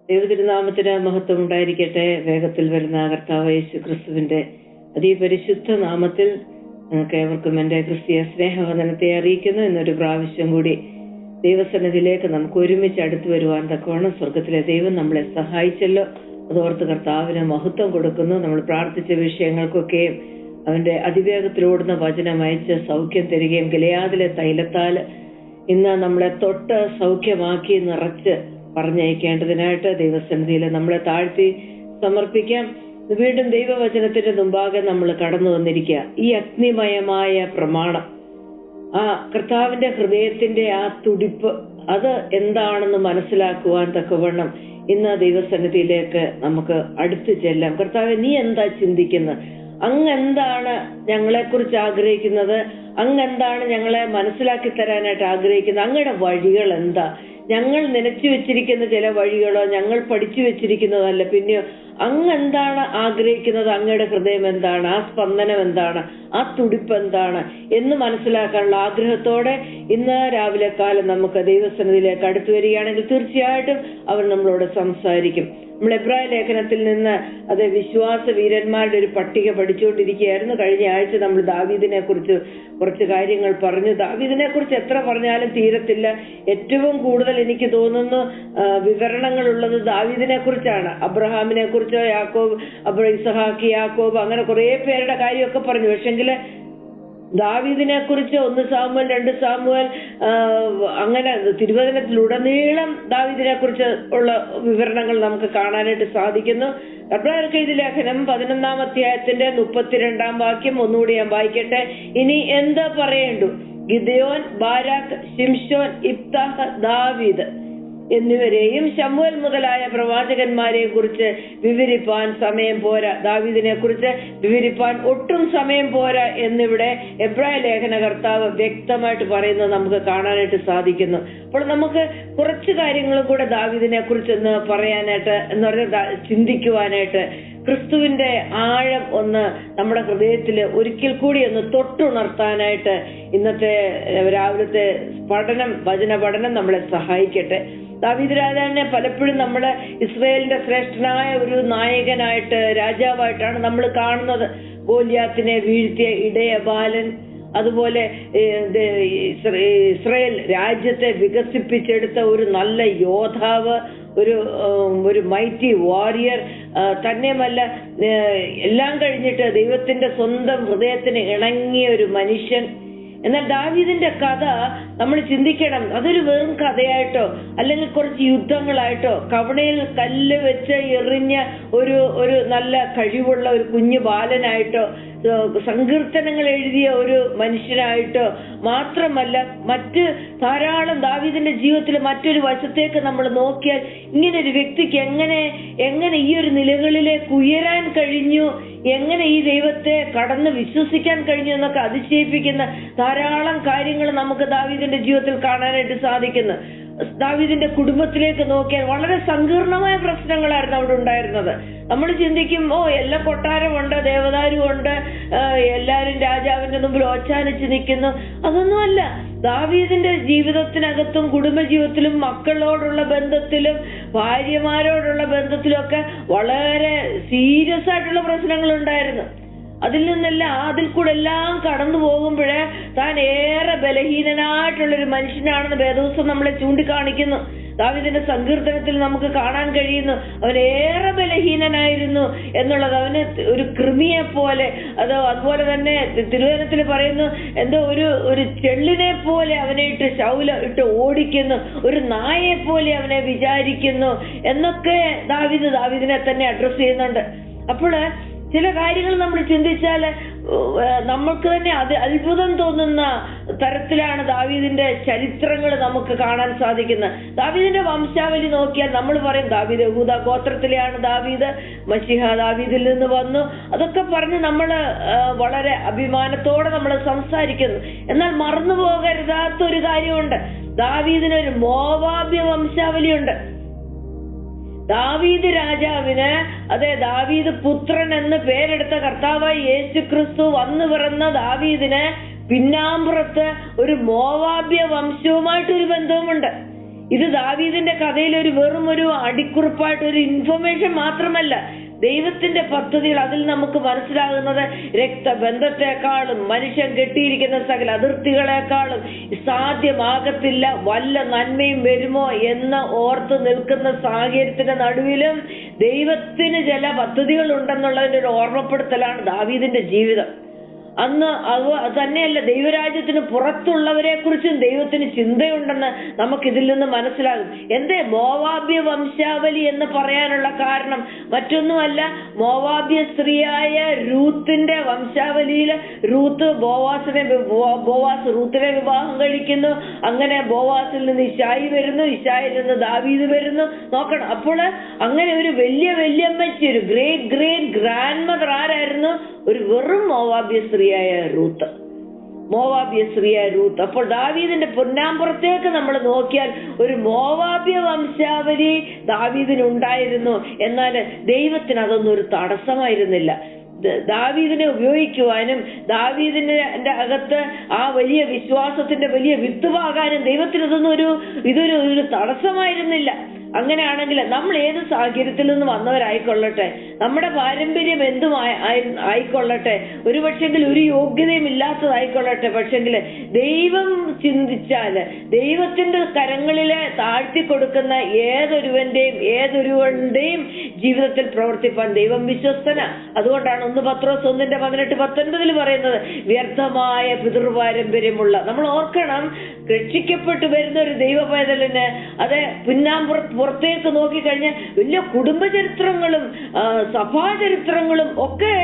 ദൈവതിരുനാമത്തിന് മഹത്വം ഉണ്ടായിരിക്കട്ടെ. വേഗത്തിൽ വരുന്ന കർത്താവ് യേശു ക്രിസ്തുവിന്റെ അതിപരിശുദ്ധ നാമത്തിൽ ഏവർക്കും എന്റെ ക്രിസ്തീയ സ്നേഹവന്ദനത്തെ അറിയിക്കുന്നു. എന്നൊരു പ്രാവശ്യം കൂടി ദൈവസന്നിധിയിലേക്ക് നമുക്ക് ഒരുമിച്ച് അടുത്തു വരുവാൻ തക്കവണ്ണം സ്വർഗത്തിലെ ദൈവം നമ്മളെ സഹായിച്ചല്ലോ. അതോർത്ത് കർത്താവിന് മഹത്വം കൊടുക്കുന്നു. നമ്മൾ പ്രാർത്ഥിച്ച വിഷയങ്ങൾക്കൊക്കെയും അവന്റെ അതിവേഗത്തിലോടുന്ന വചനം അയച്ച് സൗഖ്യം തരികയും ഗിലെയാദിലെ തൈലത്താൽ ഇന്ന് നമ്മളെ തൊട്ട് സൗഖ്യമാക്കി നിറച്ച് പറഞ്ഞയക്കേണ്ടതിനായിട്ട് ദൈവസന്നിധിയിൽ നമ്മളെ താഴ്ത്തി സമർപ്പിക്കാം. വീണ്ടും ദൈവവചനത്തിന്റെ മുമ്പാകെ നമ്മൾ കടന്നു വന്നിരിക്കുക. ഈ അഗ്നിമയമായ പ്രമാണം, ആ കർത്താവിന്റെ ഹൃദയത്തിന്റെ ആ തുടിപ്പ്, അത് എന്താണെന്ന് മനസ്സിലാക്കുവാൻ തക്കവണ്ണം ഇന്ന് ദൈവസന്നിധിയിലേക്ക് നമുക്ക് അടുത്തു ചെല്ലാം. കർത്താവെ, നീ എന്താ ചിന്തിക്കുന്നത്? അങ്ങ് എന്താണ് ഞങ്ങളെക്കുറിച്ച് ആഗ്രഹിക്കുന്നത്? അങ്ങ് എന്താണ് ഞങ്ങളെ മനസ്സിലാക്കി തരാനായിട്ട് ആഗ്രഹിക്കുന്നത്? അങ്ങയുടെ വഴികൾ എന്താ? ഞങ്ങൾ നനച്ചു വെച്ചിരിക്കുന്ന ചില വഴികളോ ഞങ്ങൾ പഠിച്ചു വെച്ചിരിക്കുന്നതല്ല, പിന്നെയോ അങ്ങ് എന്താണ് ആഗ്രഹിക്കുന്നത്? അങ്ങയുടെ ഹൃദയം എന്താണ്? ആ സ്പന്ദനം എന്താണ്? ആ തുടിപ്പ് എന്താണ് എന്ന് മനസ്സിലാക്കാനുള്ള ആഗ്രഹത്തോടെ ഇന്ന് രാവിലെ കാലം നമുക്ക് ദൈവസന്നിധിയിലേക്ക് അടുത്തു വരികയാണെങ്കിൽ തീർച്ചയായിട്ടും അവൻ നമ്മളോട് സംസാരിക്കും. നമ്മൾ എബ്രായ ലേഖനത്തിൽ നിന്ന് അത് വിശ്വാസ വീരന്മാരുടെ ഒരു പട്ടിക പഠിച്ചുകൊണ്ടിരിക്കുകയായിരുന്നു. കഴിഞ്ഞ ആഴ്ച നമ്മൾ ദാവീദിനെ കുറിച്ച് കുറച്ച് കാര്യങ്ങൾ പറഞ്ഞു. ദാവീദിനെ കുറിച്ച് എത്ര പറഞ്ഞാലും തീരത്തില്ല. ഏറ്റവും കൂടുതൽ എനിക്ക് തോന്നുന്നു വിവരണങ്ങൾ ഉള്ളത് ദാവീദിനെ കുറിച്ചാണ്. അബ്രഹാമിനെ കുറിച്ചോ, യാക്കോബ്, ഇസഹാക്ക്, യാക്കോബ്, അങ്ങനെ കുറെ പേരുടെ കാര്യമൊക്കെ പറഞ്ഞു. പക്ഷെങ്കിൽ ദാവീദിനെ കുറിച്ച് 1 സാമുവേൽ 2 സാമുവേൽ അങ്ങനെ തിരുവചനത്തിലുടനീളം ദാവീദിനെ കുറിച്ച് ഉള്ള വിവരണങ്ങൾ നമുക്ക് കാണാനായിട്ട് സാധിക്കുന്നു. എബ്രായർക്ക് എഴുതിയ ലേഖനം 11-ാം അധ്യായത്തിന്റെ 32-ാം വാക്യം ഒന്നുകൂടി ഞാൻ വായിക്കട്ടെ. ഇനി എന്താ പറയേണ്ടു? ഗിദെയോൻ, ബാരാക്ക്, ശിംശോൻ, ഇബ്താഹ്, ദാവീദ് എന്നിവരെയും ശമൂവേൽ മുതലായ പ്രവാചകന്മാരെയും കുറിച്ച് വിവരിപ്പാൻ സമയം പോരാ. ദാവീദിനെ കുറിച്ച് വിവരിപ്പാൻ ഒട്ടും സമയം പോരാ എന്നിവിടെ എബ്രായ ലേഖന കർത്താവ് വ്യക്തമായിട്ട് പറയുന്നത് നമുക്ക് കാണാനായിട്ട് സാധിക്കുന്നു. അപ്പോൾ നമുക്ക് കുറച്ച് കാര്യങ്ങളും കൂടെ ദാവീദിനെ കുറിച്ച് ഒന്ന് പറയാനായിട്ട്, എന്ന് പറഞ്ഞാൽ ചിന്തിക്കുവാനായിട്ട്, ക്രിസ്തുവിന്റെ ആഴം ഒന്ന് നമ്മുടെ ഹൃദയത്തിൽ ഒരിക്കൽ കൂടി ഒന്ന് തൊട്ടുണർത്താനായിട്ട് ഇന്നത്തെ രാവിലത്തെ വചന പഠനം നമ്മളെ സഹായിക്കട്ടെ. ദാവീദ് രാജാവിനെ പലപ്പോഴും നമ്മള് ഇസ്രായേലിന്റെ ശ്രേഷ്ഠനായ ഒരു നായകനായിട്ട്, രാജാവായിട്ടാണ് നമ്മൾ കാണുന്നത്. ഗോലിയാത്തിനെ വീഴ്ത്തിയ ഇടയബാലൻ, അതുപോലെ ഇസ്രായേൽ രാജ്യത്തെ വികസിപ്പിച്ചെടുത്ത ഒരു നല്ല യോദ്ധാവ്, ഒരു മൈറ്റി വാരിയർ. തന്നെയുമല്ല, എല്ലാം കഴിഞ്ഞിട്ട് ദൈവത്തിന്റെ സ്വന്തം ഹൃദയത്തിന് ഇണങ്ങിയ ഒരു മനുഷ്യൻ. എന്നാൽ ദാവീദിന്റെ കഥ നമ്മൾ ചിന്തിക്കണം, അതൊരു വെറും കഥയായിട്ടോ അല്ലെങ്കിൽ കുറച്ച് യുദ്ധങ്ങളായിട്ടോ കവണയിൽ കല്ല് വെച്ച് എറിഞ്ഞ ഒരു നല്ല കഴിവുള്ള ഒരു കുഞ്ഞു ബാലനായിട്ടോ സങ്കീർത്തനങ്ങൾ എഴുതിയ ഒരു മനുഷ്യനായിട്ടോ മാത്രമല്ല, മറ്റ് ധാരാളം ദാവീദിന്റെ ജീവിതത്തിൽ മറ്റൊരു വശത്തേക്ക് നമ്മൾ നോക്കിയാൽ ഇങ്ങനെ ഒരു വ്യക്തിക്ക് എങ്ങനെ ഈ ഒരു നിലകളിലേക്ക് ഉയരാൻ കഴിഞ്ഞു, എങ്ങനെ ഈ ദൈവത്തെ കടന്ന് വിശ്വസിക്കാൻ കഴിഞ്ഞു എന്നൊക്കെ അതിശയിപ്പിക്കുന്ന ധാരാളം കാര്യങ്ങൾ നമുക്ക് ദാവീദിന്റെ ജീവിതത്തിൽ കാണാനായിട്ട് സാധിക്കുന്നു. ദാവീദിന്റെ കുടുംബത്തിലേക്ക് നോക്കിയാൽ വളരെ സങ്കീർണമായ പ്രശ്നങ്ങളായിരുന്നു അവിടെ ഉണ്ടായിരുന്നത്. നമ്മൾ ചിന്തിക്കും, എല്ലാ കൊട്ടാരമുണ്ട്, ദേവദാരുമുണ്ട്, എല്ലാരും രാജാവിന്റെ മുമ്പിൽ ഓച്ചാനിച്ച് നിൽക്കുന്നു. അതൊന്നുമല്ല. ദാവീദിന്റെ ജീവിതത്തിനകത്തും കുടുംബജീവിതത്തിലും മക്കളോടുള്ള ബന്ധത്തിലും ഭാര്യമാരോടുള്ള ബന്ധത്തിലും ഒക്കെ വളരെ സീരിയസ് ആയിട്ടുള്ള പ്രശ്നങ്ങൾ ഉണ്ടായിരുന്നു. അതിൽ കൂടെ എല്ലാം കടന്നു പോകുമ്പോഴേ താൻ ഏറെ ബലഹീനനായിട്ടുള്ളൊരു മനുഷ്യനാണെന്ന് വേദപുസ്തകം നമ്മളെ ചൂണ്ടിക്കാണിക്കുന്നു. ദാവീദിന്റെ സങ്കീർത്തനത്തിൽ നമുക്ക് കാണാൻ കഴിയുന്നു അവൻ ഏറെ ബലഹീനനായിരുന്നു എന്നുള്ളത്. അവന് ഒരു കൃമിയെ പോലെ, അതുപോലെ തന്നെ തിരുവചനത്തിൽ പറയുന്നു, എന്തോ ഒരു ചെള്ളിനെ പോലെ അവനെ ശൗല ഇട്ട് ഓടിക്കുന്നു, ഒരു നായെ പോലെ അവനെ വിചാരിക്കുന്നു എന്നൊക്കെ ദാവീദിനെ തന്നെ അഡ്രസ് ചെയ്യുന്നുണ്ട്. അപ്പോൾ ചില കാര്യങ്ങൾ നമ്മൾ ചിന്തിച്ചാൽ നമുക്ക് തന്നെ അത്ഭുതം തോന്നുന്ന തരത്തിലാണ് ദാവീദിന്റെ ചരിത്രങ്ങൾ നമുക്ക് കാണാൻ സാധിക്കുന്നത്. ദാവീദിന്റെ വംശാവലി നോക്കിയാൽ നമ്മൾ പറയും ദാവീദ് യഹൂദ ഗോത്രത്തിലെയാണ് ദാവീദ്, മശിഹ ദാവീദിൽ നിന്ന് വന്നു, അതൊക്കെ പറഞ്ഞ് നമ്മൾ വളരെ അഭിമാനത്തോടെ നമ്മൾ സംസാരിക്കുന്നു. എന്നാൽ മറന്നു പോകരുതാത്തൊരു കാര്യമുണ്ട്. ദാവീദിനൊരു മോവാബ്യ വംശാവലിയുണ്ട്. ദാവീദ് രാജാവിന്, ദാവീദ് പുത്രൻ എന്ന് പേരെടുത്ത കർത്താവായ യേശു ക്രിസ്തു വന്നു പിറന്ന ദാവീദിന് പിന്നാമ്പുറത്ത് ഒരു മോവാബ്യ വംശവുമായിട്ടൊരു ബന്ധവുമുണ്ട്. ഇത് ദാവീദിന്റെ കഥയിൽ വെറും ഒരു അടിക്കുറിപ്പായിട്ട് ഒരു ഇൻഫർമേഷൻ മാത്രമല്ല. ദൈവത്തിന്റെ പദ്ധതികൾ അതിൽ നമുക്ക് മനസ്സിലാകുന്നത് രക്തബന്ധത്തെക്കാളും മനുഷ്യൻ കെട്ടിയിരിക്കുന്ന സകല അതിർത്തികളെക്കാളും സാധ്യമാകത്തില്ല, വല്ല നന്മയും വരുമോ എന്ന് ഓർത്ത് നിൽക്കുന്ന സാഹചര്യത്തിന്റെ നടുവിലും ദൈവത്തിന് ചില പദ്ധതികൾ ഉണ്ടെന്നുള്ളതിന്റെ ഒരു ഓർമ്മപ്പെടുത്തലാണ് ദാവീദിന്റെ ജീവിതം. അന്ന് അത് തന്നെയല്ല, ദൈവരാജ്യത്തിന് പുറത്തുള്ളവരെ കുറിച്ചും ദൈവത്തിന് ചിന്തയുണ്ടെന്ന് നമുക്കിതിൽ നിന്ന് മനസ്സിലാകും. എന്തേ മോവാബ്യ വംശാവലി എന്ന് പറയാനുള്ള കാരണം മറ്റൊന്നുമല്ല, മോവാബ്യ സ്ത്രീയായ രൂത്തിന്റെ വംശാവലിയിൽ രൂത്ത് ബോവാസ് റൂത്തിനെ വിവാഹം കഴിക്കുന്നു. അങ്ങനെ ബോവാസിൽ നിന്ന് ഇശായി വരുന്നു, ഇശായിൽ നിന്ന് ദാവീദ് വരുന്നു. നോക്കണം, അപ്പോൾ അങ്ങനെ ഒരു വല്യമ്മച്ചി, ഒരു ഗ്രേറ്റ് ഗ്രാൻഡ് മദർ ആരായിരുന്നു? ഒരു വെറും മോവാബ്യ സ്ത്രീയായ റൂത്ത്. അപ്പോൾ ദാവീദിന്റെ പൊന്നാമ്പുറത്തേക്ക് നമ്മൾ നോക്കിയാൽ ഒരു മോവാബ്യ വംശാവലി ദാവീദിനുണ്ടായിരുന്നു. എന്നാൽ ദൈവത്തിന് അതൊന്നും ഒരു തടസ്സമായിരുന്നില്ല. ദാവീദിനെ ഉപയോഗിക്കുവാനും ദാവീദിന്റെ അകത്ത് ആ വലിയ വിശ്വാസത്തിന്റെ വലിയ വിത്തുവാകാനും ദൈവത്തിന് ഇതൊരു തടസ്സമായിരുന്നില്ല. അങ്ങനെയാണെങ്കിൽ നമ്മൾ ഏത് സാഹചര്യത്തിൽ നിന്ന് വന്നവരായിക്കൊള്ളട്ടെ, നമ്മുടെ പാരമ്പര്യം എന്തും ആയിക്കൊള്ളട്ടെ, ഒരുപക്ഷെങ്കിൽ ഒരു യോഗ്യതയും ഇല്ലാത്തതായിക്കൊള്ളട്ടെ, പക്ഷെങ്കിൽ ദൈവം ചിന്തിച്ചാല് ദൈവത്തിന്റെ കരങ്ങളിലെ താഴ്ത്തി കൊടുക്കുന്ന ഏതൊരുവന്റെയും ജീവിതത്തിൽ പ്രവർത്തിപ്പാൻ ദൈവം വിശ്വസ്തന. അതുകൊണ്ടാണ് 1 പത്രോസ് 1:18-19 പറയുന്നത്, വ്യർത്ഥമായ പിതൃപാരമ്പര്യമുള്ള. നമ്മൾ ഓർക്കണം, രക്ഷിക്കപ്പെട്ടു വരുന്ന ഒരു ദൈവ പൈതലിന് അത് പുറത്തേക്ക് നോക്കിക്കഴിഞ്ഞാൽ വലിയ കുടുംബചരിത്രങ്ങളും സഭാചരിത്രങ്ങളും ഒക്കെ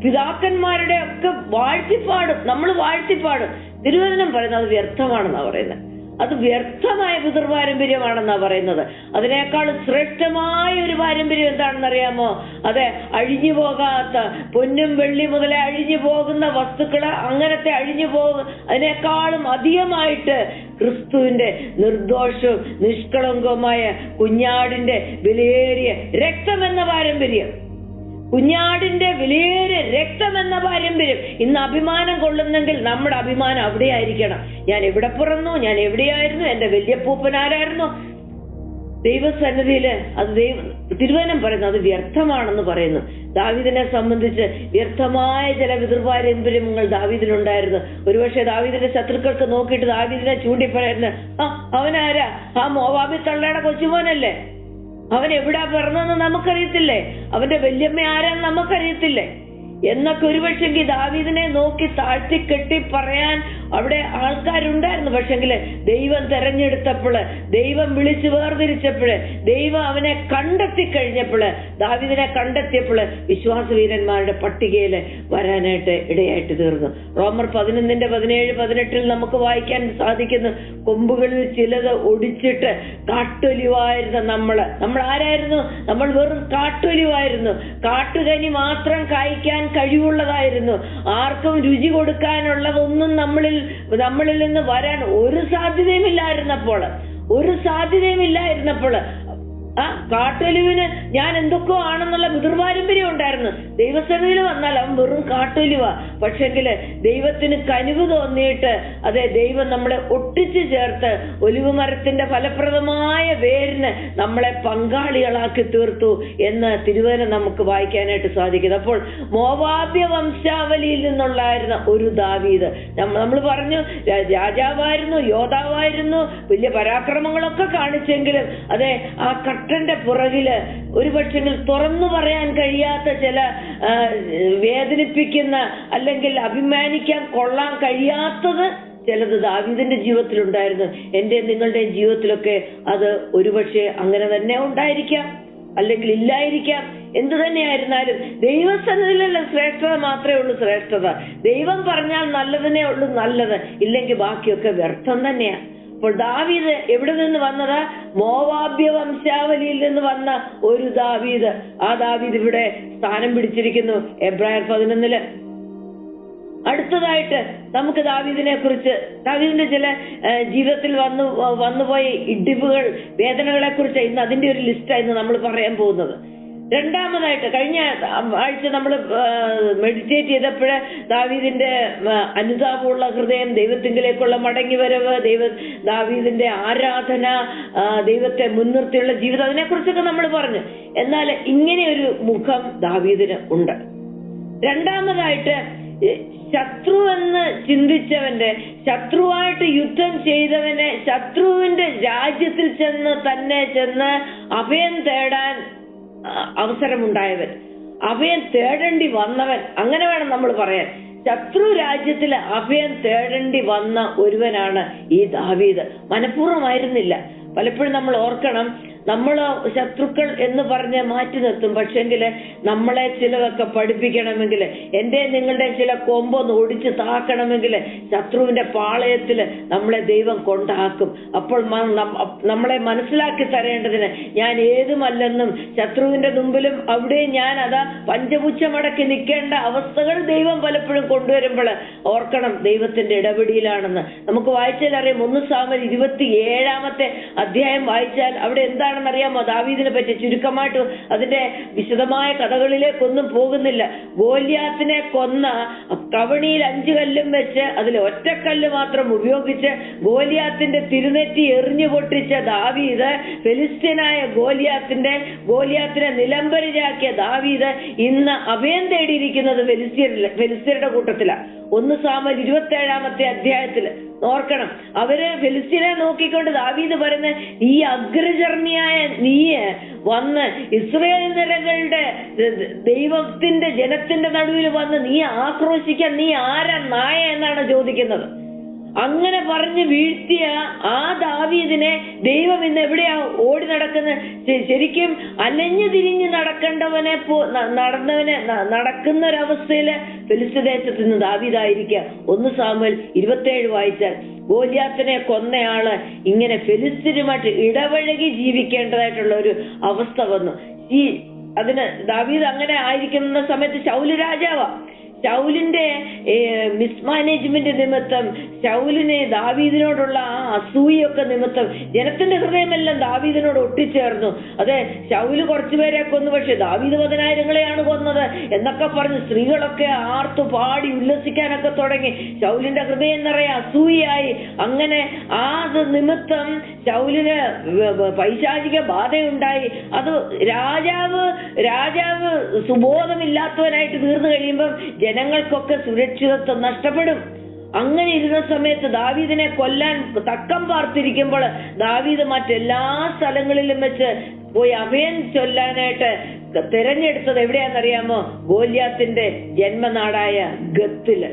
പിതാക്കന്മാരുടെ ഒക്കെ വാഴ്ത്തിപ്പാടും നമ്മൾ വാഴ്ത്തിപ്പാടും. തിരുവചനം പറയുന്നത് അത് വ്യർത്ഥമാണെന്നാ പറയുന്നത്. അത് വ്യർത്ഥമായ പിതൃപാരമ്പര്യമാണെന്നാ പറയുന്നത്. അതിനേക്കാൾ ശ്രേഷ്ഠമായ ഒരു പാരമ്പര്യം എന്താണെന്നറിയാമോ? അതെ, അഴിഞ്ഞു പോകാത്ത പൊന്നും വെള്ളി മുതലേ അഴിഞ്ഞു പോകുന്ന വസ്തുക്കള്, അങ്ങനത്തെ അതിനേക്കാളും അധികമായിട്ട് ക്രിസ്തുവിന്റെ നിർദോഷവും നിഷ്കളങ്കവുമായ കുഞ്ഞാടിന്റെ വിലയേറിയ രക്തമെന്ന പാരമ്പര്യം, കുഞ്ഞാടിന്റെ വിലയേറിയ രക്തമെന്ന പാരമ്പര്യം ഇന്ന് അഭിമാനം കൊള്ളുന്നെങ്കിൽ നമ്മുടെ അഭിമാനം അവിടെ ആയിരിക്കണം. ഞാൻ എവിടെ പിറന്നു, ഞാൻ എവിടെയായിരുന്നു, എന്റെ വല്യപ്പൂപ്പനാരായിരുന്നു. ദൈവസന്നിധിയില് അത് തിരുവചനം പറയുന്നു അത് വ്യർത്ഥമാണെന്ന് പറയുന്നു. ദാവീദിനെ സംബന്ധിച്ച് വ്യർത്ഥമായ ചില പിതൃപാരമ്പര്യങ്ങൾ ദാവീദിനുണ്ടായിരുന്നു. ഒരുപക്ഷെ ദാവീദിന്റെ ശത്രുക്കൾക്ക് നോക്കിയിട്ട് ദാവീദിനെ ചൂണ്ടിപ്പറയുന്നത്, അവനാരാ? ആ മോവാബി തള്ളയുടെ കൊച്ചുമോനല്ലേ? അവൻ എവിടാ പിറന്നെന്ന് നമുക്കറിയത്തില്ലേ? അവന്റെ വല്യമ്മ ആരാന്ന് നമുക്കറിയത്തില്ലേ? എന്നൊക്കെ ഒരുപക്ഷെങ്കിൽ ദാവീദിനെ നോക്കി താഴ്ത്തി കെട്ടി പറയാൻ അവിടെ ആൾക്കാരുണ്ടായിരുന്നു. പക്ഷെങ്കില് ദൈവം തെരഞ്ഞെടുത്തപ്പോള്, ദൈവം വിളിച്ചു വേർതിരിച്ചപ്പോള്, ദൈവം അവനെ കണ്ടെത്തി കഴിഞ്ഞപ്പോള്, ദാവീദിനെ കണ്ടെത്തിയപ്പോള് വിശ്വാസവീരന്മാരുടെ പട്ടികയില് വരാനായിട്ട് ഇടയായിട്ട് തീർന്നു. റോമർ 11:17-18 നമുക്ക് വായിക്കാൻ സാധിക്കുന്നു, കൊമ്പുകളിൽ ചിലത് ഒടിച്ചിട്ട് കാട്ടൊലിവായിരുന്ന നമ്മൾ ആരായിരുന്നു? നമ്മൾ വെറും കാട്ടൊലിവായിരുന്നു. കാട്ടുകനി മാത്രം കായ്ക്കാൻ കഴിവുള്ളതായിരുന്നു. ആർക്കും രുചി കൊടുക്കാനുള്ളതൊന്നും നമ്മളിൽ നിന്ന് വരാൻ ഒരു സാധ്യതയുമില്ലായിരുന്നപ്പോൾ ആ കാട്ടൊലിവിന് ഞാൻ എന്തൊക്കെയോ ആണെന്നുള്ള പിതൃപാരമ്പര്യം ഉണ്ടായിരുന്നു. ദൈവസന്നിധിയിൽ വന്നാൽ അവൻ വെറും കാട്ടൊലിവാ. പക്ഷെങ്കില് ദൈവത്തിന് കനിവ് തോന്നിയിട്ട് അതെ ദൈവം നമ്മളെ ഒട്ടിച്ചു ചേർത്ത് ഒലിവ് മരത്തിന്റെ ഫലപ്രദമായ വേരിന് നമ്മളെ പങ്കാളികളാക്കി തീർത്തു എന്ന് തിരുവചനം നമുക്ക് വായിക്കാനായിട്ട് സാധിക്കുന്നത്. അപ്പോൾ മോവാബ്യ വംശാവലിയിൽ നിന്നുള്ളായിരുന്ന ഒരു ദാവീദ്, നമ്മൾ പറഞ്ഞു രാജാവായിരുന്നു, യോദ്ധാവായിരുന്നു, വലിയ പരാക്രമങ്ങളൊക്കെ കാണിച്ചെങ്കിലും അതെ ആ കട്ടന്റെ പുറകില് ഒരു പക്ഷെങ്കിൽ തുറന്നു പറയാൻ കഴിയാത്ത ചില വേദനിപ്പിക്കുന്ന അല്ലെങ്കിൽ അഭിമാനിക്കാൻ കൊള്ളാൻ കഴിയാത്തത് ചിലത് ദാവീദിന്റെ ജീവിതത്തിലുണ്ടായിരുന്നു. എന്റെ നിങ്ങളുടെ ജീവിതത്തിലൊക്കെ അത് ഒരുപക്ഷെ അങ്ങനെ തന്നെ ഉണ്ടായിരിക്കാം, അല്ലെങ്കിൽ ഇല്ലായിരിക്കാം. എന്തു തന്നെയായിരുന്നാലും ദൈവസന്നിധിയിലുള്ള ശ്രേഷ്ഠത മാത്രമേ ഉള്ളൂ ശ്രേഷ്ഠത. ദൈവം പറഞ്ഞാൽ നല്ലതിനേ ഉള്ളൂ നല്ലത്, ഇല്ലെങ്കിൽ ബാക്കിയൊക്കെ വ്യർത്ഥം തന്നെയാ. അപ്പോൾ ദാവീദ് എവിടെ നിന്ന് വന്നത്? മോവാബ്യ വംശാവലിയിൽ നിന്ന് വന്ന ഒരു ദാവീദ്. ആ ദാവീദ് ഇവിടെ സ്ഥാനം പിടിച്ചിരിക്കുന്നു എബ്രായർ 11. അടുത്തതായിട്ട് നമുക്ക് ദാവീദിനെ കുറിച്ച്, ദാവീദിന്റെ ചില ജീവിതത്തിൽ വന്നുപോയ ഇടിവുകൾ, വേദനകളെ കുറിച്ച് ഇന്ന് അതിന്റെ ഒരു ലിസ്റ്റായിരുന്നു നമ്മൾ പറയാൻ പോകുന്നത്. രണ്ടാമതായിട്ട് കഴിഞ്ഞ ആഴ്ച നമ്മൾ മെഡിറ്റേറ്റ് ചെയ്തപ്പോഴ് ദാവീദിന്റെ അനുതാപമുള്ള ഹൃദയം, ദൈവത്തിങ്കിലേക്കുള്ള മടങ്ങി വരവ്, ദാവീദിന്റെ ആരാധന, ദൈവത്തെ മുൻനിർത്തിയുള്ള ജീവിതം, അതിനെക്കുറിച്ചൊക്കെ നമ്മൾ പറഞ്ഞു. എന്നാൽ ഇങ്ങനെ ഒരു മുഖം ദാവീദിന് ഉണ്ട്. രണ്ടാമതായിട്ട് ശത്രു എന്ന് ചിന്തിച്ചവന്റെ, ശത്രുവായിട്ട് യുദ്ധം ചെയ്തവനെ, ശത്രുവിന്റെ രാജ്യത്തിൽ ചെന്ന് അഭയം തേടാൻ അവസരമുണ്ടായവൻ, അഭയം തേടേണ്ടി വന്നവൻ, അങ്ങനെ വേണം നമ്മൾ പറയാൻ. ശത്രു രാജ്യത്തില് അഭയം തേടേണ്ടി വന്ന ഒരുവനാണ് ഈ ദാവീദ്. മനഃപൂർവ്വമായിരുന്നില്ല. പലപ്പോഴും നമ്മൾ ഓർക്കണം, നമ്മൾ ശത്രുക്കൾ എന്ന് പറഞ്ഞ് മാറ്റി നിർത്തും. പക്ഷെങ്കില് നമ്മളെ ചിലതൊക്കെ പഠിപ്പിക്കണമെങ്കിൽ, എന്റെ നിങ്ങളുടെ ചില കൊമ്പൊന്ന് ഒടിച്ച് താക്കണമെങ്കിൽ ശത്രുവിന്റെ പാളയത്തില് നമ്മളെ ദൈവം കൊണ്ടാക്കും. അപ്പോൾ നമ്മളെ മനസ്സിലാക്കി തരേണ്ടതിന് ഞാൻ ഏതുമല്ലെന്നും ശത്രുവിന്റെ മുമ്പിലും അവിടെ ഞാൻ അതാ പഞ്ചപുച്ഛമടക്കി നിൽക്കേണ്ട അവസ്ഥകൾ ദൈവം പലപ്പോഴും കൊണ്ടുവരുമ്പോൾ ഓർക്കണം ദൈവത്തിന്റെ ഇടപെടിയിലാണെന്ന്. നമുക്ക് വായിച്ചാൽ അറിയാം. 1 സാമുവേൽ 27 അധ്യായം വായിച്ചാൽ അവിടെ എന്താണെന്നറിയാമോ? ദാവീദിനെ പറ്റി ചുരുക്കമായിട്ട്, അതിന്റെ വിശദമായ കഥകളിലേക്കൊന്നും പോകുന്നില്ല. ഗോലിയാത്തിനെ കൊന്ന കവണിയിൽ 5 കല്ലും വെച്ച് അതിൽ ഒറ്റക്കല്ല് മാത്രം ഉപയോഗിച്ച് ഗോലിയാത്തിന്റെ തിരുനെറ്റി എറിഞ്ഞു പൊട്ടിച്ച ദാവീദ്, ഫെലിസ്ത്യനായ ഗോലിയാത്തിനെ നിലംപരിചാക്കിയ ദാവീദ് ഇന്ന് അഭയം തേടിയിരിക്കുന്നത് ഫെലിസ്ത്യരുടെ കൂട്ടത്തിലാണ്. 1 സാമുവേൽ 27 അധ്യായത്തില് ഓർക്കണം. അവര് ഫെലിസ്ത്യനെ നോക്കിക്കൊണ്ട് ദാവീദ് പറയുന്ന, ഈ അഗ്രചർണിയായ നീ വന്ന് ഇസ്രായേൽ നിരകളുടെ ദൈവത്തിന്റെ ജനത്തിന്റെ നടുവിൽ വന്ന് നീ ആക്രോശിക്കാൻ നീ ആരാ നായ എന്നാണ് ചോദിക്കുന്നത്. അങ്ങനെ പറഞ്ഞ് വീഴ്ത്തിയ ആ ദാവീദിനെ ദൈവം ഇന്ന് എവിടെയാ ഓടി നടക്കുന്നത്? ശരിക്കും അലഞ്ഞു തിരിഞ്ഞ് നടക്കുന്ന ഒരവസ്ഥയില് ഫെലിസ്ത്യ ദേശത്ത് നിന്ന് ദാവീദായിരിക്കുക. 1 സാമുവേൽ 27 വായിച്ചാൽ ഗോലിയാത്തിനെ കൊന്നയാള് ഇങ്ങനെ ഫെലിസ്ത്യരുമായിട്ട് ഇടപഴകി ജീവിക്കേണ്ടതായിട്ടുള്ള ഒരു അവസ്ഥ വന്നു. അതിന് ദാവീദ് അങ്ങനെ ആയിരിക്കുന്ന സമയത്ത് ശൗല് രാജാവാ. ശൗലിന്റെ മിസ്മാനേജ്മെന്റ് നിമിത്തം, ശൗലിന് ദാവീദിനോടുള്ള ആ അസൂയൊക്കെ നിമിത്തം ജനത്തിന്റെ ഹൃദയമെല്ലാം ദാവീദിനോട് ഒട്ടിച്ചേർന്നു. അതെ, ശൗല് കുറച്ചുപേരെ കൊന്നു, പക്ഷെ ദാവീദ് 10,000-ങ്ങളെയാണ് കൊന്നത് എന്നൊക്കെ പറഞ്ഞ് സ്ത്രീകളൊക്കെ ആർത്തു പാടി ഉല്ലസിക്കാനൊക്കെ തുടങ്ങി. ശൗലിന്റെ ഹൃദയം നിറയെ അസൂയായി. അങ്ങനെ ആ നിമിത്തം ശൗലിന് പൈശാചിക ബാധയുണ്ടായി. അത് രാജാവ് സുബോധമില്ലാത്തവനായിട്ട് തീർന്നു കഴിയുമ്പം ജനങ്ങൾക്കൊക്കെ സുരക്ഷിതത്വം നഷ്ടപ്പെടും. അങ്ങനെ ഇരുന്ന സമയത്ത് ദാവീദിനെ കൊല്ലാൻ തക്കം പാർത്തിരിക്കുമ്പോൾ ദാവീദ് മറ്റെല്ലാ സ്ഥലങ്ങളിലും വെച്ച് പോയി അഭയം ചൊല്ലാനായിട്ട് തെരഞ്ഞെടുത്തത് എവിടെയാണെന്നറിയാമോ? ഗോലിയാത്തിന്റെ ജന്മനാടായ ഗത്തില്,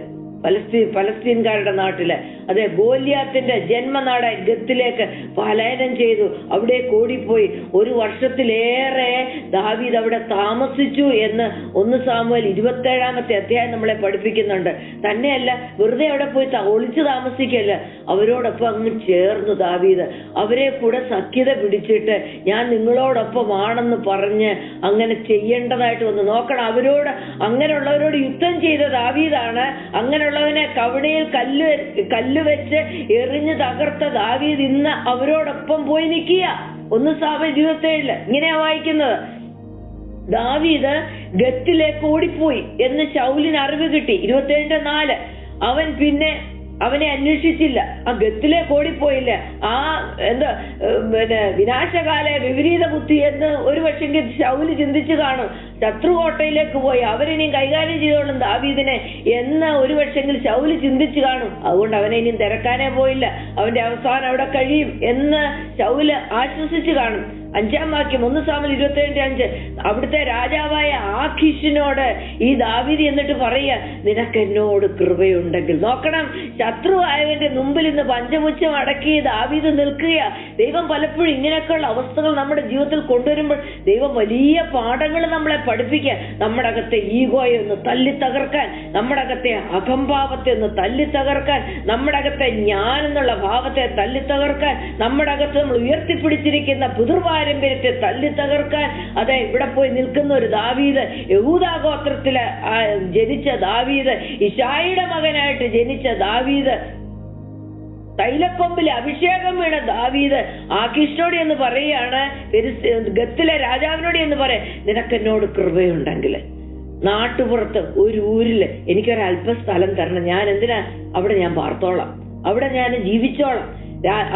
പലസ്തീൻകാരുടെ നാട്ടില്. അതെ, ഗോലിയാത്തിന്റെ ജന്മനാടായ ഗത്തിലേക്ക് പലായനം ചെയ്തു. അവിടെ ഓടിപ്പോയി 1 വർഷത്തിലേറെ ദാവീദ് അവിടെ താമസിച്ചു എന്ന് 1 സാമുവേൽ 27 അധ്യായം നമ്മളെ പഠിപ്പിക്കുന്നുണ്ട്. തന്നെയല്ല, വെറുതെ അവിടെ പോയി ഒളിച്ചു താമസിക്കല്ല, അവരോടൊപ്പം അങ്ങ് ചേർന്നു ദാവീദ്. അവരെ കൂടെ സഖ്യത പിടിച്ചിട്ട് ഞാൻ നിങ്ങളോടൊപ്പമാണെന്ന് പറഞ്ഞ് അങ്ങനെ ചെയ്യേണ്ടതായിട്ട് വന്നു. നോക്കണം, അങ്ങനെയുള്ളവരോട് യുദ്ധം ചെയ്ത ദാവീദാണ്. അങ്ങനെയുള്ളവനെ കവണയിൽ കല്ല് വെച്ച് എറിഞ്ഞ് തകർത്ത ദാവീദ് ഇന്ന് അവരോടൊപ്പം പോയി നിൽക്കുക. 1 സാമുവേൽ 27 ഇങ്ങനെയാ വായിക്കുന്നത്. ദാവീദ് ഗത്തിലേക്ക് ഓടിപ്പോയി എന്ന് ശൗലിന് അറിവ് കിട്ടി. 27:4 അവൻ പിന്നെ അവനെ അന്വേഷിച്ചില്ല. ആ ഗത്തിലേക്ക് ഓടിപ്പോയില്ല. ആ വിനാശകാല വിപരീത ബുദ്ധി എന്ന് ഒരു പക്ഷെങ്കിൽ ശൗല് ചിന്തിച്ചു കാണും. ശത്രുകോട്ടയിലേക്ക് പോയി അവരിനിയും കൈകാര്യം ചെയ്തോളും ദാവീദിനെ എന്ന് ഒരു പക്ഷെങ്കിൽ ശൗല് ചിന്തിച്ചു കാണും. അതുകൊണ്ട് അവനെ ഇനിയും തിരക്കാനേ പോയില്ല, അവന്റെ അവസാനം അവിടെ കഴിയും എന്ന് ശൗല് ആശ്വസിച്ചു കാണും. 5-ാം വാക്യം 1 സാമുവേൽ 27:5 അവിടുത്തെ രാജാവായ ആഖീഷിനോട് ഈ ദാവീദ് എന്നിട്ട് പറയുക, നിനക്ക് എന്നോട് കൃപയുണ്ടെങ്കിൽ. നോക്കണം, ശത്രുവായവന്റെ മുമ്പിൽ ഇന്ന് പഞ്ചപുച്ഛം അടക്കി ദാവീദ് നിൽക്കുക. ദൈവം പലപ്പോഴും ഇങ്ങനെയൊക്കെയുള്ള അവസ്ഥകൾ നമ്മുടെ ജീവിതത്തിൽ കൊണ്ടുവരുമ്പോൾ ദൈവം വലിയ പാഠങ്ങൾ നമ്മളെ പഠിപ്പിക്കാൻ, നമ്മുടെ അകത്തെ ഈഗോയെ ഒന്ന് തല്ലി തകർക്കാൻ, നമ്മുടെ അകത്തെ അഹംഭാവത്തെ ഒന്ന് തല്ലി തകർക്കാൻ, നമ്മുടെ അകത്തെ ഞാൻ എന്നുള്ള ഭാവത്തെ തല്ലി തകർക്കാൻ, നമ്മുടെ അകത്ത് നമ്മൾ ഉയർത്തിപ്പിടിച്ചിരിക്കുന്ന പിതൃപാരമ്പര്യത്തെ തല്ലി തകർക്കാൻ. അതെ, ഇവിടെ പോയി നിൽക്കുന്ന ഒരു ദാവീദ്, യഹൂദാ ഗോത്രത്തില് ജനിച്ച ദാവീദ്, ഇശായിയുടെ മകനായിട്ട് ജനിച്ച ദാവീദ് തൈലക്കൊമ്പിൽ അഭിഷേകം വീണ ദാവീദ് ആഖീഷിനോട് എന്ന് പറയുകയാണ്, ഗത്തിലെ രാജാവിനോട് എന്ന് പറയാം, നിനക്കെന്നോട് കൃപയുണ്ടെങ്കിൽ നാട്ടുപുറത്ത് ഒരു ഊരില് എനിക്കൊരല്പ സ്ഥലം തരണം. ഞാൻ എന്തിനാ അവിടെ ഞാൻ പാർത്തോളാം, അവിടെ ഞാൻ ജീവിച്ചോളാം.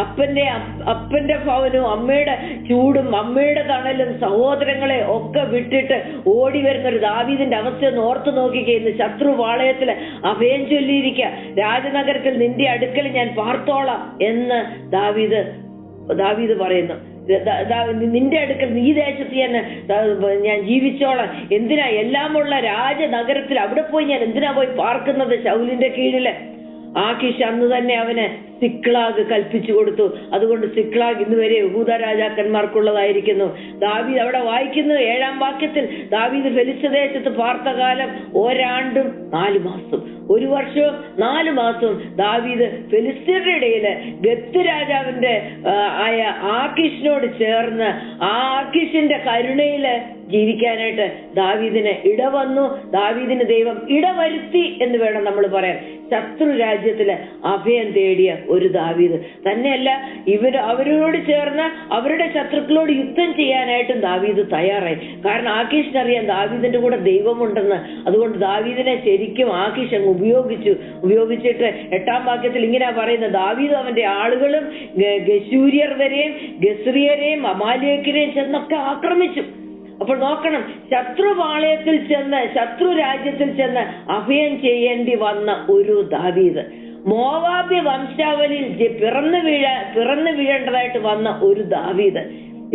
അപ്പന്റെ ഭവനവും അമ്മയുടെ ചൂടും അമ്മയുടെ തണലും സഹോദരങ്ങളെ ഒക്കെ വിട്ടിട്ട് ഓടി വരുന്ന ഒരു ദാവീദിന്റെ അവസ്ഥയൊന്ന് ഓർത്തു നോക്കിക്കഴിഞ്ഞ് ശത്രു പാളയത്തില് അഭയം ചൊല്ലിയിരിക്കുക, രാജനഗരത്തിൽ നിന്റെ അടുക്കൽ ഞാൻ പാർത്തോളാം എന്ന് ദാവീദ് പറയുന്നു. നിന്റെ അടുക്കൽ ഈ ദേശത്ത് ഞാൻ ജീവിച്ചോളാം. എന്തിനാ എല്ലാമുള്ള രാജനഗരത്തിൽ അവിടെ പോയി ഞാൻ എന്തിനാ പോയി പാർക്കുന്നത് ശൗലിന്റെ കീഴില്? ആഖീഷ് അന്ന് തന്നെ അവന് സിക്ലാഗ് കൽപ്പിച്ചു കൊടുത്തു. അതുകൊണ്ട് സിക്ലാഗ് ഇന്ന് വരെ യഹൂദ രാജാക്കന്മാർക്കുള്ളതായിരിക്കുന്നു. ദാവീദ് അവിടെ വായിക്കുന്നു 7-ാം വാക്യത്തിൽ, ദാവീദ് ഫെലിസ്ത്യ ദേശത്ത് പാർത്ത കാലം 1 ആണ്ടും 4 മാസവും 1 വർഷവും 4 മാസവും ദാവീദ് ഫെലിസ്ത്യരുടെ ഇടയില് ഗത്ത് രാജാവിന്റെ ആയ ആഖീഷിനോട് ചേർന്ന് ആ ആഖീഷിന്റെ കരുണയില് ജീവിക്കാനായിട്ട് ദാവീദിന് ഇടവന്നു. ദാവീദിന് ദൈവം ഇടവരുത്തി എന്ന് വേണം നമ്മൾ പറയാൻ. ശത്രു രാജ്യത്തില് അഭയം തേടിയ ഒരു ദാവീദ് തന്നെയല്ല, അവരോട് ചേർന്ന് അവരുടെ ശത്രുക്കളോട് യുദ്ധം ചെയ്യാനായിട്ടും ദാവീദ് തയ്യാറായി. കാരണം ആഖീഷിനറിയാം ദാവീദിന്റെ കൂടെ ദൈവമുണ്ടെന്ന്. അതുകൊണ്ട് ദാവീദിനെ ശരിക്കും ആഖീഷ് അങ്ങ് ഉപയോഗിച്ചിട്ട് 8-ാം വാക്യത്തിൽ ഇങ്ങനെ പറയുന്നത്, ദാവീദ് അവന്റെ ആളുകളും ഗശൂര്യർ വരെയും ഗസ്രിയരെയും അമാലേക്കിനെയും ചെന്നൊക്കെ ആക്രമിച്ചു. അപ്പോൾ നോക്കണം, ശത്രുപാളയത്തിൽ ചെന്ന് ശത്രു രാജ്യത്തിൽ ചെന്ന് അഭയം ചെയ്യേണ്ടി വന്ന ഒരു ദാവീദ്, മോവാബ്യ വംശാവലിയിൽ പിറന്നു വീഴേണ്ടതായിട്ട് വന്ന ഒരു ദാവീദ്.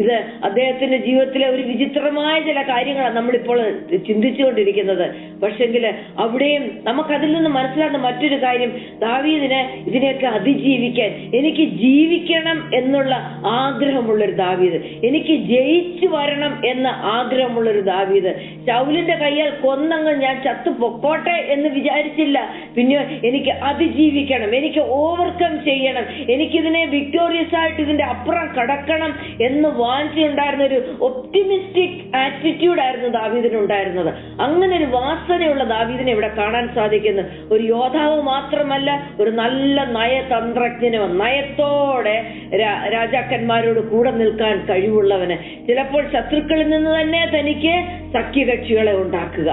ഇത് അദ്ദേഹത്തിന്റെ ജീവിതത്തിലെ ഒരു വിചിത്രമായ ചില കാര്യങ്ങളാണ് നമ്മളിപ്പോൾ ചിന്തിച്ചുകൊണ്ടിരിക്കുന്നത്. പക്ഷെങ്കിൽ അവിടെയും നമുക്കതിൽ നിന്ന് മനസ്സിലാകുന്ന മറ്റൊരു കാര്യം, ദാവീദിന് ഇതിനെയൊക്കെ അതിജീവിക്കാൻ, എനിക്ക് ജീവിക്കണം എന്നുള്ള ആഗ്രഹമുള്ളൊരു ദാവീദ്, എനിക്ക് ജയിച്ചു വരണം എന്ന ആഗ്രഹമുള്ളൊരു ദാവീദ്. ശൗലിന്റെ കയ്യാൽ കൊന്നങ്ങ് ഞാൻ ചത്തു പൊക്കോട്ടെ എന്ന് വിചാരിച്ചില്ല. പിന്നെ എനിക്ക് അതിജീവിക്കണം, എനിക്ക് ഓവർകം ചെയ്യണം, എനിക്കിതിനെ വിക്ടോറിയസ് ആയിട്ട് ഇതിന്റെ അപ്പുറം കടക്കണം എന്ന് വാഞ്ചയുണ്ടായിരുന്ന ഒരു ഒപ്റ്റിമിസ്റ്റിക് ആറ്റിറ്റ്യൂഡ് ആയിരുന്നു ദാവീദിനുണ്ടായിരുന്നത്. അങ്ങനെ ഒരു വാസനയുള്ള ദാവീദിനെ ഇവിടെ കാണാൻ സാധിക്കുന്നു. ഒരു യോദ്ധാവ് മാത്രമല്ല, ഒരു നല്ല നയതന്ത്രജ്ഞനും, നയത്തോടെ രാജാക്കന്മാരോട് കൂടെ നിൽക്കാൻ കഴിവുള്ളവന്, ചിലപ്പോൾ ശത്രുക്കളിൽ നിന്ന് തന്നെ തനിക്ക് സഖ്യകക്ഷികളെ ഉണ്ടാക്കുക,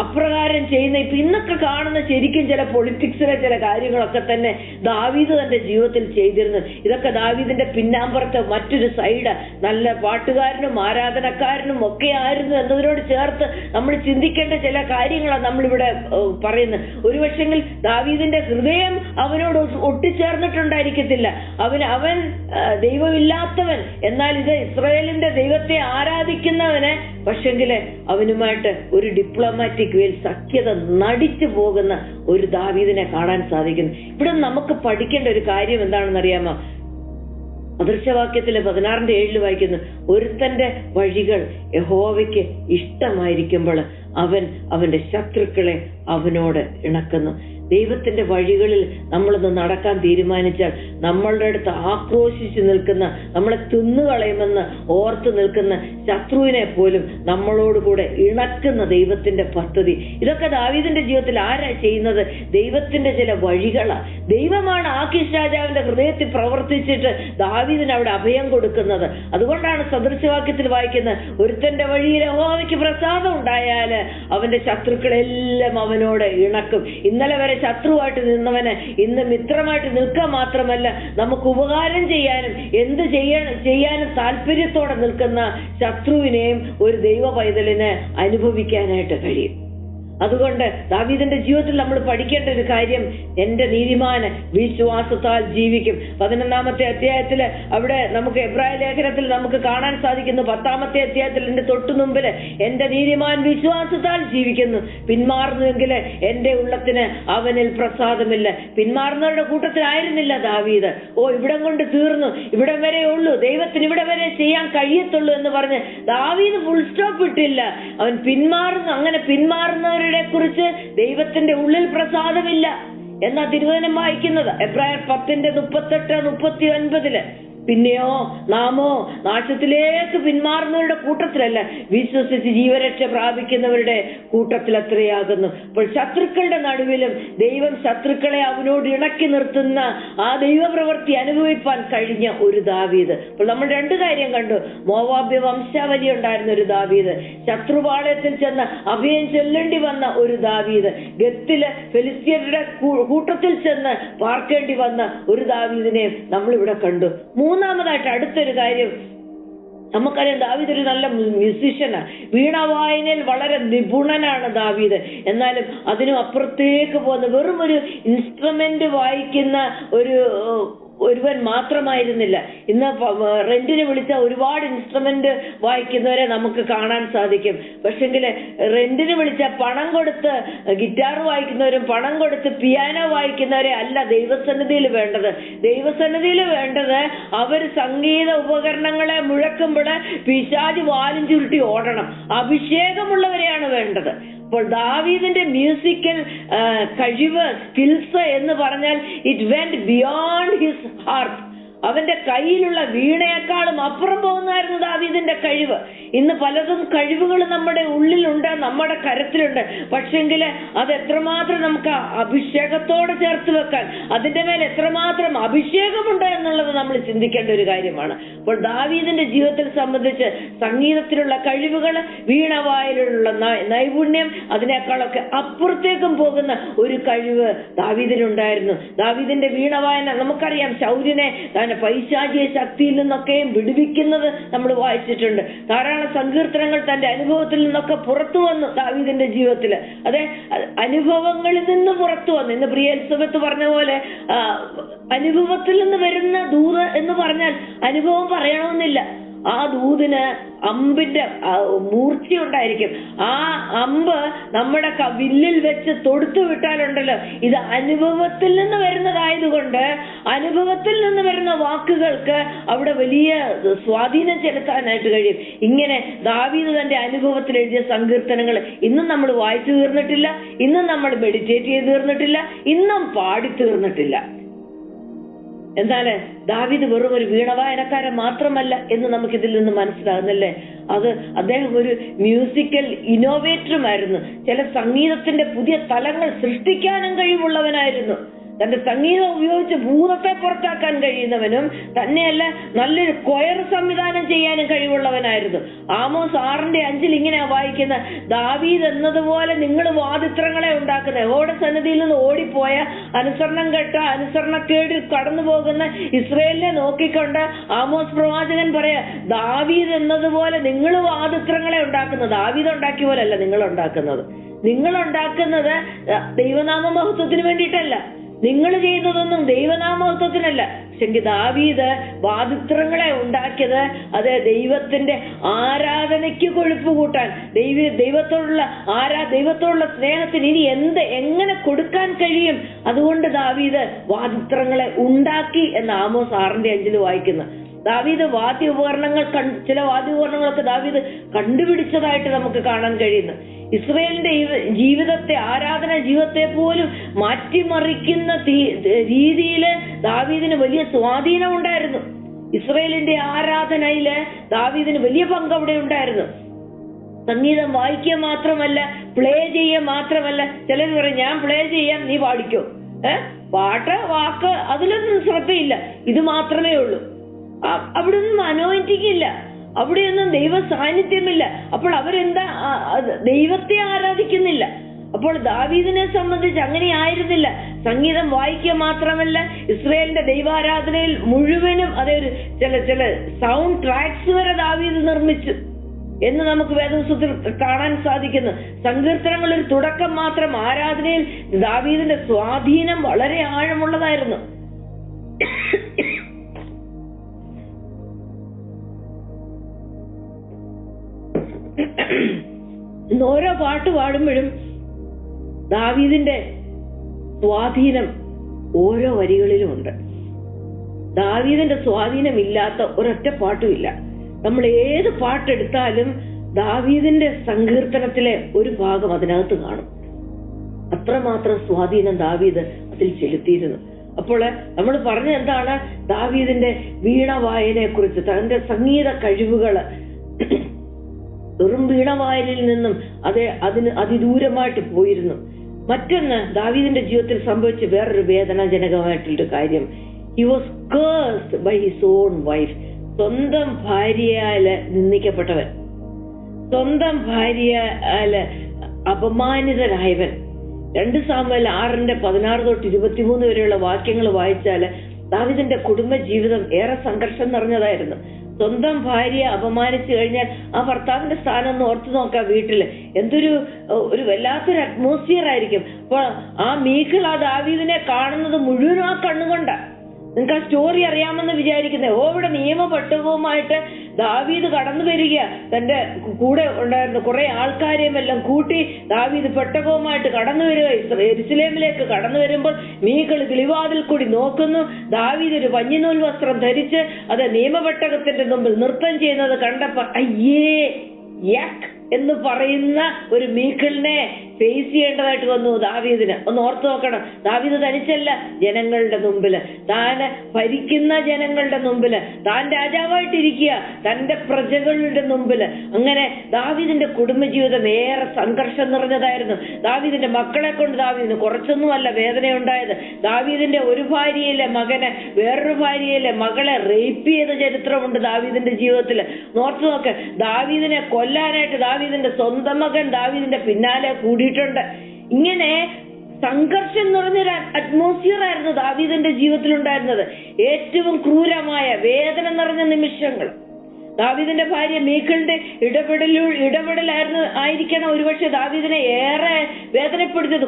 അപ്രകാരം ചെയ്യുന്ന ഇപ്പൊ ഇന്നൊക്കെ കാണുന്ന ശരിക്കും ചില പൊളിറ്റിക്സിലെ ചില കാര്യങ്ങളൊക്കെ തന്നെ ദാവീദ് തന്റെ ജീവിതത്തിൽ ചെയ്തിരുന്നു. ഇതൊക്കെ ദാവീദിന്റെ പിന്നാമ്പുറത്തെ മറ്റൊരു സൈഡ്. നല്ല പാട്ടുകാരനും ആരാധനക്കാരനും ഒക്കെ ആയിരുന്നു എന്നതിനോട് ചേർത്ത് നമ്മൾ ചിന്തിക്കേണ്ട ചില കാര്യങ്ങളാണ് നമ്മളിവിടെ പറയുന്നത്. ഒരുപക്ഷെങ്കിൽ ദാവീദിന്റെ ഹൃദയം അവനോട് ഒട്ടിച്ചേർന്നിട്ടുണ്ടായിരിക്കത്തില്ല. അവൻ ദൈവമില്ലാത്തവൻ, എന്നാൽ ഇത് ഇസ്രായേലിന്റെ ദൈവത്തെ ആരാധിക്കുന്നവന് പക്ഷെങ്കില് അവനുമായിട്ട് ഒരു ഡിപ്ലോമാറ്റിക് സഖ്യത നടിച്ചു പോകുന്ന ഒരു ദാവീദിനെ കാണാൻ സാധിക്കുന്നു. ഇവിടെ നമുക്ക് പഠിക്കേണ്ട ഒരു കാര്യം എന്താണെന്ന് അറിയാമോ? അദൃശ്യവാക്യത്തിലെ 16-7 വായിക്കുന്നു, ഒരുത്തന്റെ വഴികൾ യഹോവയ്ക്ക് ഇഷ്ടമായിരിക്കുമ്പോൾ അവൻ അവന്റെ ശത്രുക്കളെ അവനോട് ഇണക്കുന്നു. ദൈവത്തിന്റെ വഴികളിൽ നമ്മളൊന്ന് നടക്കാൻ തീരുമാനിച്ചാൽ നമ്മളുടെ അടുത്ത് ആക്രോശിച്ചു നിൽക്കുന്ന, നമ്മളെ തിന്നുകളയുമെന്ന് ഓർത്ത് നിൽക്കുന്ന ശത്രുവിനെ പോലും നമ്മളോടുകൂടെ ഇണക്കുന്ന ദൈവത്തിന്റെ പദ്ധതി. ഇതൊക്കെ ദാവീദിന്റെ ജീവിതത്തിൽ ആരാ ചെയ്യുന്നത്? ദൈവത്തിന്റെ ചില വഴികളാണ്. ദൈവമാണ് ആഖീഷ് രാജാവിന്റെ ഹൃദയത്തിൽ പ്രവർത്തിച്ചിട്ട് ദാവീദിന് അവിടെ അഭയം കൊടുക്കുന്നത്. അതുകൊണ്ടാണ് സദൃശവാക്യത്തിൽ വായിക്കുന്നത്, ഒരുത്തന്റെ വഴിയിൽ യഹോവയ്ക്ക് പ്രസാദം ഉണ്ടായാല് അവന്റെ ശത്രുക്കളെല്ലാം അവനോട് ഇണക്കും. ഇന്നലെ വരെ ശത്രുവായിട്ട് നിന്നവന് ഇന്ന് മിത്രമായിട്ട് നിൽക്കുക മാത്രമല്ല, നമുക്ക് ഉപകാരം ചെയ്യാനും എന്ത് ചെയ്യാനും താല്പര്യത്തോടെ നിൽക്കുന്ന ശത്രുവിനെയും ഒരു ദൈവ പൈതലിന് അനുഭവിക്കാനായിട്ട് കഴിയും. അതുകൊണ്ട് ദാവീദിന്റെ ജീവിതത്തിൽ നമ്മൾ പഠിക്കേണ്ട ഒരു കാര്യം, എന്റെ നീതിമാന് വിശ്വാസത്താൽ ജീവിക്കും. 11-ാമത്തെ അധ്യായത്തില് അവിടെ നമുക്ക് എബ്രായ ലേഖനത്തിൽ നമുക്ക് കാണാൻ സാധിക്കുന്നു. 10-ാമത്തെ അധ്യായത്തിൽ എന്റെ തൊട്ടു മുമ്പില് എന്റെ നീതിമാൻ വിശ്വാസത്താൽ ജീവിക്കുന്നു, പിന്മാറുന്നുവെങ്കിൽ എന്റെ ഉള്ളത്തിന് അവനിൽ പ്രസാദമില്ല. പിന്മാറുന്നവരുടെ കൂട്ടത്തിലായിരുന്നില്ല ദാവീദ്. ഇവിടം കൊണ്ട് തീർന്നു, ഇവിടം വരെ ഉള്ളൂ, ദൈവത്തിന് ഇവിടെ വരെ ചെയ്യാൻ കഴിയത്തുള്ളൂ എന്ന് പറഞ്ഞ് ദാവീദ് ഫുൾ സ്റ്റോപ്പ് ഇട്ടില്ല. അവൻ പിന്മാറുന്നു. അങ്ങനെ പിന്മാറുന്നവരുടെ കുറിച്ച് ദൈവത്തിന്റെ ഉള്ളിൽ പ്രസാദമില്ല എന്നാ തിരുവചനം വായിക്കുന്നത്. എബ്രായർ 10:38-39 പിന്നെയോ നാമോ നാശത്തിലേക്ക് പിന്മാറുന്നവരുടെ കൂട്ടത്തിലല്ല, വിശ്വസിച്ച് ജീവരക്ഷ പ്രാപിക്കുന്നവരുടെ കൂട്ടത്തിൽ അത്രയാകുന്നു. അപ്പോൾ ശത്രുക്കളുടെ നടുവിലും ദൈവം ശത്രുക്കളെ അവനോട് ഇണക്കി നിർത്തുന്ന ആ ദൈവപ്രവൃത്തി അനുഭവിപ്പാൻ കഴിഞ്ഞ ഒരു ദാവീദ്. അപ്പോൾ നമ്മൾ രണ്ട് കാര്യം കണ്ടു. മോവാബ്യ വംശാവലി ഉണ്ടായിരുന്ന ഒരു ദാവീദ്, ശത്രുപാളയത്തിൽ ചെന്ന് അഭയം ചൊല്ലേണ്ടി വന്ന ഒരു ദാവീദ്, ഗത്തില് ഫെലിസ്ത്യരുടെ കൂട്ടത്തിൽ ചെന്ന് പാർക്കേണ്ടി വന്ന ഒരു ദാവീദിനെ നമ്മളിവിടെ കണ്ടു. മൂന്നാമതായിട്ട് അടുത്തൊരു കാര്യം നമുക്കറിയാം, ദാവീദ് ഒരു നല്ല മ്യൂസിഷ്യനാണ്, വീണാവായനയിൽ വളരെ നിപുണനാണ് ദാവീദ്. എന്നാലും അതിനും അപ്പുറത്തേക്ക് പോകുന്ന വെറും ഒരു ഇൻസ്ട്രുമെന്റ് വായിക്കുന്ന ഒരുവൻ മാത്രമായിരുന്നില്ല. ഇന്ന് റെന്റിന് വിളിച്ച ഒരുപാട് ഇൻസ്ട്രുമെന്റ് വായിക്കുന്നവരെ നമുക്ക് കാണാൻ സാധിക്കും. പക്ഷെങ്കിൽ റെന്റിന് വിളിച്ച പണം കൊടുത്ത് ഗിറ്റാർ വായിക്കുന്നവരും പണം കൊടുത്ത് പിയാനോ വായിക്കുന്നവരെ അല്ല ദൈവസന്നിധിയിൽ വേണ്ടത്. ദൈവസന്നിധിയിൽ വേണ്ടത് അവർ സംഗീത ഉപകരണങ്ങളെ മുഴക്കുമ്പോൾ പിശാച് വാലും ചുരുട്ടി ഓടണം. അഭിഷേകമുള്ളവരെയാണ് വേണ്ടത്. അപ്പോൾ ദാവീദിന്റെ മ്യൂസിക്കൽ കഴിവ്, സ്കിൽസ് എന്ന് പറഞ്ഞാൽ it went beyond his heart. അവന്റെ കയ്യിലുള്ള വീണയെക്കാളും അപ്പുറം പോകുന്നതായിരുന്നു ദാവീദിന്റെ കഴിവ്. ഇന്ന് പലതും കഴിവുകൾ നമ്മുടെ ഉള്ളിലുണ്ട്, നമ്മുടെ കരത്തിലുണ്ട്. പക്ഷെങ്കിൽ അത് എത്രമാത്രം നമുക്ക് അഭിഷേകത്തോടെ ചേർത്ത് വെക്കാൻ, അതിന്റെ മേൽ എത്രമാത്രം അഭിഷേകമുണ്ട് എന്നുള്ളത് നമ്മൾ ചിന്തിക്കേണ്ട ഒരു കാര്യമാണ്. അപ്പോൾ ദാവീദിന്റെ ജീവിതത്തിൽ സംബന്ധിച്ച് സംഗീതത്തിലുള്ള കഴിവുകൾ, വീണവായിലുള്ള നൈപുണ്യം, അതിനേക്കാളൊക്കെ അപ്പുറത്തേക്കും പോകുന്ന ഒരു കഴിവ് ദാവീദിനുണ്ടായിരുന്നു. ദാവീദിന്റെ വീണവായന നമുക്കറിയാം, ശൗര്യനെ പൈശാചിക ശക്തിയിൽ നിന്നൊക്കെയും വിടുവിക്കുന്നത് നമ്മൾ വായിച്ചിട്ടുണ്ട്. ധാരാളം സങ്കീർത്തനങ്ങൾ തന്റെ അനുഭവത്തിൽ നിന്നൊക്കെ പുറത്തു വന്നു ദാവീദിന്റെ ജീവിതത്തിൽ. അതെ, അനുഭവങ്ങളിൽ നിന്ന് പുറത്തു വന്നു. ഇന്ന് പ്രിയ എലിസബത്ത് പറഞ്ഞ പോലെ അനുഭവത്തിൽ നിന്ന് വരുന്ന ദൂത് എന്ന് പറഞ്ഞാൽ അനുഭവം പറയണമെന്നില്ല. ആ ദൂതിന് അമ്പിന്റെ മൂർച്ചയുണ്ടായിരിക്കും. ആ അമ്പ് നമ്മുടെ വില്ലിൽ വെച്ച് തൊടുത്തു വിട്ടാലുണ്ടല്ലോ, ഇത് അനുഭവത്തിൽ നിന്ന് വരുന്നതായതുകൊണ്ട് അനുഭവത്തിൽ നിന്ന് വരുന്ന വാക്കുകൾക്ക് അവിടെ വലിയ സ്വാധീനം ചെലുത്താനായിട്ട് കഴിയും. ഇങ്ങനെ ദാവീദ് തന്റെ അനുഭവത്തിൽ എഴുതിയ സങ്കീർത്തനങ്ങൾ ഇന്നും നമ്മൾ വായിച്ചു തീർന്നിട്ടില്ല, ഇന്നും നമ്മൾ മെഡിറ്റേറ്റ് ചെയ്ത് തീർന്നിട്ടില്ല, ഇന്നും പാടി തീർന്നിട്ടില്ല. എന്നാല് ദാവീദ് വെറും ഒരു വീണവായനക്കാരൻ മാത്രമല്ല എന്ന് നമുക്കിതിൽ നിന്ന് മനസ്സിലാകുന്നല്ലേ. അദ്ദേഹം ഒരു മ്യൂസിക്കൽ ഇന്നോവേറ്ററുമായിരുന്നു. ചില സംഗീതത്തിന്റെ പുതിയ തലങ്ങൾ സൃഷ്ടിക്കാനും കഴിവുള്ളവനായിരുന്നു. തന്റെ സംഗീതം ഉപയോഗിച്ച് ഭൂതത്തെ പുറത്താക്കാൻ കഴിയുന്നവനും തന്നെയല്ല നല്ലൊരു കൊയർ സംവിധാനം ചെയ്യാനും കഴിവുള്ളവനായിരുന്നു. ആമോസ് 6:5 ഇങ്ങനെയാ വായിക്കുന്ന, ദാവീദ് എന്നതുപോലെ നിങ്ങൾ വാദിത്രങ്ങളെ ഉണ്ടാക്കുന്ന, യഹോവയുടെ സന്നിധിയിൽ നിന്ന് ഓടിപ്പോയ അനുസരണം കെട്ട അനുസരണക്കേടിൽ കടന്നു പോകുന്ന ഇസ്രായേലിനെ നോക്കിക്കൊണ്ട് ആമോസ് പ്രവാചകൻ പറയാ, ദാവീദ് എന്നതുപോലെ നിങ്ങൾ വാദിത്രങ്ങളെ ഉണ്ടാക്കുന്നത്. ദാവീദ് ഉണ്ടാക്കിയ പോലല്ല നിങ്ങൾ ഉണ്ടാക്കുന്നത്. നിങ്ങൾ ഉണ്ടാക്കുന്നത് ദൈവനാമ മഹത്വത്തിന് വേണ്ടിയിട്ടല്ല, നിങ്ങൾ ചെയ്യുന്നതൊന്നും ദൈവനാമത്വത്തിനല്ല. പക്ഷെ ദാവീദ് വാദിത്രങ്ങളെ ഉണ്ടാക്കിയത് അത് ദൈവത്തിന്റെ ആരാധനയ്ക്ക് കൊഴുപ്പ് കൂട്ടാൻ, ദൈവത്തോടുള്ള സ്നേഹത്തിന് ഇനി എങ്ങനെ കൊടുക്കാൻ കഴിയും. അതുകൊണ്ട് ദാവീദ് വാദിത്രങ്ങളെ ഉണ്ടാക്കി എന്ന് ആമോസ് 6:5 വായിക്കുന്നു. ദാവീദ് ചില വാദ്യോപകരണങ്ങളൊക്കെ ദാവീദ് കണ്ടുപിടിച്ചതായിട്ട് നമുക്ക് കാണാൻ കഴിയുന്നു. ഇസ്രായേലിന്റെ ജീവിതത്തെ, ആരാധന ജീവിതത്തെ പോലും മാറ്റിമറിക്കുന്ന രീതിയിൽ ദാവീദിന് വലിയ സ്വാധീനം ഉണ്ടായിരുന്നു. ഇസ്രായേലിന്റെ ആരാധനയില് ദാവീദിന് വലിയ പങ്ക് അവിടെ ഉണ്ടായിരുന്നു. സംഗീതം വായിക്കുക മാത്രമല്ല, പ്ലേ ചെയ്യുക മാത്രമല്ല. ചിലർ പറയും ഞാൻ പ്ലേ ചെയ്യാം, നീ പാടിക്കോ. പാട്ട്, വാക്ക്, അതിലൊന്നും ശ്രദ്ധയില്ല, ഇത് മാത്രമേ ഉള്ളൂ. അവിടെ ഒന്നും അനോയിന്റിങ് ഇല്ല, അവിടെയൊന്നും ദൈവ സാന്നിധ്യമില്ല. അപ്പോൾ അവരെന്താ ദൈവത്തെ ആരാധിക്കുന്നില്ല. അപ്പോൾ ദാവീദിനെ സംബന്ധിച്ച് അങ്ങനെ ആയിരുന്നില്ല. സംഗീതം വായിക്കുക മാത്രമല്ല, ഇസ്രായേലിന്റെ ദൈവാരാധനയിൽ മുഴുവനും അതൊരു ചില സൗണ്ട് ട്രാക്സ് വരെ ദാവീദ് നിർമ്മിച്ചു എന്ന് നമുക്ക് വേദപുസ്തകത്തിൽ കാണാൻ സാധിക്കുന്നു. സങ്കീർത്തനങ്ങൾ ഒരു തുടക്കം മാത്രം. ആരാധനയിൽ ദാവീദിന്റെ സ്വാധീനം വളരെ ആഴമുള്ളതായിരുന്നു. ഓരോ പാട്ട് പാടുമ്പോഴും ദാവീദിന്റെ സ്വാധീനം ഓരോ വരികളിലും ഉണ്ട്. ദാവീദിന്റെ സ്വാധീനം ഇല്ലാത്ത ഒരൊറ്റ പാട്ടുമില്ല. നമ്മൾ ഏത് പാട്ടെടുത്താലും ദാവീദിന്റെ സങ്കീർത്തനത്തിലെ ഒരു ഭാഗം അതിനകത്ത് കാണും. അത്രമാത്രം സ്വാധീനം ദാവീദ് അതിൽ ചെലുത്തിയിരുന്നു. അപ്പോൾ നമ്മൾ പറഞ്ഞ എന്താണ്? ദാവീദിന്റെ വീണ വായനയെ കുറിച്ച്, തന്റെ സംഗീത കഴിവുകള് വെറും വീണവായനിൽ നിന്നും അതിന് അതിദൂരമായിട്ട് പോയിരുന്നു. മറ്റൊന്ന്, ദാവീദിന്റെ ജീവിതത്തിൽ സംഭവിച്ച വേറൊരു വേദനാജനകമായിട്ടുള്ളൊരു കാര്യം, he was cursed by his own wife. സ്വന്തം ഭാര്യയാല് നിന്ദിക്കപ്പെട്ടവൻ, സ്വന്തം ഭാര്യയാല് അപമാനിതനായവൻ. 2 സാമുവേൽ 6:16-23 വരെയുള്ള വാക്യങ്ങൾ വായിച്ചാല് ദാവീദിന്റെ കുടുംബ ജീവിതം ഏറെ സംഘർഷം നിറഞ്ഞതായിരുന്നു. സ്വന്തം ഭാര്യയെ അപമാനിച്ചു കഴിഞ്ഞാൽ ആ ഭർത്താവിന്റെ സ്ഥാനം ഒന്ന് ഓർത്തു നോക്കാം. വീട്ടില് എന്തൊരു വല്ലാത്തൊരു അറ്റ്മോസ്ഫിയർ ആയിരിക്കും. അപ്പൊ ആ മീഖൾ ആ ദാവീദിനെ കാണുന്നത് മുഴുവനും ആ കണ്ണുകൊണ്ടാ. നിങ്ങൾക്ക് ആ സ്റ്റോറി അറിയാമെന്ന് വിചാരിക്കുന്നത്. ഇവിടെ നിയമപെട്ടകവുമായിട്ട് ദാവീദ് കടന്നു വരിക, തന്റെ കൂടെ ഉണ്ടായിരുന്ന കുറെ ആൾക്കാരെയും എല്ലാം കൂട്ടി ദാവീദ് പെട്ടകവുമായിട്ട് കടന്നു വരിക. യെരൂശലേമിലേക്ക് കടന്നു വരുമ്പോൾ മീഖൾ കിളിവാതിൽ കൂടി നോക്കുന്നു. ദാവീദ് ഒരു പഞ്ഞിനൂൽ വസ്ത്രം ധരിച്ച് അത് നിയമപെട്ടകത്തിന്റെ മുമ്പിൽ നൃത്തം ചെയ്യുന്നത് കണ്ടപ്പോ അയ്യേ യക് എന്ന് പറയുന്ന ഒരു മീഖളിനെ ഫേസ് ചെയ്യേണ്ടതായിട്ട് വന്നു ദാവീദിന്. ഒന്ന് ഓർത്തു നോക്കണം. ദാവീദ് തനിച്ചല്ല, ജനങ്ങളുടെ മുമ്പില്, താൻ ഭരിക്കുന്ന ജനങ്ങളുടെ മുമ്പില്, താൻ രാജാവായിട്ടിരിക്കുക, തന്റെ പ്രജകളുടെ മുമ്പില്. അങ്ങനെ ദാവീദിന്റെ കുടുംബജീവിതം ഏറെ സംഘർഷം നിറഞ്ഞതായിരുന്നു. ദാവീദിന്റെ മക്കളെ കൊണ്ട് ദാവീദിന് കുറച്ചൊന്നുമല്ല വേദനയുണ്ടായത്. ദാവീദിന്റെ ഒരു ഭാര്യയിലെ മകനെ വേറൊരു ഭാര്യയിലെ മകളെ റേപ്പ് ചെയ്ത ചരിത്രമുണ്ട് ദാവീദിന്റെ ജീവിതത്തില്. ഓർത്തു നോക്ക്, ദാവീദിനെ കൊല്ലാനായിട്ട് ദാവീദിന്റെ സ്വന്തം മകൻ ദാവീദിന്റെ പിന്നാലെ കൂടിയിട്ടുണ്ട്. ഇങ്ങനെ സംഘർഷം നിറഞ്ഞൊരു അറ്റ്മോസ്ഫിയർ ആയിരുന്നു ദാവീദിന്റെ ജീവിതത്തിൽ ഉണ്ടായിരുന്നത്. ഏറ്റവും ക്രൂരമായ വേദന നിറഞ്ഞ നിമിഷങ്ങൾ. ദാവീദിന്റെ ഭാര്യ മീഖളിന്റെ ആയിരിക്കണം ഒരുപക്ഷെ ദാവീദിനെ ഏറെ വേദനപ്പെടുത്തിയത്.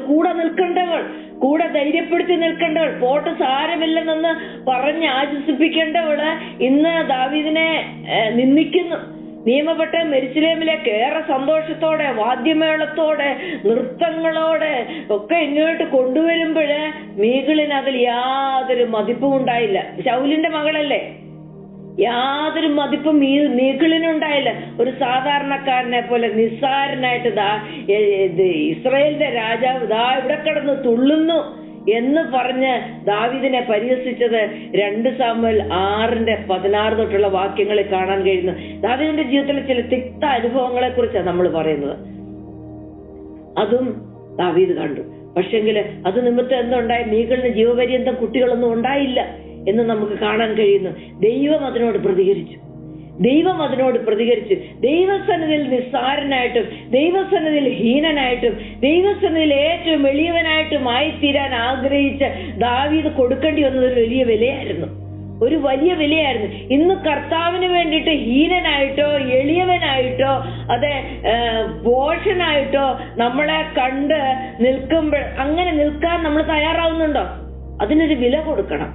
കൂടെ ധൈര്യപ്പെടുത്തി നിൽക്കേണ്ടവൾ, പോട്ട് സാരമില്ലെന്ന് പറഞ്ഞ് ആശ്വസിപ്പിക്കേണ്ടവള് ഇന്ന് ദാവീദിനെ നിന്ദിക്കുന്നു. നിയമപ്പെട്ട യെരൂശലേമിലേക്ക് ഏറെ സന്തോഷത്തോടെ, വാദ്യമേളത്തോടെ, നൃത്തങ്ങളോടെ ഒക്കെ ഇങ്ങോട്ട് കൊണ്ടുവരുമ്പോഴ് മീഖളിന് അതിൽ യാതൊരു മതിപ്പും ഉണ്ടായില്ല. ശൗലിന്റെ മകളല്ലേ, യാതൊരു മതിപ്പും മീഖളിനുണ്ടായില്ല. ഒരു സാധാരണക്കാരനെ പോലെ നിസ്സാരനായിട്ട് ഇസ്രായേലിന്റെ രാജാവ് ഇവിടെ കിടന്ന് തുള്ളുന്നു എന്ന് പറഞ്ഞ് ദാവീദിനെ പരിഹസിച്ചത് 2 സാമുവേൽ 6:16 തൊട്ടുള്ള വാക്യങ്ങളിൽ കാണാൻ കഴിയുന്നു. ദാവീദിന്റെ ജീവിതത്തിലെ ചില തിക്ത അനുഭവങ്ങളെ കുറിച്ചാണ് നമ്മൾ പറയുന്നത്. അതും ദാവീദ് കണ്ടു. പക്ഷെങ്കിൽ അത് നിമിത്തം എന്തുണ്ടായി? മീഖളിന് ജീവപര്യന്തം കുട്ടികളൊന്നും ഉണ്ടായില്ല എന്ന് നമുക്ക് കാണാൻ കഴിയുന്നു. ദൈവം അതിനോട് പ്രതികരിച്ചു. ദൈവസന്നിധിയിൽ നിസ്സാരനായിട്ടും ദൈവസന്നിധിയിൽ ഹീനനായിട്ടും ദൈവസന്നിധിയിൽ ഏറ്റവും എളിയവനായിട്ടും ആയിത്തീരാൻ ആഗ്രഹിച്ച ദാവീദ് കൊടുക്കേണ്ടി വന്നത് ഒരു വലിയ വിലയായിരുന്നു. ഇന്ന് കർത്താവിന് വേണ്ടിയിട്ട് ഹീനനായിട്ടോ എളിയവനായിട്ടോ പോഷനായിട്ടോ നമ്മളെ കണ്ട് നിൽക്കുമ്പോൾ അങ്ങനെ നിൽക്കാൻ നമ്മൾ തയ്യാറാവുന്നുണ്ടോ? അതിനൊരു വില കൊടുക്കണം.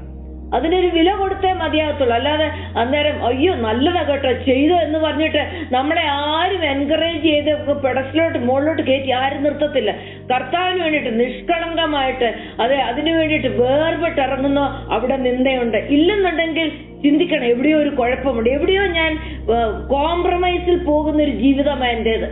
അതിനൊരു വില കൊടുത്തേ മതിയാകത്തുള്ളൂ. അല്ലാതെ അന്നേരം അയ്യോ നല്ലതാ കേട്ടോ ചെയ്തു എന്ന് പറഞ്ഞിട്ട് നമ്മളെ ആരും എൻകറേജ് ചെയ്ത് പെടസിലോട്ട് മുകളിലോട്ട് കയറ്റി ആരും നിർത്തത്തില്ല. കർത്താവിന് വേണ്ടിയിട്ട് നിഷ്കളങ്കമായിട്ട് അതിനു വേണ്ടിയിട്ട് വേർപെട്ടിറങ്ങുന്നോ അവിടെ നിന്ദയുണ്ട്. ഇല്ലെന്നുണ്ടെങ്കിൽ ചിന്തിക്കണം, എവിടെയോ ഒരു കുഴപ്പമുണ്ട്, എവിടെയോ ഞാൻ കോംപ്രമൈസിൽ പോകുന്നൊരു ജീവിതമാണ് എന്റേത്.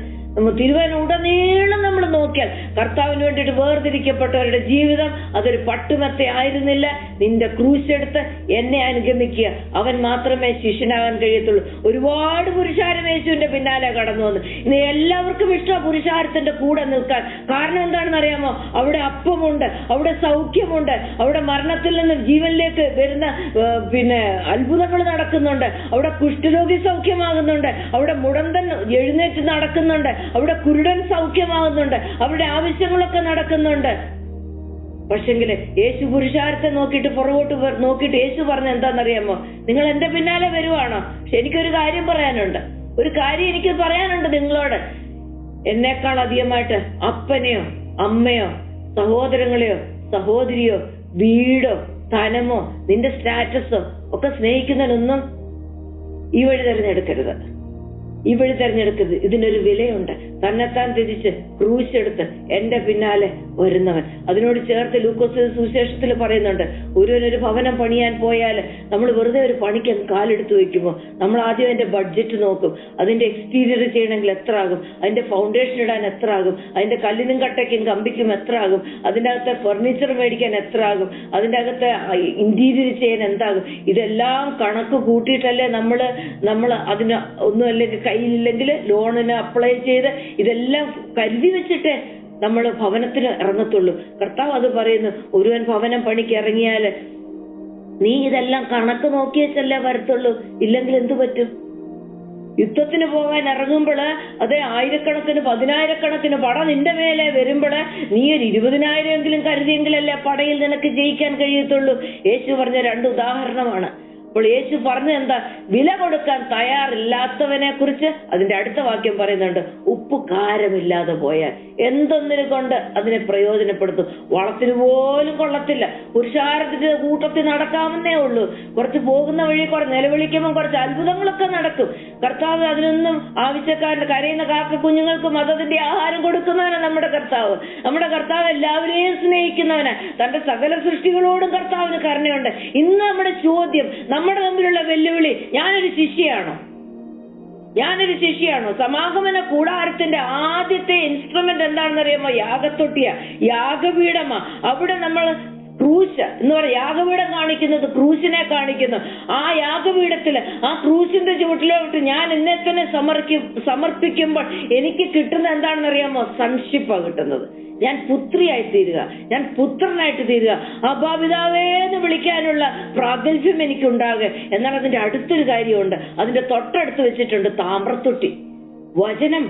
തിരുവനന്തപുരത്തുടനീളം നമ്മൾ നോക്കിയാൽ കർത്താവിന് വേണ്ടിയിട്ട് വേർതിരിക്കപ്പെട്ടവരുടെ ജീവിതം അതൊരു പട്ടുമെത്ത ആയിരുന്നില്ല. നിന്റെ ക്രൂശെടുത്ത് എന്നെ അനുഗമിക്കുക, അവൻ മാത്രമേ ശിഷ്യനാകാൻ കഴിയത്തുള്ളൂ. ഒരുപാട് പുരുഷാരം യേശുവിന്റെ പിന്നാലെ കടന്നു വന്നു. ഇന്ന് എല്ലാവർക്കും ഇഷ്ടം പുരുഷാരത്തിന്റെ കൂടെ നിൽക്കാൻ. കാരണം എന്താണെന്ന് അറിയാമോ? അവിടെ അപ്പമുണ്ട്, അവിടെ സൗഖ്യമുണ്ട്, അവിടെ മരണത്തിൽ നിന്നും ജീവനിലേക്ക് വരുന്ന അത്ഭുതങ്ങൾ നടക്കുന്നുണ്ട്, അവിടെ കുഷ്ഠരോഗി സൗഖ്യമാകുന്നുണ്ട്, അവിടെ മുടന്തൻ എഴുന്നേറ്റ് നടക്കുന്നുണ്ട്, അവിടെ കുരുടൻ സൗഖ്യമാകുന്നുണ്ട്, അവിടെ ആവശ്യങ്ങളൊക്കെ നടക്കുന്നുണ്ട്. പക്ഷെങ്കില് യേശു പുരുഷാരത്തെ നോക്കിയിട്ട് പുറകോട്ട് നോക്കിയിട്ട് യേശു പറഞ്ഞ എന്താണെന്നറിയാമോ? നിങ്ങൾ എന്റെ പിന്നാലെ വരുവാണോ? പക്ഷെ എനിക്കൊരു കാര്യം പറയാനുണ്ട് നിങ്ങളോട്. എന്നേക്കാൾ അധികമായിട്ട് അപ്പനെയോ അമ്മയോ സഹോദരങ്ങളെയോ സഹോദരിയോ വീടോ ധനമോ നിന്റെ സ്റ്റാറ്റസോ ഒക്കെ സ്നേഹിക്കുന്നതിനൊന്നും ഈ വഴി തിരഞ്ഞെടുക്കരുത്. ഈ വഴി തെരഞ്ഞെടുക്കരുത്. ഇതിനൊരു വിലയുണ്ട്. തന്നെത്താൻ തിരിച്ച് ക്രൂശെടുത്ത് എന്റെ പിന്നാലെ വരുന്നവൻ. അതിനോട് ചേർത്ത് ലൂക്കോസ് സുവിശേഷത്തിൽ പറയുന്നുണ്ട്, ഒരുവനൊരു ഭവനം പണിയാൻ പോയാൽ നമ്മൾ വെറുതെ ഒരു പണിക്ക് കാലെടുത്ത് വെക്കുമോ? നമ്മൾ ആദ്യം അതിന്റെ ബഡ്ജറ്റ് നോക്കും. അതിന്റെ എക്സ്റ്റീരിയർ ചെയ്യണമെങ്കിൽ എത്ര ആകും, അതിന്റെ ഫൗണ്ടേഷൻ ഇടാൻ എത്ര ആകും, അതിന്റെ കല്ലിനും കട്ടയ്ക്കും കമ്പിക്കും എത്ര ആകും, അതിന്റെ അകത്തെ ഫർണിച്ചർ മേടിക്കാൻ എത്ര ആകും, അതിന്റെ അകത്തെ ഇന്റീരിയർ ചെയ്യാൻ എന്താകും. ഇതെല്ലാം കണക്ക് കൂട്ടിയിട്ടല്ലേ നമ്മൾ അതിന് ഒന്നും അല്ലെങ്കിൽ കയ്യിലില്ലെങ്കിൽ ലോണിന് അപ്ലൈ ചെയ്ത് ഇതെല്ലാം കരുതി വെച്ചിട്ട് നമ്മൾ ഭവനത്തിന് ഇറങ്ങത്തുള്ളൂ. കർത്താവ് അത് പറയുന്നു, ഒരുവൻ ഭവനം പണിക്ക് ഇറങ്ങിയാല് നീ ഇതെല്ലാം കണക്ക് നോക്കിയല്ലേ വരത്തുള്ളൂ. ഇല്ലെങ്കിൽ എന്തു പറ്റും? യുദ്ധത്തിന് പോകാൻ ഇറങ്ങുമ്പോൾ അതേ ആയിരക്കണക്കിന് 10,000-കണക്കിന് പട നിന്റെ മേലെ വരുമ്പോൾ നീ ഒരു 20,000 കരുതിയെങ്കിലല്ലേ പടയിൽ നിനക്ക് ജയിക്കാൻ കഴിയത്തുള്ളൂ. യേശു പറഞ്ഞ 2 ഉദാഹരണമാണ്. അപ്പോൾ യേശു പറഞ്ഞ എന്താ? വില കൊടുക്കാൻ തയ്യാറില്ലാത്തവനെ കുറിച്ച് അതിന്റെ അടുത്ത വാക്യം പറയുന്നുണ്ട്, ഉപ്പ് കാരമില്ലാതെ പോയാൽ എന്തൊന്നിനെ കൊണ്ട് അതിനെ പ്രയോജനപ്പെടുത്തും? വളത്തിന് പോലും കൊള്ളത്തില്ല. പുരുഷാരത്തിന്റെ കൂട്ടത്തിൽ നടക്കാമെന്നേ ഉള്ളൂ. കുറച്ച് പോകുന്ന വഴി കുറച്ച് നിലവിളിക്കുമ്പോൾ കുറച്ച് അത്ഭുതങ്ങളൊക്കെ നടക്കും. കർത്താവ് അതിനൊന്നും ആവശ്യക്കാരന്റെ കരയുന്ന കാക്ക കുഞ്ഞുങ്ങൾക്ക് മതത്തിന്റെ ആഹാരം കൊടുക്കുന്നവനാണ് നമ്മുടെ കർത്താവ്. നമ്മുടെ കർത്താവ് എല്ലാവരെയും സ്നേഹിക്കുന്നവനാ. തന്റെ സകല സൃഷ്ടികളോടും കർത്താവിന് കരുണയുണ്ട്. ഇന്ന് നമ്മുടെ ചോദ്യം, നമ്മുടെ തമ്മിലുള്ള വെല്ലുവിളി, ഞാനൊരു ശിഷ്യയാണോ? സമാഗമന കൂടാരത്തിന്റെ ആദ്യത്തെ ഇൻസ്ട്രുമെന്റ് എന്താണെന്ന് അറിയാമോ? യാഗത്തൊട്ടിയ, യാഗപീഠമാ. അവിടെ നമ്മൾ ക്രൂശ് എന്ന് പറയാം, യാഗപീഠം കാണിക്കുന്നത് ക്രൂശിനെ കാണിക്കുന്നു. ആ യാഗപീഠത്തില് ആ ക്രൂശിന്റെ ചുവട്ടിലോട്ട് ഞാൻ എന്നെ തന്നെ സമർപ്പിക്കുമ്പോൾ എനിക്ക് കിട്ടുന്ന എന്താണെന്ന് അറിയാമോ? സൺഷിപ്പാ കിട്ടുന്നത്. ഞാൻ പുത്രിയായി തീരുക, ഞാൻ പുത്രനായിട്ട് തീരുക, അബാപിതാവേന്ന് വിളിക്കാനുള്ള പ്രാഗൽഭ്യം എനിക്കുണ്ടാകുക. എന്നാൽ അതിന്റെ അടുത്തൊരു കാര്യമുണ്ട്. അതിന്റെ തൊട്ടടുത്ത് വെച്ചിട്ടുണ്ട് താമ്രത്തൊട്ടി. വചനം,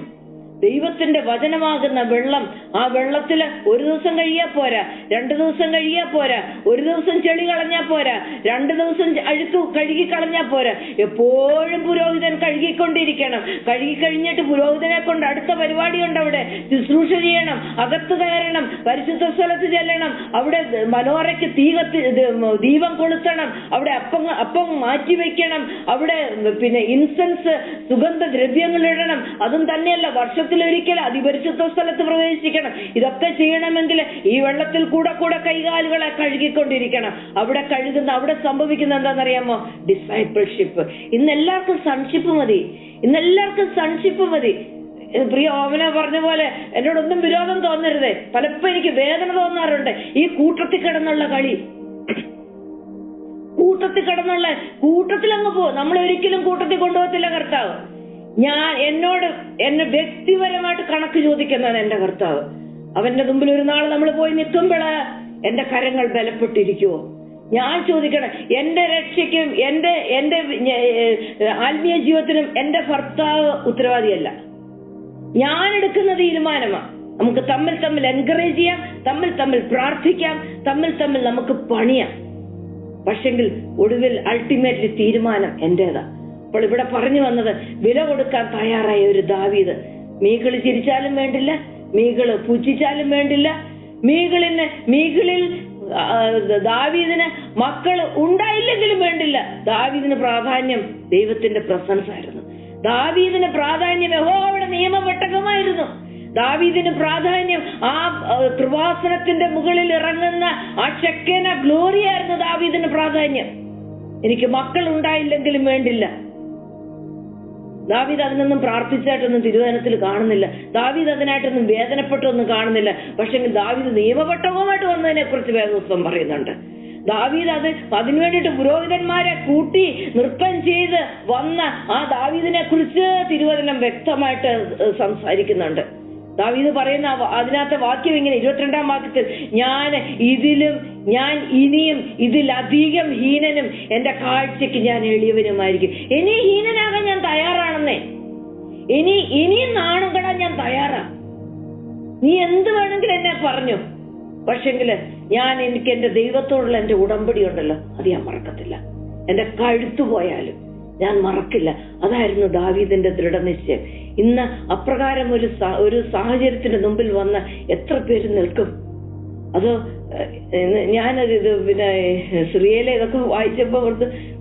ദൈവത്തിന്റെ വചനമാകുന്ന വെള്ളം. ആ വെള്ളത്തില് ഒരു ദിവസം കഴിയാ പോരാ, 2 ദിവസം കഴിയാ പോരാ, ഒരു ദിവസം ചെളി കളഞ്ഞാ പോരാ, 2 ദിവസം അഴുക്ക് കഴുകി കളഞ്ഞാ പോരാ. എപ്പോഴും പുരോഹിതൻ കഴുകിക്കൊണ്ടിരിക്കണം. കഴുകി കഴിഞ്ഞിട്ട് പുരോഹിതനെ കൊണ്ട് അടുത്ത പരിപാടിയുണ്ട്. അവിടെ ശുശ്രൂഷ ചെയ്യണം, അകത്ത് കയറണം, പരിശുദ്ധ സ്ഥലത്ത് ചെല്ലണം, അവിടെ മനോരയ്ക്ക് ദീപം കൊളുത്തണം, അവിടെ അപ്പം മാറ്റി വെക്കണം, അവിടെ പിന്നെ ഇൻസെൻസ് സുഗന്ധദ്രവ്യങ്ങൾ ഇടണം. അതും തന്നെയല്ല, വർഷത്തിലൊരിക്കൽ അതിപരിശുദ്ധ സ്ഥലത്ത് പ്രവേശിക്കണം. ഇതൊക്കെ ചെയ്യണമെങ്കിൽ ഈ വെള്ളത്തിൽ കൂടെ കൈകാലുകളെ കഴുകിക്കൊണ്ടിരിക്കണം. അവിടെ സംഭവിക്കുന്ന എന്താണെന്നറിയാമോ? ഡിസൈപ്പിൾഷിപ്പ്. ഇന്നെല്ലാവർക്കും സൺഷിപ്പ് മതി. പ്രിയ ഓമന പറഞ്ഞ പോലെ എന്നോടൊന്നും വിരോധം തോന്നരുതേ. പലപ്പോഴും എനിക്ക് വേദന തോന്നാറുണ്ട്. ഈ കൂട്ടത്തിൽ കിടന്നുള്ള കളി, കൂട്ടത്തിലങ്ങ് പോകും. നമ്മൾ ഒരിക്കലും കൂട്ടത്തിൽ കൊണ്ടുപോകത്തില്ല കർത്താവ്. എന്നെ വ്യക്തിപരമായിട്ട് കണക്ക് ചോദിക്കുന്നതാണ് എന്റെ കർത്താവ്. അവന്റെ മുമ്പിൽ ഒരു നാൾ നമ്മൾ പോയി നിൽക്കുമ്പോഴ് എന്റെ കരങ്ങൾ ബലപ്പെട്ടിരിക്കുവോ? ഞാൻ ചോദിക്കണം. എന്റെ രക്ഷയ്ക്കും എന്റെ ആത്മീയ ജീവിതത്തിനും എന്റെ ഭർത്താവ് ഉത്തരവാദിയല്ല. ഞാൻ എടുക്കുന്ന തീരുമാനമാണ്. നമുക്ക് തമ്മിൽ എൻകറേജ് ചെയ്യാം, തമ്മിൽ പ്രാർത്ഥിക്കാം, തമ്മിൽ നമുക്ക് പണിയാം. പക്ഷെങ്കിൽ ഒടുവിൽ അൾട്ടിമേറ്റ്ലി തീരുമാനം എന്റേതാ. അപ്പോൾ ഇവിടെ പറഞ്ഞു വന്നത്, വില കൊടുക്കാൻ തയ്യാറായ ഒരു ദാവീദ്. മീകള് ചിരിച്ചാലും വേണ്ടില്ല, മീകള് പുച്ഛിച്ചാലും വേണ്ടില്ല, മീകളിൽ ദാവീദിന് മക്കള് ഉണ്ടായില്ലെങ്കിലും വേണ്ടില്ല. ദാവീദിന് പ്രാധാന്യം ദൈവത്തിന്റെ പ്രസൻസ് ആയിരുന്നു. ദാവീദിന് പ്രാധാന്യം യഹോവയുടെ നിയമപെട്ടകമായിരുന്നു. ദാവീദിന് പ്രാധാന്യം ആ കൃപാസനത്തിന്റെ മുകളിൽ ഇറങ്ങുന്ന ആ ഷെക്കേന ഗ്ലോറി ആയിരുന്നു ദാവീദിന് പ്രാധാന്യം. എനിക്ക് മക്കൾ ഉണ്ടായില്ലെങ്കിലും വേണ്ടില്ല. ദാവീദ് അതിനൊന്നും പ്രാർത്ഥിച്ചായിട്ടൊന്നും തിരുവചനത്തിൽ കാണുന്നില്ല. ദാവീദ് അതിനായിട്ടൊന്നും വേദനപ്പെട്ടൊന്നും കാണുന്നില്ല. പക്ഷെ ദാവീദ് നിയമപെട്ടകമായിട്ട് വന്നതിനെ കുറിച്ച് വേദപുസ്തകം പറയുന്നുണ്ട്. ദാവീദ് അതിനു വേണ്ടിയിട്ട് പുരോഹിതന്മാരെ കൂട്ടി നൃത്തം ചെയ്ത് വന്ന ആ ദാവീദിനെ കുറിച്ച് തിരുവചനം വ്യക്തമായിട്ട് സംസാരിക്കുന്നുണ്ട്. ദാവീദ് പറയുന്ന അതിനകത്തെ വാക്യം ഇങ്ങനെ 22-ാം വാക്യത്തിൽ, ഞാൻ ഇനിയും ഇതിലധികം ഹീനനും എന്റെ കാഴ്ചക്ക് ഞാൻ എളിയവനുമായിരിക്കും. ഇനി ഹീനനാകാൻ ഞാൻ തയ്യാറാണെന്നേ. ഇനിയും നാണുകടാൻ ഞാൻ തയ്യാറാ. നീ എന്ത് വേണമെങ്കിലും എന്നെ പറഞ്ഞു. പക്ഷെങ്കില് എനിക്ക് എന്റെ ദൈവത്തോടുള്ള എന്റെ ഉടമ്പടി ഉണ്ടല്ലോ, അത് ഞാൻ മറക്കത്തില്ല. എന്റെ കഴുത്തു പോയാലും ഞാൻ മറക്കില്ല. അതായിരുന്നു ദാവീദിന്റെ ദൃഢനിശ്ചയം. ഇന്ന് അപ്രകാരം ഒരു സാഹചര്യത്തിന്റെ മുമ്പിൽ വന്ന് എത്ര പേര് നിൽക്കും? അതോ ഞാനത് പിന്നെ സിറിയയിലെ ഇതൊക്കെ വായിച്ചപ്പോ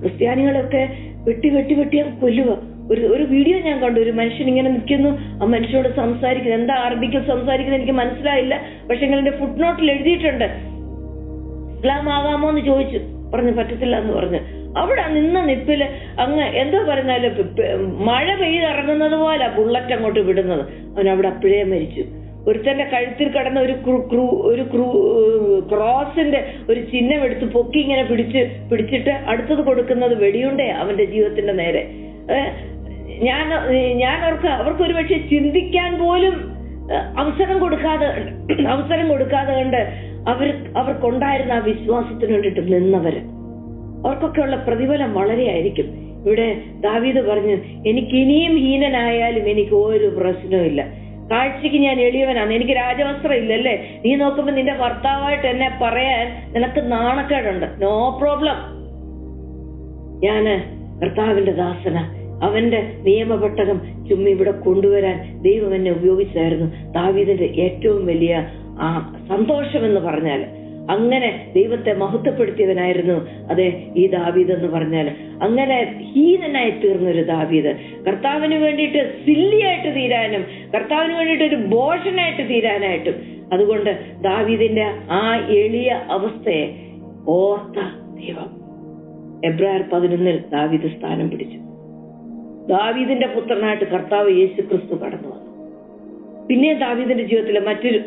ക്രിസ്ത്യാനികളൊക്കെ വെട്ടി കൊല്ലുക. ഒരു വീഡിയോ ഞാൻ കണ്ടു. ഒരു മനുഷ്യൻ ഇങ്ങനെ നിൽക്കുന്നു, ആ മനുഷ്യനോട് സംസാരിക്കുന്നു. എന്താ അറബിക്കിൽ സംസാരിക്കുന്നത് എനിക്ക് മനസ്സിലായില്ല. പക്ഷെ എന്റെ ഫുട് നോട്ടിൽ എഴുതിയിട്ടുണ്ട്. ഇസ്ലാം ആകാമോ എന്ന് ചോദിച്ചു. പറഞ്ഞു പറ്റത്തില്ല എന്ന് പറഞ്ഞു. അവിടെ നിന്ന നിപ്പില് അങ്ങ് എന്തോ പറഞ്ഞാല് മഴ പെയ്തിറങ്ങുന്നത് പോലെ ബുള്ളറ്റ് അങ്ങോട്ട് വിടുന്നത്. അവൻ അവിടെ അപ്പോഴേ മരിച്ചു. ഒരുത്തന്റെ കഴുത്തിൽ കിടന്ന ഒരു ക്രോസിന്റെ ഒരു ചിഹ്നം എടുത്ത് പൊക്കി ഇങ്ങനെ പിടിച്ചിട്ട് അടുത്തത് കൊടുക്കുന്നത് വെടിയുണ്ടേ അവന്റെ ജീവിതത്തിന്റെ നേരെ. ഞാൻ അവർക്ക് ഒരുപക്ഷെ ചിന്തിക്കാൻ പോലും അവസരം കൊടുക്കാതെ കണ്ട് അവർക്കുണ്ടായിരുന്ന ആ വിശ്വാസത്തിന് വേണ്ടിയിട്ട് നിന്നവര്, അവർക്കൊക്കെയുള്ള പ്രതിഫലം വളരെയായിരിക്കും. ഇവിടെ ദാവീദ് പറഞ്ഞു, എനിക്ക് ഇനിയും ഹീനനായാലും എനിക്ക് ഒരു പ്രശ്നവും ഇല്ല. കാഴ്ചക്ക് ഞാൻ എളിയവനാണ്, എനിക്ക് രാജവസ്ത്രം ഇല്ലല്ലേ. നീ നോക്കുമ്പോ നിന്റെ ഭർത്താവായിട്ട് എന്നെ പറയാൻ നിനക്ക് നാണക്കേടുണ്ട്. No problem. ഞാന് കർത്താവിന്റെ ദാസന, അവന്റെ നിയമപെട്ടകം ചുമ്മാ ഇവിടെ കൊണ്ടുവരാൻ ദൈവം എന്നെ ഉപയോഗിച്ചായിരുന്നു. ദാവീദിന്റെ ഏറ്റവും വലിയ ആ സന്തോഷം എന്ന് പറഞ്ഞാൽ അങ്ങനെ ദൈവത്തെ മഹത്വപ്പെടുത്തിയവനായിരുന്നു അതെ ഈ ദാവീദ് എന്ന് പറഞ്ഞാൽ. അങ്ങനെ ഹീനനായി തീർന്നൊരു ദാവീദ് കർത്താവിന് വേണ്ടിയിട്ട് സില്ലിയായിട്ട് തീരാനും, കർത്താവിന് വേണ്ടിയിട്ട് ഒരു ഭോഷനായിട്ട് തീരാനായിട്ടും. അതുകൊണ്ട് ദാവീദിന്റെ ആ എളിയ അവസ്ഥയെ ഓർത്ത ദൈവം എബ്രായർ 11 ദാവീദ് സ്ഥാനം പിടിച്ചു. ദാവീദിന്റെ പുത്രനായിട്ട് കർത്താവ് യേശു ക്രിസ്തു കടന്നു വന്നു. പിന്നെ ദാവീദിന്റെ ജീവിതത്തിലെ മറ്റൊരു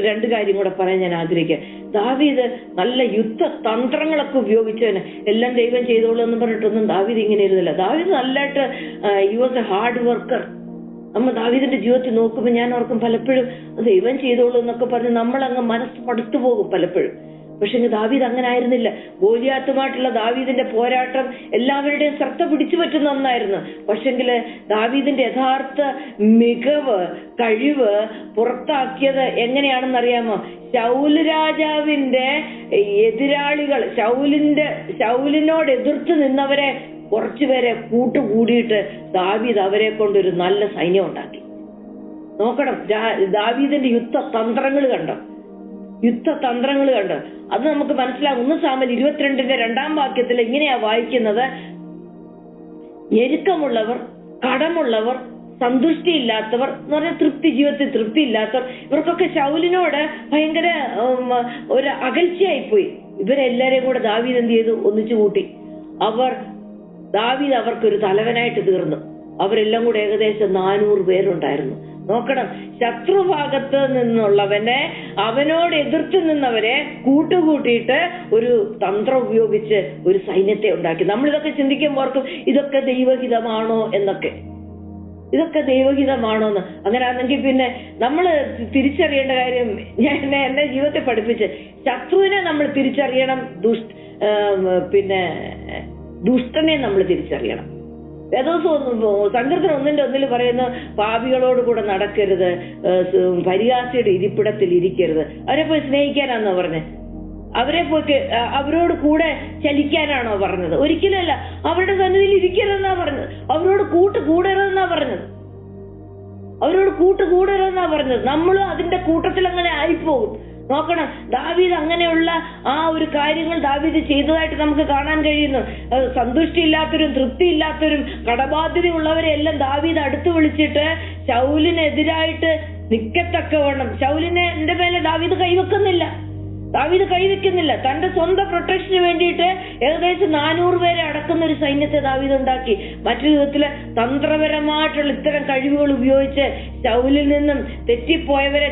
2 കാര്യം കൂടെ പറയാൻ ഞാൻ ആഗ്രഹിക്കുക. ദാവീദ് നല്ല യുദ്ധ തന്ത്രങ്ങളൊക്കെ ഉപയോഗിച്ചവന് എല്ലാം ദൈവം ചെയ്തോളൂ എന്ന് പറഞ്ഞിട്ടൊന്നും ദാവീദ് ഇങ്ങനെ ഇരുന്നില്ല. ദാവീദ് നല്ലതായിട്ട് he was A hard worker. നമ്മൾ ദാവീദിന്റെ ജീവിതത്തിൽ നോക്കുമ്പോൾ ഞാൻ ഓർക്കും പലപ്പോഴും ദൈവം ചെയ്തോളൂ എന്നൊക്കെ പറഞ്ഞ് നമ്മളങ്ങ് മനസ്സ് പടുത്തു പോകും പലപ്പോഴും. പക്ഷെ ദാവീദ് അങ്ങനെ ആയിരുന്നില്ല. ഗോലിയാത്തുമായിട്ടുള്ള ദാവീദിന്റെ പോരാട്ടം എല്ലാവരുടെയും ശ്രദ്ധ പിടിച്ചു പറ്റുന്ന ഒന്നായിരുന്നു. പക്ഷെങ്കില് ദാവീദിന്റെ യഥാർത്ഥ മികവ്, കഴിവ് പുറത്താക്കിയത് എങ്ങനെയാണെന്നറിയാമോ? ശൗല് രാജാവിന്റെ എതിരാളികൾ, ശൗലിനോട് എതിർത്ത് നിന്നവരെ കുറച്ചുപേരെ കൂട്ടുകൂടിയിട്ട് ദാവീദ് അവരെ കൊണ്ടൊരു നല്ല സൈന്യം ഉണ്ടാക്കി. നോക്കണം, ദാവീദിന്റെ യുദ്ധതന്ത്രങ്ങൾ കണ്ടോ? അത് നമുക്ക് മനസ്സിലാകും. 1 സാമുവേൽ 22 2 വാക്യത്തിൽ ഇങ്ങനെയാ വായിക്കുന്നത്: ഞെരുക്കമുള്ളവർ, കടമുള്ളവർ, സന്തുഷ്ടിയില്ലാത്തവർ എന്ന് പറഞ്ഞാൽ ജീവിതത്തിൽ തൃപ്തി ഇല്ലാത്തവർ, ഇവർക്കൊക്കെ ശൗലിനോട് ഭയങ്കര ഒരു അകൽച്ചയായിപ്പോയി. ഇവരെല്ലാരെയും കൂടെ ദാവീദ് എന്ത് ചെയ്തു? ഒന്നിച്ചു കൂട്ടി. ദാവീദ് അവർക്കൊരു തലവനായിട്ട് തീർന്നു. അവരെല്ലാം കൂടെ ഏകദേശം 400 പേരുണ്ടായിരുന്നു. നോക്കണം, ശത്രുഭാഗത്ത് നിന്നുള്ളവനെ, അവനോട് എതിർത്ത് നിന്നവരെ കൂട്ടുകൂട്ടിയിട്ട് ഒരു തന്ത്രം ഉപയോഗിച്ച് ഒരു സൈന്യത്തെ ഉണ്ടാക്കി. നമ്മളിതൊക്കെ ചിന്തിക്കുമ്പോൾ ഓർക്കും ഇതൊക്കെ ദൈവഹിതമാണോ എന്നൊക്കെ. ഇതൊക്കെ ദൈവഹിതമാണോന്ന്. അങ്ങനെയാണെങ്കിൽ പിന്നെ നമ്മൾ തിരിച്ചറിയേണ്ട കാര്യം, എന്നെ ജീവിതത്തെ പഠിപ്പിച്ച്, ശത്രുവിനെ നമ്മൾ തിരിച്ചറിയണം, ദുഷ്ടനെ നമ്മൾ തിരിച്ചറിയണം. സങ്കീർത്തനം 1:1 പറയുന്നു, പാപികളോട് കൂടെ നടക്കരുത്, പരിഹാസിയുടെ ഇരിപ്പിടത്തിൽ ഇരിക്കരുത്. അവരെ പോയി സ്നേഹിക്കാനാണോ പറഞ്ഞത്? അവരോട് കൂടെ ചലിക്കാനാണോ പറഞ്ഞത്? ഒരിക്കലല്ല. അവരുടെ സന്നിധിയിൽ ഇരിക്കരുതെന്നാ പറഞ്ഞത്. അവരോട് കൂട്ടുകൂടരുതെന്നാ പറഞ്ഞത്. നമ്മളും അതിന്റെ കൂട്ടത്തിൽ അങ്ങനെ ആയിപ്പോകും. നോക്കണം, ദാവീദ് അങ്ങനെയുള്ള ആ ഒരു കാര്യങ്ങൾ ദാവീദ് ചെയ്തതായിട്ട് നമുക്ക് കാണാൻ കഴിയുന്നു. സന്തുഷ്ടിയില്ലാത്തവരും തൃപ്തിയില്ലാത്തവരും കടബാധ്യതയുള്ളവരെ എല്ലാം ദാവീദ് അടുത്ത് വിളിച്ചിട്ട് ശൗലിനെതിരായിട്ട് നിൽക്കത്തക്കവണ്ണം, ശൗലിന്റെ മേലെ ദാവീദ് കൈവെക്കുന്നില്ല. തന്റെ സ്വന്തം പ്രൊട്ടക്ഷന് വേണ്ടിയിട്ട് ഏകദേശം 400 പേരെ അടക്കുന്ന ഒരു സൈന്യത്തെ ദാവീദ് ഉണ്ടാക്കി. മറ്റൊരു വിധത്തില് തന്ത്രപരമായിട്ടുള്ള ഇത്തരം കഴിവുകൾ ഉപയോഗിച്ച് ശൗലിൽ നിന്നും തെറ്റിപ്പോയവരെ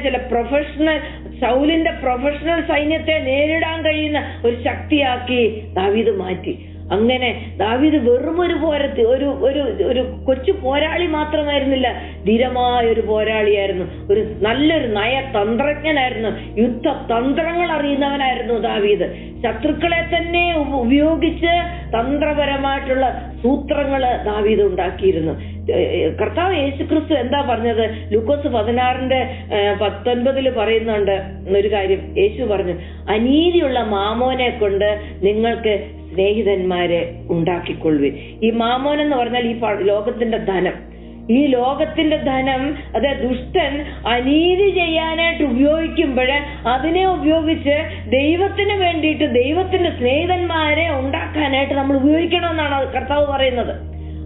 ശൗലിന്റെ പ്രൊഫഷണൽ സൈന്യത്തെ നേരിടാൻ കഴിയുന്ന ഒരു ശക്തിയാക്കി ദാവീദ് മാറ്റി. അങ്ങനെ ദാവീദ് വെറും ഒരു കൊച്ചു പോരാളി മാത്രമായിരുന്നില്ല, ധീരമായ ഒരു പോരാളിയായിരുന്നു. നല്ലൊരു നയതന്ത്രജ്ഞനായിരുന്നു. യുദ്ധതന്ത്രങ്ങൾ അറിയുന്നവനായിരുന്നു ദാവീദ്. ശത്രുക്കളെ തന്നെ ഉപയോഗിച്ച് തന്ത്രപരമായിട്ടുള്ള സൂത്രങ്ങള് ദാവീദ് ഉണ്ടാക്കിയിരുന്നു. കർത്താവ് യേശുക്രിസ്തു എന്താ പറഞ്ഞത്? ലൂക്കോസ് 16:19 പറയുന്നുണ്ട് ഒരു കാര്യം. യേശു പറഞ്ഞു, അനീതിയുള്ള മാമോനെ കൊണ്ട് നിങ്ങൾക്ക് സ്നേഹിതന്മാരെ ഉണ്ടാക്കിക്കൊള്ളുവിൻ. ഈ മാമോൻ എന്ന് പറഞ്ഞാൽ ഈ ലോകത്തിന്റെ ധനം. ഈ ലോകത്തിന്റെ ധനം, അതായത് ദുഷ്ടൻ അനീതി ചെയ്യാനായിട്ട് ഉപയോഗിക്കുമ്പോൾ അതിനെ ഉപയോഗിച്ച് ദൈവത്തിന് വേണ്ടിയിട്ട്, ദൈവത്തിന്റെ സ്നേഹിതന്മാരെ ഉണ്ടാക്കാനായിട്ട് നമ്മൾ ഉപയോഗിക്കണമെന്നാണ് കർത്താവ് പറയുന്നത്.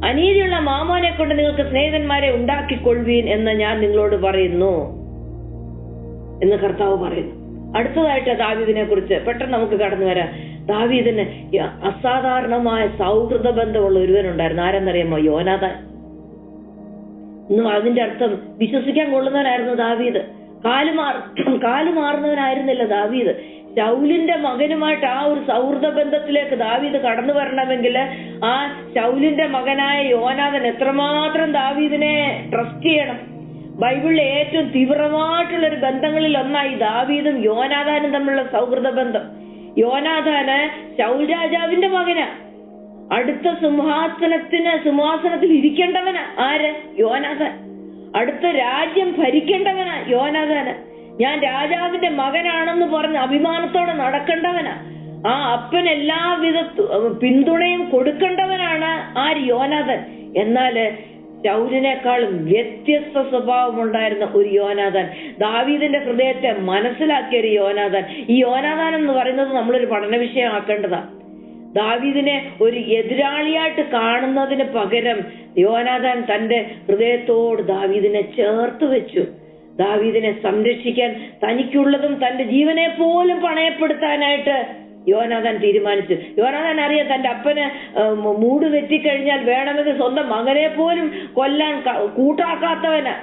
അനീതിയുള്ള മാമോനെ കൊണ്ട് നിങ്ങൾക്ക് സ്നേഹിതന്മാരെ ഉണ്ടാക്കിക്കൊള്ളുവീൻ എന്ന് ഞാൻ നിങ്ങളോട് പറയുന്നു എന്ന് കർത്താവ് പറയുന്നു. അടുത്തതായിട്ട് ദാവീദിനെ കുറിച്ച് പെട്ടെന്ന് നമുക്ക് കടന്നു വരാം. ദാവീദിന് അസാധാരണമായ സൗഹൃദ ബന്ധമുള്ള ഒരുവനുണ്ടായിരുന്നു. ആരെന്നറിയാമോ? യോനാഥാൻ. ഇന്നും അതിന്റെ അർത്ഥം വിശ്വസിക്കാൻ കൊള്ളുന്നവനായിരുന്നു ദാവീദ്. കാലുമാറുന്നവനായിരുന്നില്ല ദാവീദ്. ശൗലിന്റെ മകനുമായിട്ട് ആ ഒരു സൗഹൃദ ബന്ധത്തിലേക്ക് ദാവീദ് കടന്നു വരണമെങ്കിൽ ആ ശൗലിന്റെ മകനായ യോനാഥാൻ എത്രമാത്രം ദാവീദിനെ ട്രസ്റ്റ് ചെയ്യണം. ബൈബിളിലെ ഏറ്റവും തീവ്രമായിട്ടുള്ള ഒരു ബന്ധങ്ങളിൽ ഒന്നായി ദാവീദും യോനാഥാനും തമ്മിലുള്ള സൗഹൃദ ബന്ധം. യോനാഥാന് ശൗൽ രാജാവിന്റെ മകനാ. അടുത്ത സിംഹാസനത്തിൽ ഇരിക്കേണ്ടവനാ ആര്? യോനാഥാൻ. അടുത്ത രാജ്യം ഭരിക്കേണ്ടവനാ യോനാഥാന്. ഞാൻ രാജാവിന്റെ മകനാണെന്ന് പറഞ്ഞ് അഭിമാനത്തോടെ നടക്കേണ്ടവനാ. ആ അപ്പൻ എല്ലാവിധ പിന്തുണയും കൊടുക്കേണ്ടവനാണ് ആര്? യോനാഥാൻ. എന്നാല് ശൗലിനേക്കാളും വ്യത്യസ്ത സ്വഭാവമുണ്ടായിരുന്ന ഒരു യോനാഥാൻ, ദാവീദിന്റെ ഹൃദയത്തെ മനസ്സിലാക്കിയ ഒരു യോനാഥാൻ. ഈ യോനാഥാൻ എന്ന് പറയുന്നത് നമ്മളൊരു പഠന വിഷയമാക്കേണ്ടതാ. ദാവീദിനെ ഒരു എതിരാളിയായിട്ട് കാണുന്നതിന് പകരം യോനാഥാൻ തന്റെ ഹൃദയത്തോട് ദാവീദിനെ ചേർത്ത് വെച്ചു. ദാവീദിനെ സംരക്ഷിക്കാൻ, തനിക്കുള്ളതും തന്റെ ജീവനെ പോലും പണയപ്പെടുത്താനായിട്ട് യോനാഥാൻ തീരുമാനിച്ചു. യോനാഥാൻ അറിയാം തന്റെ അപ്പന് മൂട് തെറ്റിക്കഴിഞ്ഞാൽ വേണമെങ്കിൽ സ്വന്തം മകനെ പോലും കൊല്ലാൻ കൂട്ടാക്കാത്തവനാ.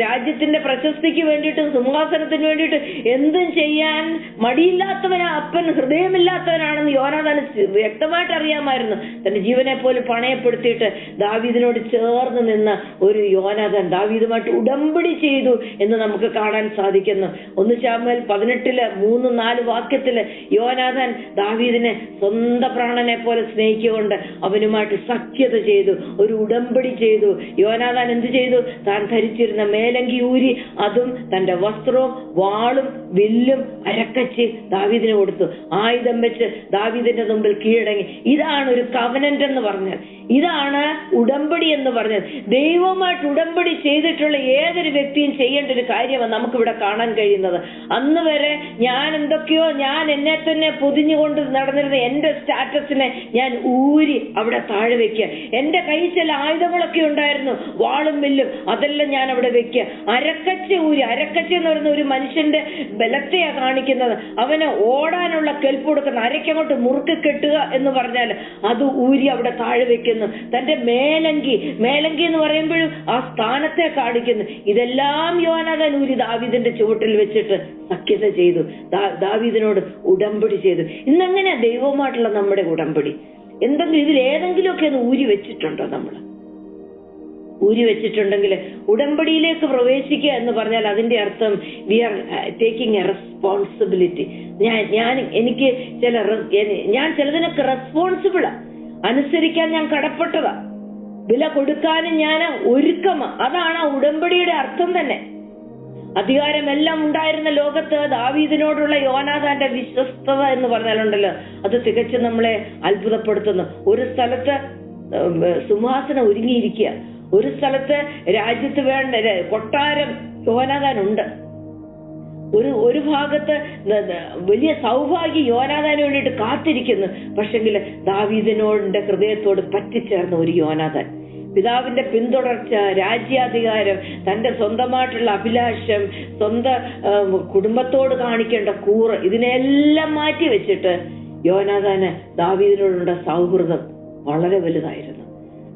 രാജ്യത്തിന്റെ പ്രശസ്തിക്ക് വേണ്ടിയിട്ടും സിംഹാസനത്തിന് വേണ്ടിയിട്ട് എന്തും ചെയ്യാൻ മടിയില്ലാത്തവനാ അപ്പൻ, ഹൃദയമില്ലാത്തവനാണെന്ന് യോനാഥാന് വ്യക്തമായിട്ട് അറിയാമായിരുന്നു. തന്റെ ജീവനെ പോലും പണയപ്പെടുത്തിയിട്ട് ദാവീദിനോട് ചേർന്ന് നിന്ന ഒരു യോനാഥാൻ ദാവീദുമായിട്ട് ഉടമ്പടി ചെയ്തു എന്ന് നമുക്ക് കാണാൻ സാധിക്കുന്നു. 1 ശമൂവേൽ 18:3-4 വാക്യത്തില് യോനാഥാൻ ദാവീദിനെ സ്വന്തം പ്രാണനെ പോലെ സ്നേഹിച്ചുകൊണ്ട് അവനുമായിട്ട് സഖ്യത ചെയ്തു, ഒരു ഉടമ്പടി ചെയ്തു. യോനാഥാൻ എന്ത് ചെയ്തു? താൻ ധരിച്ചിരുന്ന മേലങ്കി ഊരി അതും തന്റെ വസ്ത്രവും വാളും വില്ലും അരക്കച്ച് ദാവീദിന് കൊടുത്തു. ആയുധം വെച്ച് ദാവീദിന്റെ മുമ്പിൽ കീഴടങ്ങി. ഇതാണ് ഒരു കവനന്റ് എന്ന് പറഞ്ഞാൽ, ഇതാണ് ഉടമ്പടി എന്ന് പറഞ്ഞാൽ. ദൈവവുമായിട്ട് ഉടമ്പടി ചെയ്തിട്ടുള്ള ഏതൊരു വ്യക്തിയും ചെയ്യേണ്ട ഒരു കാര്യമാണ് നമുക്കിവിടെ കാണാൻ കഴിയുന്നത്. അന്ന് വരെ ഞാൻ എന്തൊക്കെയോ, ഞാൻ എന്നെ തന്നെ പൊതിഞ്ഞുകൊണ്ട് നടന്നിരുന്ന എന്റെ സ്റ്റാറ്റസിനെ ഞാൻ ഊരി അവിടെ താഴെ വെക്കുക. എന്റെ കയ്യിൽ ചില ആയുധങ്ങളൊക്കെ ഉണ്ടായിരുന്നു, വാളും വില്ലും, അതെല്ലാം ഞാൻ അവിടെ വെക്കുക. അരക്കച്ച ഊരി, അരക്കച്ച എന്ന് പറയുന്ന ഒരു മനുഷ്യന്റെ ബലത്തെയാ കാണിക്കുന്നത്. അവന് ഓടാനുള്ള കെൽപ്പ് കൊടുക്കുന്ന, അരക്കങ്ങോട്ട് മുറുക്കി കെട്ടുക എന്ന് പറഞ്ഞാൽ അത് ഊരി അവിടെ താഴെ വെക്കുന്നു. തന്റെ മേലങ്കി എന്ന് പറയുമ്പോഴും ആ സ്ഥാനത്തെ കാണിക്കുന്നു. ഇതെല്ലാം യോനാഥാൻ ഊരി ദാവീദിന്റെ ചുവട്ടിൽ വെച്ചിട്ട് സഖ്യത ചെയ്തു, ദാവീദിനോട് ഉടമ്പടി ചെയ്തു. ഇന്നെങ്ങനെയാ ദൈവവുമായിട്ടുള്ള നമ്മുടെ ഉടമ്പടി? എന്തെങ്കിലും ഇതിലേതെങ്കിലുമൊക്കെ ഒന്ന് ഊരി വെച്ചിട്ടുണ്ടോ? നമ്മൾ ഊരി വെച്ചിട്ടുണ്ടെങ്കിൽ ഉടമ്പടിയിലേക്ക് പ്രവേശിക്കുക എന്ന് പറഞ്ഞാൽ അതിന്റെ അർത്ഥം we are taking a responsibility. ഞാൻ ചിലതിനൊക്കെ റെസ്പോൺസിബിളാ, അനുസരിക്കാൻ ഞാൻ കടപ്പെട്ടതാ, വില കൊടുക്കാനും ഞാൻ ഒരുക്കമാ. അതാണ് ആ ഉടമ്പടിയുടെ അർത്ഥം തന്നെ. അധികാരമെല്ലാം ഉണ്ടായിരുന്ന ലോകത്ത് ദാവീദിനോടുള്ള യോനാഥാന്റെ വിശ്വസ്തത എന്ന് പറഞ്ഞാലുണ്ടല്ലോ, അത് തികച്ചും നമ്മളെ അത്ഭുതപ്പെടുത്തുന്നു. ഒരു സ്ഥലത്ത് സിംഹാസനം ഒരുങ്ങിയിരിക്കുക, ഒരു സ്ഥലത്ത് രാജ്യത്ത് വേണ്ട കൊട്ടാരം യോനാഥാനുണ്ട്, ഒരു ഭാഗത്ത് വലിയ സൗഭാഗ്യം യോനാഥാന് വേണ്ടിയിട്ട് കാത്തിരിക്കുന്നു. പക്ഷെങ്കിൽ ദാവീദിനോടിന്റെ ഹൃദയത്തോട് പറ്റിച്ചേർന്ന ഒരു യോനാഥാൻ, പിതാവിന്റെ പിന്തുടർച്ച, രാജ്യാധികാരം, തന്റെ സ്വന്തമായിട്ടുള്ള അഭിലാഷം, സ്വന്തം കുടുംബത്തോട് കാണിക്കേണ്ട കൂറ്, ഇതിനെല്ലാം മാറ്റി വെച്ചിട്ട് യോനാഥാന് ദാവീദിനോടുള്ള സൗഹൃദം വളരെ വലുതായിരുന്നു.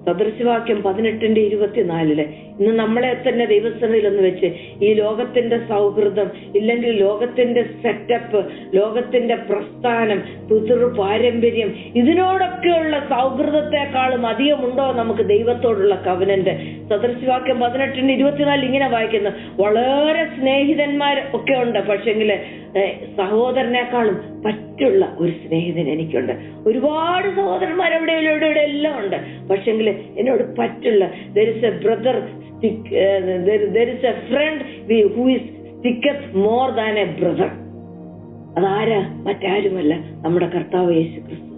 സദൃശവാക്യം 18:24 ഇന്ന് നമ്മളെ തന്നെ ദൈവസന്നിധിയിൽ ഒന്ന് വെച്ച് ഈ ലോകത്തിന്റെ സൗഹൃദം, ഇല്ലെങ്കിൽ ലോകത്തിന്റെ സെറ്റപ്പ്, ലോകത്തിന്റെ പ്രസ്ഥാനം, പിതൃ പാരമ്പര്യം, ഇതിനോടൊക്കെയുള്ള സൗഹൃദത്തെക്കാളും അധികമുണ്ടോ നമുക്ക് ദൈവത്തോടുള്ള കവനന്റ്? സദൃശവാക്യം 18:24 ഇങ്ങനെ വായിക്കുന്നു, വളരെ സ്നേഹിതന്മാർ ഒക്കെ ഉണ്ട്, പക്ഷെങ്കിൽ സഹോദരനേക്കാളും പറ്റുള്ള ഒരു സ്നേഹിതൻ എനിക്കുണ്ട്. ഒരുപാട് സഹോദരന്മാർ അവിടെ എല്ലാം ഉണ്ട്, പക്ഷെങ്കിൽ എന്നോട് പറ്റുള്ള there is a friend who is sticketh more than a brother. അതാരാ? മറ്റാരുമല്ല, നമ്മുടെ കർത്താവ് യേശു ക്രിസ്തു.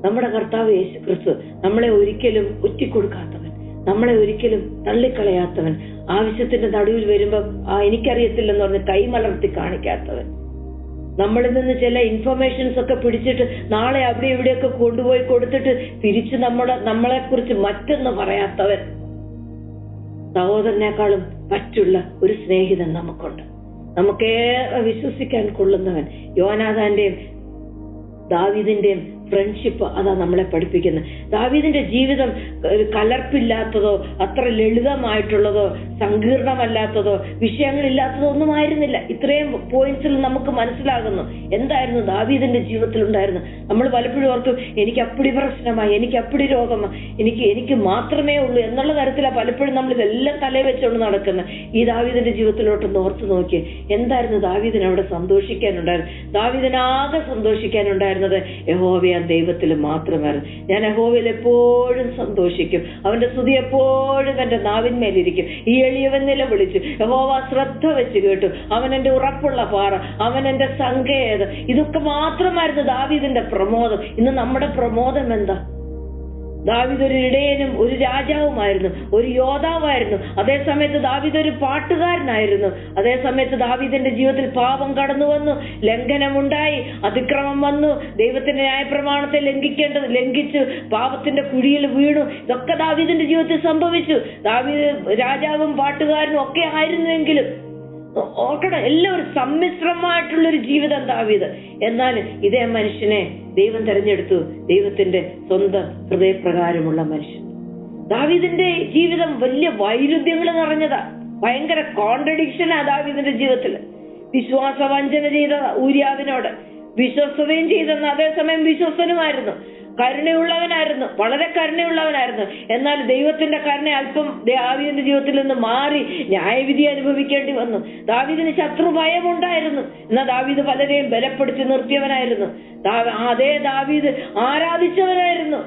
നമ്മുടെ കർത്താവ് യേശു ക്രിസ്തു നമ്മളെ ഒരിക്കലും ഒറ്റിക്കൊടുക്കാത്തവൻ, നമ്മളെ ഒരിക്കലും തള്ളിക്കളയാത്തവൻ, ആവശ്യത്തിന്റെ നടുവിൽ വരുമ്പോ എനിക്കറിയത്തില്ലെന്ന് പറഞ്ഞ് കൈമലർത്തി കാണിക്കാത്തവൻ. നമ്മളിൽ നിന്ന് ചില ഇൻഫർമേഷൻസ് ഒക്കെ പിടിച്ചിട്ട് നാളെ അവിടെ ഇവിടെയൊക്കെ കൊണ്ടുപോയി കൊടുത്തിട്ട് തിരിച്ച് നമ്മളെ കുറിച്ച് മറ്റൊന്ന് പറയാത്തവൻ, സഹോദരനേക്കാളും മറ്റുള്ള ഒരു സ്നേഹിതൻ നമുക്കുണ്ട്. നമുക്കേറെ വിശ്വസിക്കാൻ കൊള്ളുന്നവൻ. യോനാഥാന്റെയും ദാവീദിന്റെയും ഫ്രണ്ട്ഷിപ്പ് അതാ നമ്മളെ പഠിപ്പിക്കുന്നത്. ദാവീദിന്റെ ജീവിതം കലർപ്പില്ലാത്തതോ അത്ര ലളിതമായിട്ടുള്ളതോ സങ്കീർണമല്ലാത്തതോ വിഷയങ്ങളില്ലാത്തതോ ഒന്നും ആയിരുന്നില്ല. ഇത്രയും പോയിന്റ്സിൽ നമുക്ക് മനസ്സിലാകുന്നു എന്തായിരുന്നു ദാവീദിന്റെ ജീവിതത്തിൽ ഉണ്ടായിരുന്നു. നമ്മൾ പലപ്പോഴും ഓർക്കും എനിക്ക് അപ്പടി പ്രശ്നമായി, എനിക്ക് അപ്പടി രോഗമാണ്, എനിക്ക് മാത്രമേ ഉള്ളൂ എന്നുള്ള തരത്തിലാണ് പലപ്പോഴും നമ്മൾ ഇതെല്ലാം തലയിൽ വെച്ചുകൊണ്ട് നടക്കുന്നത്. ഈ ദാവീദിന്റെ ജീവിതത്തിലോട്ടൊന്ന് ഓർത്ത് നോക്കി, എന്തായിരുന്നു ദാവീദിന് അവിടെ സന്തോഷിക്കാനുണ്ടായിരുന്നു? ദാവീദിനാകെ സന്തോഷിക്കാനുണ്ടായിരുന്നത് യഹോവ ദൈവത്തിൽ മാത്രമായിരുന്നു. ഞാൻ യഹോവയിൽ എപ്പോഴും സന്തോഷിക്കും, അവന്റെ സ്തുതി എപ്പോഴും എന്റെ നാവിന്മേലിരിക്കും. ഈ എളിയവൻ നിലവിളിച്ചു, യഹോവ ശ്രദ്ധ വെച്ച് കേട്ടു, അവൻ എന്റെ ഉറപ്പുള്ള പാറ, അവൻ എന്റെ സങ്കേതം. ഇതൊക്കെ മാത്രമായിരുന്നു ദാവീദിന്റെ പ്രമോദം. ഇന്ന് നമ്മുടെ പ്രമോദം എന്താ? ദാവീദ് ഒരു ഇടയനും ഒരു രാജാവുമായിരുന്നു, ഒരു യോദ്ധാവായിരുന്നു. അതേസമയത്ത് ദാവീദ് ഒരു പാട്ടുകാരനായിരുന്നു. അതേസമയത്ത് ദാവീദിന്റെ ജീവിതത്തിൽ പാപം കടന്നു വന്നു, ലംഘനമുണ്ടായി, അതിക്രമം വന്നു, ദൈവത്തിന്റെ ന്യായപ്രമാണത്തെ ലംഘിച്ചു പാപത്തിന്റെ കുഴിയിൽ വീണു. ഇതൊക്കെ ദാവീദിന്റെ ജീവിതത്തിൽ സംഭവിച്ചു. ദാവീദ് രാജാവും പാട്ടുകാരനും ഒക്കെ ആയിരുന്നുവെങ്കിലും ഓർക്കണം, എല്ലാം ഒരു സമ്മിശ്രമായിട്ടുള്ളൊരു ജീവിതം ദാവീദ്. എന്നാൽ ഇതേ മനുഷ്യനെ ദൈവം തെരഞ്ഞെടുത്തു, ദൈവത്തിന്റെ സ്വന്തം ഹൃദയപ്രകാരമുള്ള മനുഷ്യൻ. ദാവീദിന്റെ ജീവിതം വലിയ വൈരുദ്ധ്യങ്ങൾ നിറഞ്ഞതാ, ഭയങ്കര കോൺട്രഡിക്ഷനാ ദാവീദിന്റെ ജീവിതത്തിൽ. വിശ്വാസവഞ്ചന ചെയ്ത ഊര്യാവിനോട് വിശ്വസ്തയും ചെയ്തെന്ന്, അതേസമയം വിശ്വസ്തനുമായിരുന്നു, കരുണയുള്ളവനായിരുന്നു, വളരെ കരുണയുള്ളവനായിരുന്നു. എന്നാൽ ദൈവത്തിന്റെ കരുണ അല്പം ദാവീദിന്റെ ജീവിതത്തിൽ നിന്ന് മാറി ന്യായവിധി അനുഭവിക്കേണ്ടി വന്നു. ദാവീദിന് ശത്രു ഭയമുണ്ടായിരുന്നു, എന്നാൽ ദാവീദ് പലരെയും ബലപ്പെടുത്തി നിർത്തിയവനായിരുന്നു. അതേ ദാവീദ് ആരാധിച്ചവനായിരുന്നു.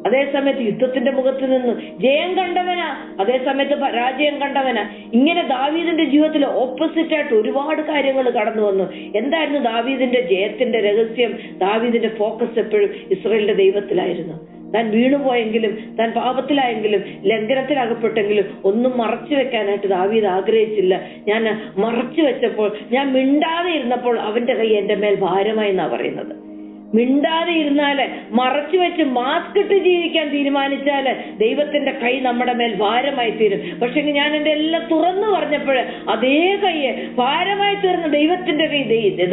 അതേസമയത്ത് യുദ്ധത്തിന്റെ മുഖത്ത് നിന്ന് ജയം കണ്ടവനാ, അതേസമയത്ത് പരാജയം കണ്ടവനാ. ഇങ്ങനെ ദാവീദിന്റെ ജീവിതത്തിൽ ഓപ്പോസിറ്റ് ആയിട്ട് ഒരുപാട് കാര്യങ്ങൾ കടന്നു വന്നു. എന്തായിരുന്നു ദാവീദിന്റെ ജയത്തിന്റെ രഹസ്യം? ദാവീദിന്റെ ഫോക്കസ് എപ്പോഴും ഇസ്രായേലിന്റെ ദൈവത്തിലായിരുന്നു. താൻ വീണുപോയെങ്കിലും, താൻ പാപത്തിലായെങ്കിലും, ലംഘനത്തിലകപ്പെട്ടെങ്കിലും ഒന്നും മറച്ചു വെക്കാനായിട്ട് ദാവീദ് ആഗ്രഹിച്ചില്ല. ഞാൻ മറച്ചു വെച്ചപ്പോൾ, ഞാൻ മിണ്ടാതെ ഇരുന്നപ്പോൾ അവന്റെ കൈ എന്റെ മേൽ ഭാരമായി എന്നാ പറയുന്നത്. മിണ്ടാതെ ഇരുന്നാല്, മറച്ചു വെച്ച് മാസ്ക് ഇട്ട് ജീവിക്കാൻ തീരുമാനിച്ചാല് ദൈവത്തിന്റെ കൈ നമ്മുടെ മേൽ ഭാരമായി തീരും. പക്ഷെ ഞാൻ എന്റെ എല്ലാം തുറന്നു പറഞ്ഞപ്പോൾ അതേ കൈയെ ഭാരമായി തീർന്ന ദൈവത്തിന്റെ കൈ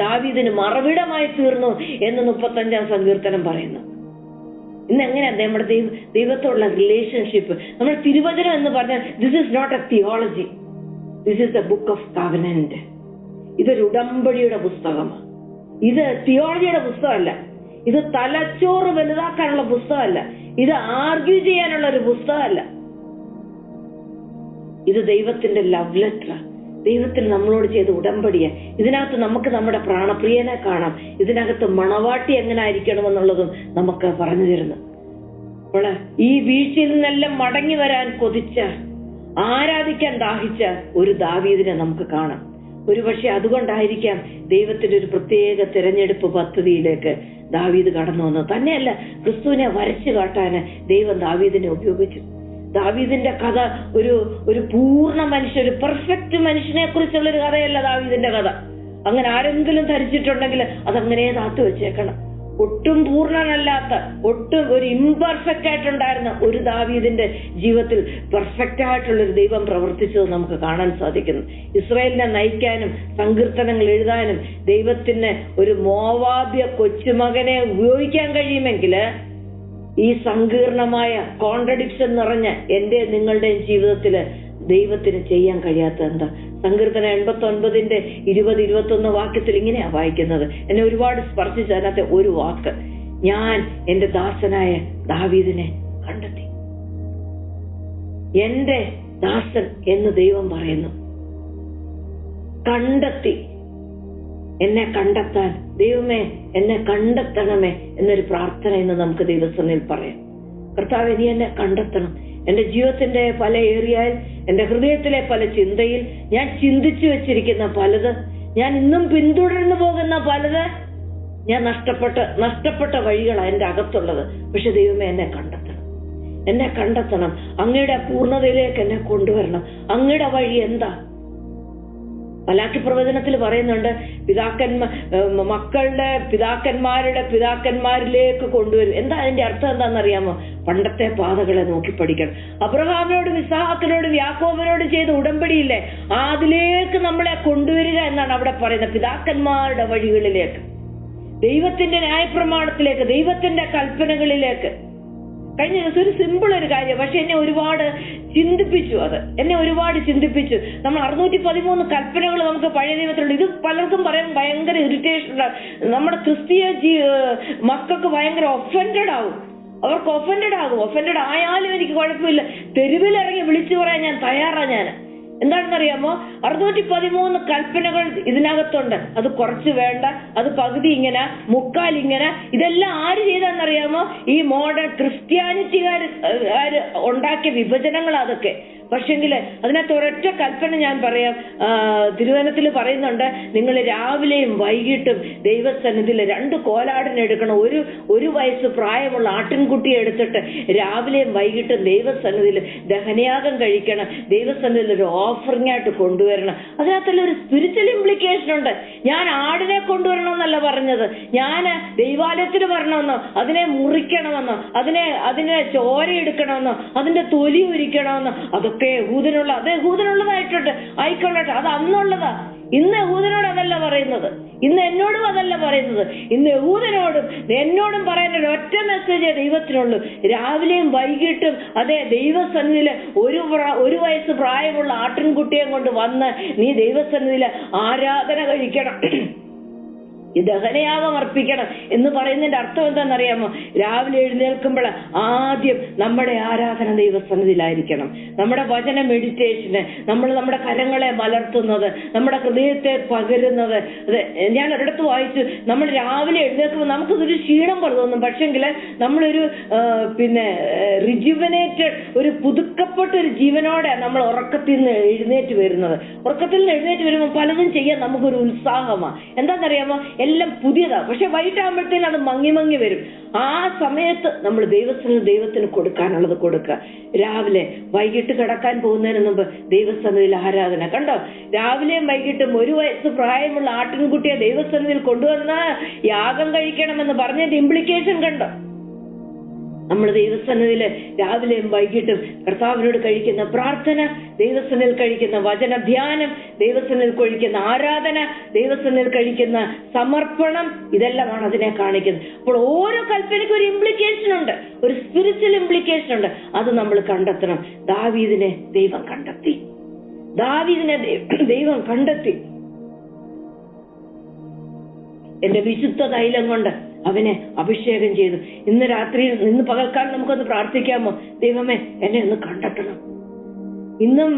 ദാവീദിന് മറവിടമായി തീർന്നു എന്ന് 35-ാം സങ്കീർത്തനം പറയുന്നു. ഇന്ന് എങ്ങനെയാ നമ്മുടെ ദൈവത്തോടുള്ള റിലേഷൻഷിപ്പ്? നമ്മൾ തിരുവചനം എന്ന് പറഞ്ഞാൽ this is not a theology, this is a book of covenant. ഇതൊരു ഉടമ്പടിയുടെ പുസ്തകമാണ്. ഇത് തിയോളജിയുടെ പുസ്തകമല്ല, ഇത് തലച്ചോറ് വലുതാക്കാനുള്ള പുസ്തകമല്ല, ഇത് ആർഗ്യൂ ചെയ്യാനുള്ള ഒരു പുസ്തകമല്ല. ഇത് ദൈവത്തിന്റെ ലവ് ലെറ്റർ, ദൈവത്തിന് നമ്മളോട് ചെയ്ത ഉടമ്പടിയെ. ഇതിനകത്ത് നമുക്ക് നമ്മുടെ പ്രാണപ്രിയനെ കാണാം. ഇതിനകത്ത് മണവാട്ടി എങ്ങനെ ആയിരിക്കണമെന്നുള്ളതും നമുക്ക് പറഞ്ഞു തരുന്നു. അപ്പോൾ ഈ വീഴ്ചയിൽ നിന്നെല്ലാം മടങ്ങി വരാൻ കൊതിച്ച, ആരാധിക്കാൻ ദാഹിച്ച ഒരു ദാവീദിനെ നമുക്ക് കാണാം. ഒരുപക്ഷെ അതുകൊണ്ടായിരിക്കാം ദൈവത്തിന്റെ ഒരു പ്രത്യേക തെരഞ്ഞെടുപ്പ് പദ്ധതിയിലേക്ക് ദാവീദ് കടന്നു വന്നത്. തന്നെയല്ല, ക്രിസ്തുവിനെ വരച്ചു കാട്ടാന് ദൈവം ദാവീദിനെ ഉപയോഗിച്ചു. ദാവീദിന്റെ കഥ ഒരു പൂർണ്ണ മനുഷ്യൻ, ഒരു പെർഫെക്റ്റ് മനുഷ്യനെ കുറിച്ചുള്ള ഒരു കഥയല്ല ദാവീദിന്റെ കഥ. അങ്ങനെ ആരെങ്കിലും ധരിച്ചിട്ടുണ്ടെങ്കിൽ അതങ്ങനെ താത്തു വെച്ചേക്കണം. ഒട്ടും പൂർണ്ണനല്ലാത്ത, ഒട്ടും ഒരു ഇംപെർഫെക്റ്റ് ആയിട്ടുണ്ടായിരുന്ന ഒരു ദാവീദിന്റെ ജീവിതത്തിൽ പെർഫെക്റ്റ് ആയിട്ടുള്ളൊരു ദൈവം പ്രവർത്തിച്ചത് നമുക്ക് കാണാൻ സാധിക്കുന്നു. ഇസ്രായേലിനെ നയിക്കാനും സങ്കീർത്തനങ്ങൾ എഴുതാനും ദൈവത്തിന് ഒരു മോവാബ്യ കൊച്ചുമകനെ ഉപയോഗിക്കാൻ കഴിയുമെങ്കിൽ ഈ സങ്കീർണമായ കോൺട്രഡിക്ഷൻ നിറഞ്ഞ എന്റെ നിങ്ങളുടെയും ജീവിതത്തില് ദൈവത്തിന് ചെയ്യാൻ കഴിയാത്ത എന്താ? സങ്കീർത്തനം 89-ന്റെ 20-21 വാക്യത്തിൽ ഇങ്ങനെയാ വായിക്കുന്നത്. എന്നെ ഒരുപാട് സ്പർശിച്ച അതിനകത്തെ ഒരു വാക്ക്, ഞാൻ എന്റെ ദാസനായ ദാവീദിനെ കണ്ടെത്തി. എന്റെ ദാസൻ എന്ന് ദൈവം പറയുന്നു. കണ്ടെത്തി. എന്നെ കണ്ടെത്താൻ, ദൈവമേ എന്നെ കണ്ടെത്തണമേ എന്നൊരു പ്രാർത്ഥന ഇന്ന് നമുക്ക് ദൈവസന്നിധിയിൽ പറയാം. കർത്താവേ, നീ എന്നെ കണ്ടെത്തണം. എന്റെ ജീവിതത്തിന്റെ പല ഏരിയയിൽ, എന്റെ ഹൃദയത്തിലെ പല ചിന്തയിൽ ഞാൻ ചിന്തിച്ചു വെച്ചിരിക്കുന്ന പലത്, ഞാൻ ഇന്നും പിന്തുടർന്നു പോകുന്ന പലത്, ഞാൻ നഷ്ടപ്പെട്ട വഴികളാണ് എന്റെ അകത്തുള്ളത്. പക്ഷെ ദൈവമേ എന്നെ കണ്ടെത്തണം. അങ്ങയുടെ പൂർണ്ണതയിലേക്ക് എന്നെ കൊണ്ടുവരണം. അങ്ങയുടെ വഴി എന്താ? മലാക്കി പ്രവചനത്തിൽ പറയുന്നുണ്ട്, മക്കളുടെ പിതാക്കന്മാരുടെ പിതാക്കന്മാരിലേക്ക് കൊണ്ടുവരും. എന്താ അതിന്റെ അർത്ഥം എന്താണെന്നറിയാമോ? പണ്ടത്തെ പാതകളെ നോക്കി പഠിക്കണം. അബ്രഹാമിനോടും ഇസ്ഹാക്കിനോടും യാക്കോബിനോടും ചെയ്ത ഉടമ്പടിയില്ലേ, അതിലേക്ക് നമ്മളെ കൊണ്ടുവരിക എന്നാണ് അവിടെ പറയുന്നത്. പിതാക്കന്മാരുടെ വഴികളിലേക്ക്, ദൈവത്തിന്റെ ന്യായപ്രമാണത്തിലേക്ക്, ദൈവത്തിന്റെ കൽപ്പനകളിലേക്ക്. കഴിഞ്ഞ ദിവസം ഒരു സിമ്പിൾ ഒരു കാര്യം, പക്ഷെ എന്നെ ഒരുപാട് ചിന്തിപ്പിച്ചു. എന്നെ ഒരുപാട് ചിന്തിപ്പിച്ചു. നമ്മൾ 613 കൽപ്പനകൾ നമുക്ക് പഴയ നിയമത്തിലുണ്ട്. ഇത് പലർക്കും പറയാൻ ഭയങ്കര ഇറിറ്റേഷൻ ഉണ്ടാവും. നമ്മുടെ ക്രിസ്തീയ മക്കൾക്ക് ഭയങ്കര ഒഫൻഡഡ് ആവും. അവർക്ക് ഒഫൻഡഡ് ആയാലും എനിക്ക് കുഴപ്പമില്ല. തെരുവിലിറങ്ങി വിളിച്ചു പറയാൻ ഞാൻ തയ്യാറാണ്. എന്താണെന്നറിയാമോ? 613 കൽപ്പനകൾ ഇതിനകത്തുണ്ട്. അത് കുറച്ച് വേണ്ട, അത് പകുതി ഇങ്ങനെ, മുക്കാൽ ഇങ്ങനെ. ഇതെല്ലാം ആര് ചെയ്താന്നറിയാമോ? ഈ മോഡേൺ ക്രിസ്ത്യാനിറ്റിക്കാർ ഉണ്ടാക്കിയ വിഭജനങ്ങൾ അതൊക്കെ. പക്ഷെങ്കില് അതിനകത്ത് ഒരൊറ്റ കൽപ്പന ഞാൻ പറയാം. തിരുവചനത്തിൽ പറയുന്നുണ്ട്, നിങ്ങൾ രാവിലെയും വൈകിട്ടും ദൈവസന്നിധിയിൽ 2 കോലാടിനെ എടുക്കണം. ഒരു വയസ്സ് പ്രായമുള്ള ആട്ടിൻകുട്ടിയെ എടുത്തിട്ട് രാവിലെയും വൈകിട്ടും ദൈവസന്നിധിയിൽ ദഹനയാഗം കഴിക്കണം. ദൈവസന്നിധിയിൽ ഒരു ഓഫറിംഗ് ആയിട്ട് കൊണ്ടുവരണം. അതിനകത്തുള്ള ഒരു സ്പിരിച്വൽ ഇംപ്ലിക്കേഷൻ ഉണ്ട്. ഞാൻ ആടിനെ കൊണ്ടുവരണമെന്നല്ല പറഞ്ഞത്, ഞാൻ ദൈവാലയത്തിന് വരണമെന്നോ, അതിനെ മുറിക്കണമെന്നോ, അതിനെ ചോരയെടുക്കണമെന്നോ, അതിന്റെ തൊലി ഉരിക്കണമെന്നോ, അതൊക്കെ യഹൂദനുള്ളതായിട്ടുണ്ട്. ആയിക്കൊള്ളട്ടെ, അത് അന്നുള്ളതാ. ഇന്ന് യഹൂദനോട് അതല്ല പറയുന്നത്, ഇന്ന് എന്നോടും അതല്ല പറയുന്നത്. ഇന്ന് യഹൂദനോടും എന്നോടും പറയുന്ന ഒറ്റ മെസ്സേജേ ദൈവത്തിനുള്ളൂ. രാവിലെയും വൈകിട്ടും അതേ ദൈവസന്നിധിയില് ഒരു വയസ്സ് പ്രായമുള്ള ആട്ടിൻകുട്ടിയെ കൊണ്ട് വന്ന് നീ ദൈവസന്നിധിയില് ആരാധന കഴിക്കണം, ദഹനയാഗം അർപ്പിക്കണം എന്ന് പറയുന്നതിന്റെ അർത്ഥം എന്താണെന്നറിയാമോ? രാവിലെ എഴുന്നേൽക്കുമ്പോൾ ആദ്യം നമ്മുടെ ആരാധന ദൈവസന്നിധിയിലായിരിക്കണം. നമ്മുടെ വചന മെഡിറ്റേഷന്, നമ്മുടെ കരങ്ങളെ മലർത്തുന്നത്, നമ്മുടെ ഹൃദയത്തെ പകരുന്നത്. ഞാൻ ഒരിടത്ത് വായിച്ചു, നമ്മൾ രാവിലെ എഴുന്നേൽക്കുമ്പോൾ നമുക്കിതൊരു ക്ഷീണം പോലെ തോന്നും. പക്ഷെങ്കിൽ നമ്മളൊരു റിജുവനേറ്റഡ്, ഒരു പുതുക്കപ്പെട്ട ഒരു ജീവനോടെ നമ്മൾ ഉറക്കത്തിൽ നിന്ന് എഴുന്നേറ്റ് വരുന്നത്. ഉറക്കത്തിൽ നിന്ന് എഴുന്നേറ്റ് വരുമ്പോൾ പലതും ചെയ്യാൻ നമുക്കൊരു ഉത്സാഹമാണ്. എന്താണെന്നറിയാമോ? എല്ലാം പുതിയതാ. പക്ഷെ വൈകിട്ടാകുമ്പോഴത്തേനും അത് മങ്ങി വരും. ആ സമയത്ത് നമ്മൾ ദൈവത്തിന് കൊടുക്കാനുള്ളത് കൊടുക്കുക. രാവിലെ വൈകിട്ട് കിടക്കാൻ പോകുന്നതിന് മുമ്പ് ദൈവസന്നിധിയിൽ ആരാധന. കണ്ടോ? രാവിലെയും വൈകിട്ടും 1 വയസ്സ് പ്രായമുള്ള ആട്ടിൻകുട്ടിയെ ദൈവസന്നിധിയിൽ കൊണ്ടുവന്ന് യാഗം കഴിക്കണമെന്ന് പറഞ്ഞതിന്റെ ഇംപ്ലിക്കേഷൻ കണ്ടോ? നമ്മൾ ദൈവസന്നിധിയില് രാവിലെയും വൈകിട്ടും കർത്താവിനോട് കഴിക്കുന്ന പ്രാർത്ഥന, ദൈവസന്നിധിയിൽ കഴിക്കുന്ന വചന ധ്യാനം, ദൈവസന്നിധിയിൽ കഴിക്കുന്ന ആരാധന, ദൈവസന്നിധിയിൽ കഴിക്കുന്ന സമർപ്പണം, ഇതെല്ലാമാണ് അതിനെ കാണിക്കുന്നത്. അപ്പോൾ ഓരോ കൽപ്പനയ്ക്കും ഒരു ഇംപ്ലിക്കേഷൻ ഉണ്ട്, ഒരു സ്പിരിച്വൽ ഇംപ്ലിക്കേഷൻ ഉണ്ട്. അത് നമ്മൾ കണ്ടെത്തണം. ദാവീദിനെ ദൈവം കണ്ടെത്തി. എന്റെ വിശുദ്ധ തൈലം കൊണ്ട് അവനെ അഭിഷേകം ചെയ്തു. ഇന്ന് പകൽക്കാലം നമുക്കൊന്ന് പ്രാർത്ഥിക്കാമോ? ദൈവമേ, എന്നെ ഒന്ന് കണ്ടെത്തണം. ഇന്നും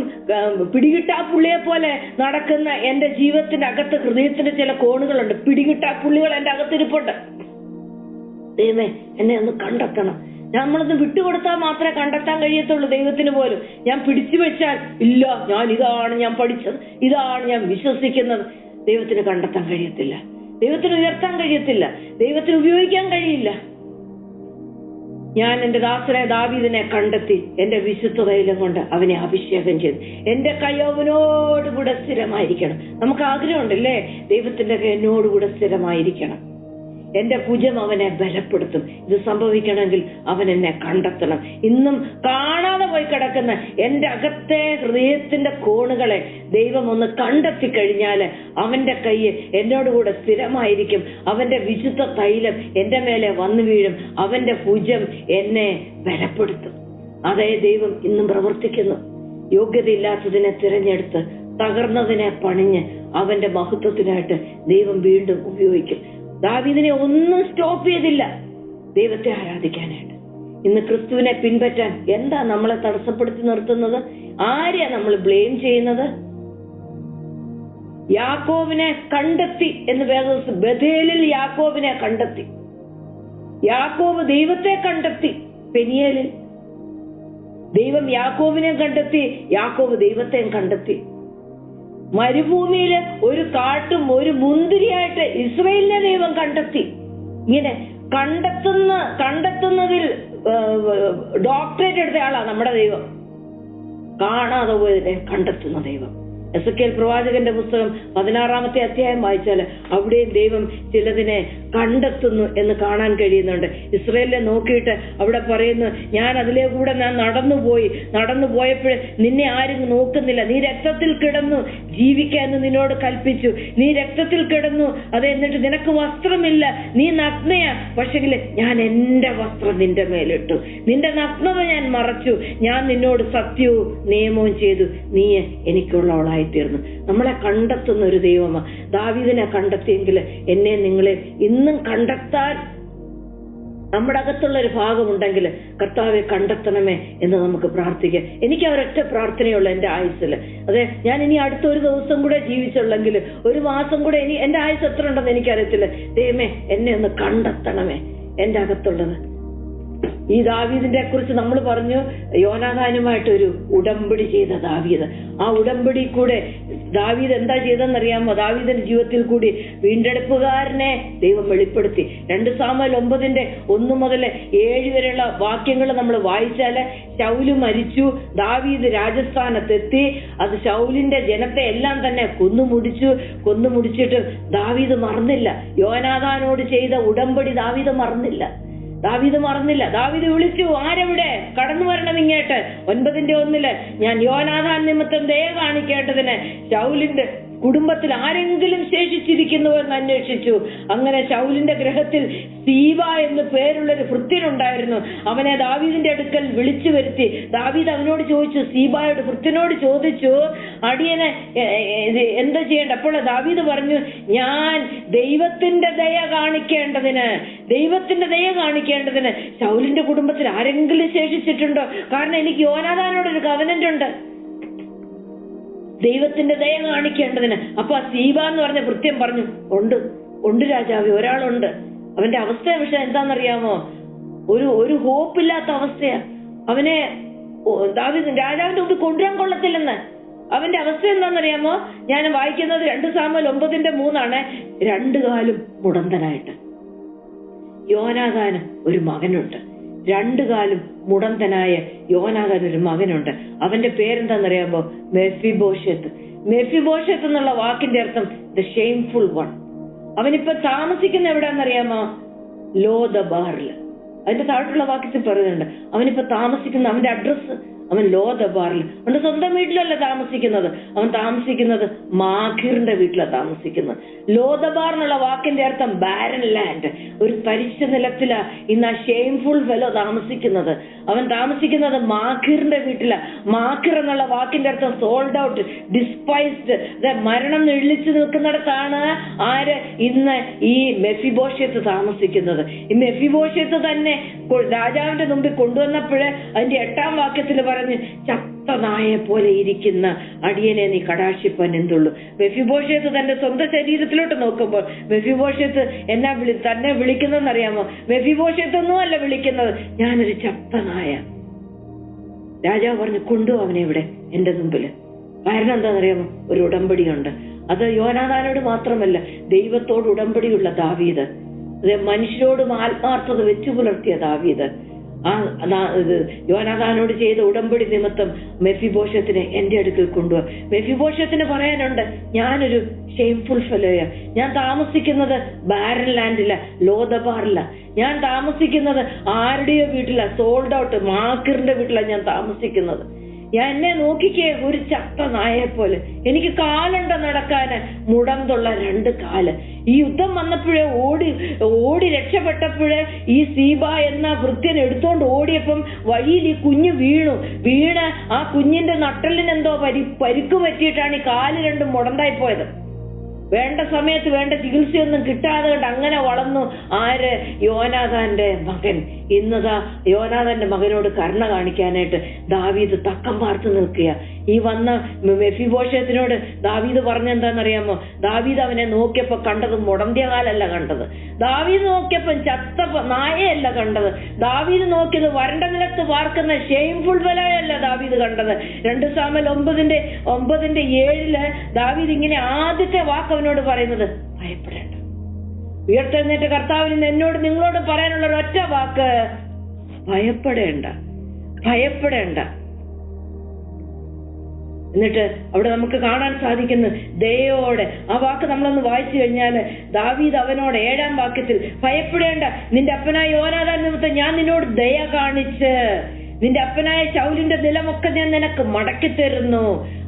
പിടികിട്ടാപ്പുള്ളിയെ പോലെ നടക്കുന്ന എന്റെ ജീവിതത്തിന്റെ അകത്ത്, ഹൃദയത്തിന്റെ ചില കോണുകളുണ്ട്. പിടികിട്ടാപ്പുള്ളികൾ എന്റെ അകത്തിരിപ്പുണ്ട്. ദൈവമേ, എന്നെ ഒന്ന് കണ്ടെത്തണം. നമ്മളൊന്ന് വിട്ടുകൊടുത്താൽ മാത്രമേ കണ്ടെത്താൻ കഴിയത്തുള്ളൂ. ദൈവത്തിന് പോലും ഞാൻ പിടിച്ചു വെച്ചാൽ ഇല്ല, ഇതാണ് ഞാൻ പഠിച്ചത്, ഇതാണ് ഞാൻ വിശ്വസിക്കുന്നത്, ദൈവത്തിന് കണ്ടെത്താൻ കഴിയത്തില്ല. ദൈവത്തിന് ഉയർത്താൻ കഴിയത്തില്ല. ദൈവത്തിന് ഉപയോഗിക്കാൻ കഴിയില്ല. ഞാൻ എന്റെ ദാസനെ ദാവീദിനെ കണ്ടെത്തി എന്റെ വിശുദ്ധ തൈലം കൊണ്ട് അവനെ അഭിഷേകം ചെയ്തു. എന്റെ കൈ അവനോടുകൂടെ സ്ഥിരമായിരിക്കണം. നമുക്ക് ആഗ്രഹമുണ്ടല്ലേ? ദൈവത്തിന്റെ കൈ എന്നോടുകൂടെ സ്ഥിരമായിരിക്കണം. എന്റെ ഭുജം അവനെ ബലപ്പെടുത്തും. ഇത് സംഭവിക്കണമെങ്കിൽ അവൻ എന്നെ കണ്ടെത്തണം. ഇന്നും കാണാതെ പോയി കിടക്കുന്ന എന്റെ അകത്തെ ഹൃദയത്തിന്റെ കോണുകളെ ദൈവം ഒന്ന് കണ്ടെത്തി കഴിഞ്ഞാല് അവന്റെ കൈ എന്നോടുകൂടെ സ്ഥിരമായിരിക്കും. അവന്റെ വിശുദ്ധ തൈലം എന്റെ മേലെ വന്നു വീഴും. അവന്റെ ഭുജം എന്നെ ബലപ്പെടുത്തും. അതേ ദൈവം ഇന്നും പ്രവർത്തിക്കുന്നു. യോഗ്യതയില്ലാത്തതിനെ തിരഞ്ഞെടുത്ത് തകർന്നതിനെ പണിഞ്ഞ് അവന്റെ മഹത്വത്തിനായിട്ട് ദൈവം വീണ്ടും ഉപയോഗിക്കും. ദാവീദിനെ ഒന്നും സ്റ്റോപ്പ് ചെയ്തില്ല ദൈവത്തെ ആരാധിക്കാനായിട്ട്. ഇന്ന് ക്രിസ്തുവിനെ പിൻപറ്റാൻ എന്താ നമ്മളെ തടസ്സപ്പെടുത്തി നിർത്തുന്നത്? ആരെയാ നമ്മൾ ബ്ലെയിം ചെയ്യുന്നത്? യാക്കോബിനെ കണ്ടെത്തി എന്ന് വേദപുസ്തകം, ബഥേലിൽ യാക്കോബിനെ കണ്ടെത്തി. യാക്കോബ് ദൈവത്തെ കണ്ടെത്തി. പെനിയേലിൽ ദൈവം യാക്കോബിനെ കണ്ടെത്തി, യാക്കോബ് ദൈവത്തെ കണ്ടെത്തി. മരുഭൂമിയില് ഒരു കാട്ടും ഒരു മുന്തിരിയായിട്ട് ഇസ്രായേലിനെ ദൈവം കണ്ടെത്തി. ഇങ്ങനെ കണ്ടെത്തുന്നതിൽ ഡോക്ടറേറ്റ് എടുത്ത ആളാ നമ്മുടെ ദൈവം. കാണാതെ പോയതിനെ കണ്ടെത്തുന്ന ദൈവം. എസെക്കിയേൽ പ്രവാചകന്റെ പുസ്തകം 16-ാമത്തെ അധ്യായം വായിച്ചാൽ അവിടെയും ദൈവം ചിലതിനെ കണ്ടെത്തുന്നു എന്ന് കാണാൻ കഴിയുന്നുണ്ട്. ഇസ്രായേലിനെ നോക്കിയിട്ട് അവിടെ പറയുന്നു, ഞാൻ അതിലെ കൂടെ ഞാൻ നടന്നുപോയപ്പോൾ നിന്നെ ആരും നോക്കുന്നില്ല, നീ രക്തത്തിൽ കിടന്നു ജീവിക്കാമെന്ന് നിന്നോട് കൽപ്പിച്ചു, നീ രക്തത്തിൽ കിടന്നു, അത് എന്നിട്ട് നിനക്ക് വസ്ത്രമില്ല, നീ നഗ്നയാ, പക്ഷെങ്കിൽ ഞാൻ എന്റെ വസ്ത്രം നിന്റെ മേലിട്ടു, നിന്റെ നഗ്നത ഞാൻ മറച്ചു, ഞാൻ നിന്നോട് സത്യവും നിയമവും ചെയ്തു, നീ എനിക്കുള്ളവളായി തീർന്നു. നമ്മളെ കണ്ടെത്തുന്ന ഒരു ദൈവമാണ്. ദാവീദിനെ കണ്ടെത്തിയെങ്കിൽ എന്നെ നിങ്ങളെ ഇന്നും കണ്ടെത്താൻ നമ്മുടെ അകത്തുള്ള ഒരു ഭാഗമുണ്ടെങ്കിൽ കർത്താവെ കണ്ടെത്തണമേ എന്ന് നമുക്ക് പ്രാർത്ഥിക്കാം. എനിക്ക് ഒരൊറ്റ പ്രാർത്ഥനയുള്ള എന്റെ ആയുസ്സിൽ, അതെ, ഞാൻ ഇനി അടുത്ത ഒരു ദിവസം കൂടെ ജീവിച്ചുള്ളെങ്കിൽ, ഒരു മാസം കൂടെ, ഇനി എന്റെ ആയുസ് എത്ര ഉണ്ടെന്ന് എനിക്കറിയത്തില്ല, ദൈവമേ എന്നെ ഒന്ന് കണ്ടെത്തണമേ എന്റെ അകത്തുള്ളത്. ഈ ദാവീദിനെ കുറിച്ച് നമ്മൾ പറഞ്ഞു, യോനാഥാനുമായിട്ടൊരു ഉടമ്പടി ചെയ്ത ദാവീദ്. ആ ഉടമ്പടി കൂടെ ദാവീദ് എന്താ ചെയ്തെന്നറിയാമോ? ദാവീദിന്റെ ജീവിതത്തിൽ കൂടി വീണ്ടെടുപ്പുകാരനെ ദൈവം വെളിപ്പെടുത്തി. 2 സാമുവേൽ 9:1 മുതൽ 7 വരെയുള്ള വാക്യങ്ങൾ നമ്മൾ വായിച്ചാല്, ശൗല് മരിച്ചു, ദാവീദ് രാജസ്ഥാനത്തെത്തി, അത് ശൗലിന്റെ ജനത്തെ എല്ലാം തന്നെ കൊന്നുമുടിച്ചിട്ട് ദാവീദ് മറന്നില്ല. യോനാഥാനോട് ചെയ്ത ഉടമ്പടി ദാവീദ് മറന്നില്ല. ദാവീദ് വിളിച്ചു, ആരെവിടെ? കടന്നു വരണം ഇങ്ങോട്ട്. 9:1 ഞാൻ യോനാഥാൻ നിമിത്തം ദയ കാണിക്കേണ്ടതിന് ശൗലിന്റെ കുടുംബത്തിൽ ആരെങ്കിലും ശേഷിച്ചിരിക്കുന്നുവോ എന്ന് അന്വേഷിച്ചു. അങ്ങനെ ശൗലിന്റെ ഗൃഹത്തിൽ സീബ എന്ന് പേരുള്ളൊരു ഭൃത്യനുണ്ടായിരുന്നു. അവനെ ദാവീദിന്റെ അടുക്കൽ വിളിച്ചു വരുത്തി. ദാവീദ് അവനോട് ചോദിച്ചു, സീബായോട്, ഭൃത്യനോട് ചോദിച്ചു, അടിയനെ എന്താ ചെയ്യേണ്ട? അപ്പോൾ ദാവീദ് പറഞ്ഞു, ഞാൻ ദൈവത്തിന്റെ ദയ കാണിക്കേണ്ടതിന് ശൗലിന്റെ കുടുംബത്തിൽ ആരെങ്കിലും ശേഷിച്ചിട്ടുണ്ടോ? കാരണം എനിക്ക് യോനാഥാനോടൊരു കവനന്റ് ഉണ്ട്, ദൈവത്തിന്റെ ദയ കാണിക്കേണ്ടതിന്. അപ്പൊ ആ സീബ എന്ന് പറഞ്ഞ ഭൃത്യൻ പറഞ്ഞു, ഉണ്ട് രാജാവേ, ഒരാളുണ്ട്. അവന്റെ അവസ്ഥ പക്ഷെ എന്താണെന്നറിയാമോ? ഒരു ഹോപ്പില്ലാത്ത അവസ്ഥയാ. അവനെ രാജാവിന്റെ മുമ്പിൽ കൊണ്ടുവരാൻ കൊള്ളത്തില്ലെന്ന്. അവന്റെ അവസ്ഥ എന്താണെന്നറിയാമോ? ഞാൻ വായിക്കുന്നത് 2 സാമുവേൽ 9:3 2 കാലും മുടന്തനായിട്ട്. യോനാഥാന് ഒരു മകനുണ്ട്, 2 കാലും മുടന്തനായ യോനാഥാൻ ഒരു മകനുണ്ട്. അവന്റെ പേരെന്താണെന്നറിയാമോ? മെഫിബോഷത്ത് എന്നുള്ള വാക്കിന്റെ അർത്ഥം ദ ഷെയിംഫുൾ വൺ. അവനിപ്പോ താമസിക്കുന്ന എവിടെയാണെന്നറിയാമോ? ലോദബാറിൽ. അതിന്റെ താഴെയുള്ള വാക്യത്തിൽ പറയുന്നുണ്ട്, അവനിപ്പോ താമസിക്കുന്ന, അവന്റെ അഡ്രസ്, അവൻ ലോദബാറിൽ. അവന്റെ സ്വന്തം വീട്ടിലല്ല താമസിക്കുന്നത്, അവൻ താമസിക്കുന്നത് മാഖിറിന്റെ വീട്ടിലാണ് താമസിക്കുന്നത്. ലോദബാർ എന്നുള്ള വാക്കിന്റെ അർത്ഥം ബാരൻ ലാൻഡ്, ഒരു തരിശ നിലത്തിലാ ഇന്ന് ആ ഷെയിംഫുൾ ഫെലോ താമസിക്കുന്നത്. അവൻ താമസിക്കുന്നത് മാഖിറിന്റെ വീട്ടിലാ. മാഖിർ എന്നുള്ള വാക്കിന്റെ അർത്ഥം സോൾഡ് ഔട്ട്, ഡിസ്പൈസ്ഡ്, മരണം എഴുതിച്ചു നിൽക്കുന്നിടത്താണ് ആര് ഇന്ന് ഈ മെഫിബോഷത്ത് താമസിക്കുന്നത്. ഈ മെഫിബോഷത്ത് തന്നെ രാജാവിന്റെ മുമ്പിൽ കൊണ്ടുവന്നപ്പോഴേ അതിന്റെ 8-ാം വാക്യത്തിൽ പറഞ്ഞു, ചത്ത നായെ പോലെ ഇരിക്കുന്ന അടിയനെ നീ കടാക്ഷിപ്പാൻ എന്തുള്ളൂ. മെഫിബോഷത്ത് തന്റെ സ്വന്തം ശരീരത്തിലോട്ട് നോക്കുമ്പോൾ മെഫിബോഷത്ത് തന്നെ വിളിക്കുന്നതെന്നറിയാമോ? മെഫിബോഷത്തൊന്നും അല്ല വിളിക്കുന്നത്, ഞാനൊരു ചത്ത നായ. രാജാവ് പറഞ്ഞു, കൊണ്ടുപോ അവനെ ഇവിടെ എന്റെ മുമ്പില്. കാരണം എന്താണെന്നറിയാമോ? ഒരു ഉടമ്പടിയുണ്ട്. അത് യോനാഥാനോട് മാത്രമല്ല, ദൈവത്തോട് ഉടമ്പടിയുള്ള ദാവീദ്, മനുഷ്യരോടും ആത്മാർത്ഥത വെച്ചു പുലർത്തിയ ദാവീദ്, യോനാഥാനോട് ചെയ്ത ഉടമ്പടി നിമിത്തം മെഫിബോഷത്തിനെ എന്റെ അടുക്കൽ കൊണ്ടുപോവാ. മെഫിബോഷത്തിന് പറയാനുണ്ട്, ഞാനൊരു ഷെയിംഫുൾ ഫെലോയാ, ഞാൻ താമസിക്കുന്നത് ബാരൻ ലാൻഡില, ലോദബാറില, ഞാൻ താമസിക്കുന്നത് ആരുടെയോ വീട്ടില, സോൾഡ് ഔട്ട് മാക്കിറിന്റെ വീട്ടിലാണ് ഞാൻ താമസിക്കുന്നത്. എന്നെ നോക്കിക്കേ, ഒരു ചത്ത നായെ പോലെ. എനിക്ക് കാലുണ്ട് നടക്കാന്, മുടന്തുള്ള 2 കാല്. ഈ യുദ്ധം വന്നപ്പോഴേ ഓടി രക്ഷപ്പെട്ടപ്പോഴേ ഈ സീബ എന്ന ഭൃത്യൻ എടുത്തോണ്ട് ഓടിയപ്പം വഴിയിൽ ഈ കുഞ്ഞ് വീണ് ആ കുഞ്ഞിന്റെ നട്ടലിനെന്തോ പരിക്ക് പറ്റിയിട്ടാണ് ഈ കാല് 2 മുടന്തായി പോയത്. വേണ്ട സമയത്ത് വേണ്ട ചികിത്സയൊന്നും കിട്ടാതെ കൊണ്ട് അങ്ങനെ വളർന്നു ആര്? യോനാഥാന്റെ മകൻ. ഇന്നതാ യോനാഥാന്റെ മകനോട് കരുണ കാണിക്കാനായിട്ട് ദാവീദ് തക്കം പാർത്ത് നിൽക്കുക. ഈ വന്ന മെഫിബോഷത്തിനോട് ദാവീദ് പറഞ്ഞെന്താണെന്നറിയാമോ? ദാവീദ് അവനെ നോക്കിയപ്പോ കണ്ടത് മുടന്തിയ കാലല്ല കണ്ടത്. ദാവീദ് നോക്കിയപ്പോ ചത്ത നായയല്ല കണ്ടത്. ദാവീദ് നോക്കിയത് വരണ്ട നിലത്ത് പാർക്കുന്ന ഷെയിംഫുൾ ഫെലോയല്ല ദാവീദ് കണ്ടത്. 2 സാമുവേൽ 9:7 ദാവീദ് ഇങ്ങനെ ആദ്യത്തെ വാക്ക് അവനോട് പറയുന്നത്, ഭയപ്പെടേണ്ട. ഉയർത്തെഴുന്നേറ്റ കർത്താവിന് എന്നോട് നിങ്ങളോട് പറയാനുള്ള ഒരൊറ്റ വാക്ക്, ഭയപ്പെടേണ്ട. എന്നിട്ട് അവിടെ നമുക്ക് കാണാൻ സാധിക്കുന്നു ദയയോടെ. ആ വാക്ക് നമ്മളൊന്ന് വായിച്ചു കഴിഞ്ഞാൽ ദാവീദ് അവനോട് 7-ാം വാക്യത്തിൽ, ഭയപ്പെടേണ്ട, നിന്റെ അപ്പനായ യോനാഥാൻ നിമിത്തം ഞാൻ നിന്നോട് ദയ കാണിച്ച് നിന്റെ അപ്പനായ ശൗലിന്റെ നിലമൊക്കെ ഞാൻ നിനക്ക് മടക്കി തരുന്നു.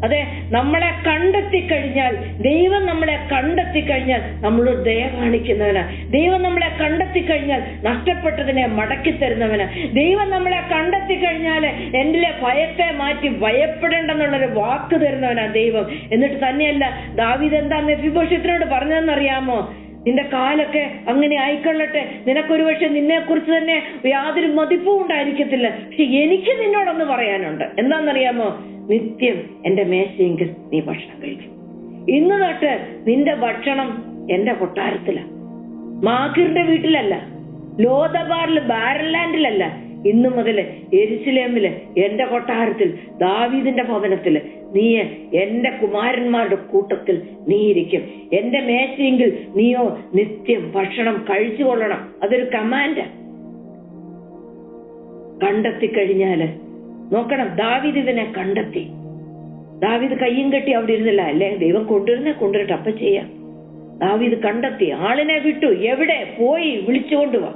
അതെ, നമ്മളെ കണ്ടെത്തി കഴിഞ്ഞാൽ, ദൈവം നമ്മളെ കണ്ടെത്തി കഴിഞ്ഞാൽ നമ്മളോട് ദയ കാണിക്കുന്നവനാ. ദൈവം നമ്മളെ കണ്ടെത്തി കഴിഞ്ഞാൽ നഷ്ടപ്പെട്ടതിനെ മടക്കി തരുന്നവനാ. ദൈവം നമ്മളെ കണ്ടെത്തി കഴിഞ്ഞാൽ എന്നിലെ ഭയത്തെ മാറ്റി ഭയപ്പെടേണ്ടെന്നുള്ളൊരു വാക്ക് തരുന്നവനാ ദൈവം. എന്നിട്ട് തന്നെയല്ല, ദാവീദ് എന്താ മെഫിബോശെത്തിനോട് പറഞ്ഞതെന്നറിയാമോ? നിന്റെ കാലൊക്കെ അങ്ങനെ ആയിക്കൊള്ളട്ടെ, നിനക്കൊരു പക്ഷെ നിന്നെ കുറിച്ച് തന്നെ യാതൊരു മതിപ്പും ഉണ്ടായിരിക്കത്തില്ല, പക്ഷെ എനിക്ക് നിന്നോടൊന്ന് പറയാനുണ്ട്. എന്താണെന്നറിയാമോ? നിത്യം എന്റെ മേശയെങ്കിൽ നീ ഭക്ഷണം കഴിക്കും. ഇന്ന് തൊട്ട് നിന്റെ ഭക്ഷണം എന്റെ കൊട്ടാരത്തില, മാഖീറിന്റെ വീട്ടിലല്ല, ലോദബാറില് ബാരലാൻഡിലല്ല, ഇന്നു മുതല് യെരുശലേമില് എന്റെ കൊട്ടാരത്തിൽ ദാവീദിന്റെ ഭവനത്തില് നീ എന്റെ കുമാരന്മാരുടെ കൂട്ടത്തിൽ നീ ഇരിക്കും. എന്റെ മേശയെങ്കിൽ നീയോ നിത്യം ഭക്ഷണം കഴിച്ചു കൊള്ളണം. അതൊരു കമാൻഡ്. കണ്ടെത്തി കഴിഞ്ഞാല് നോക്കണം, ദാവീദ് ഇതിനെ കണ്ടെത്തി. ദാവീദ് കയ്യും കെട്ടി അവിടെ ഇരുന്നില്ല, അല്ലേ ദൈവം കൊണ്ടുവരട്ടെ അപ്പൊ ചെയ്യാം. ദാവീദ് കണ്ടെത്തി, ആളിനെ വിട്ടു, എവിടെ പോയി വിളിച്ചുകൊണ്ടുവാ.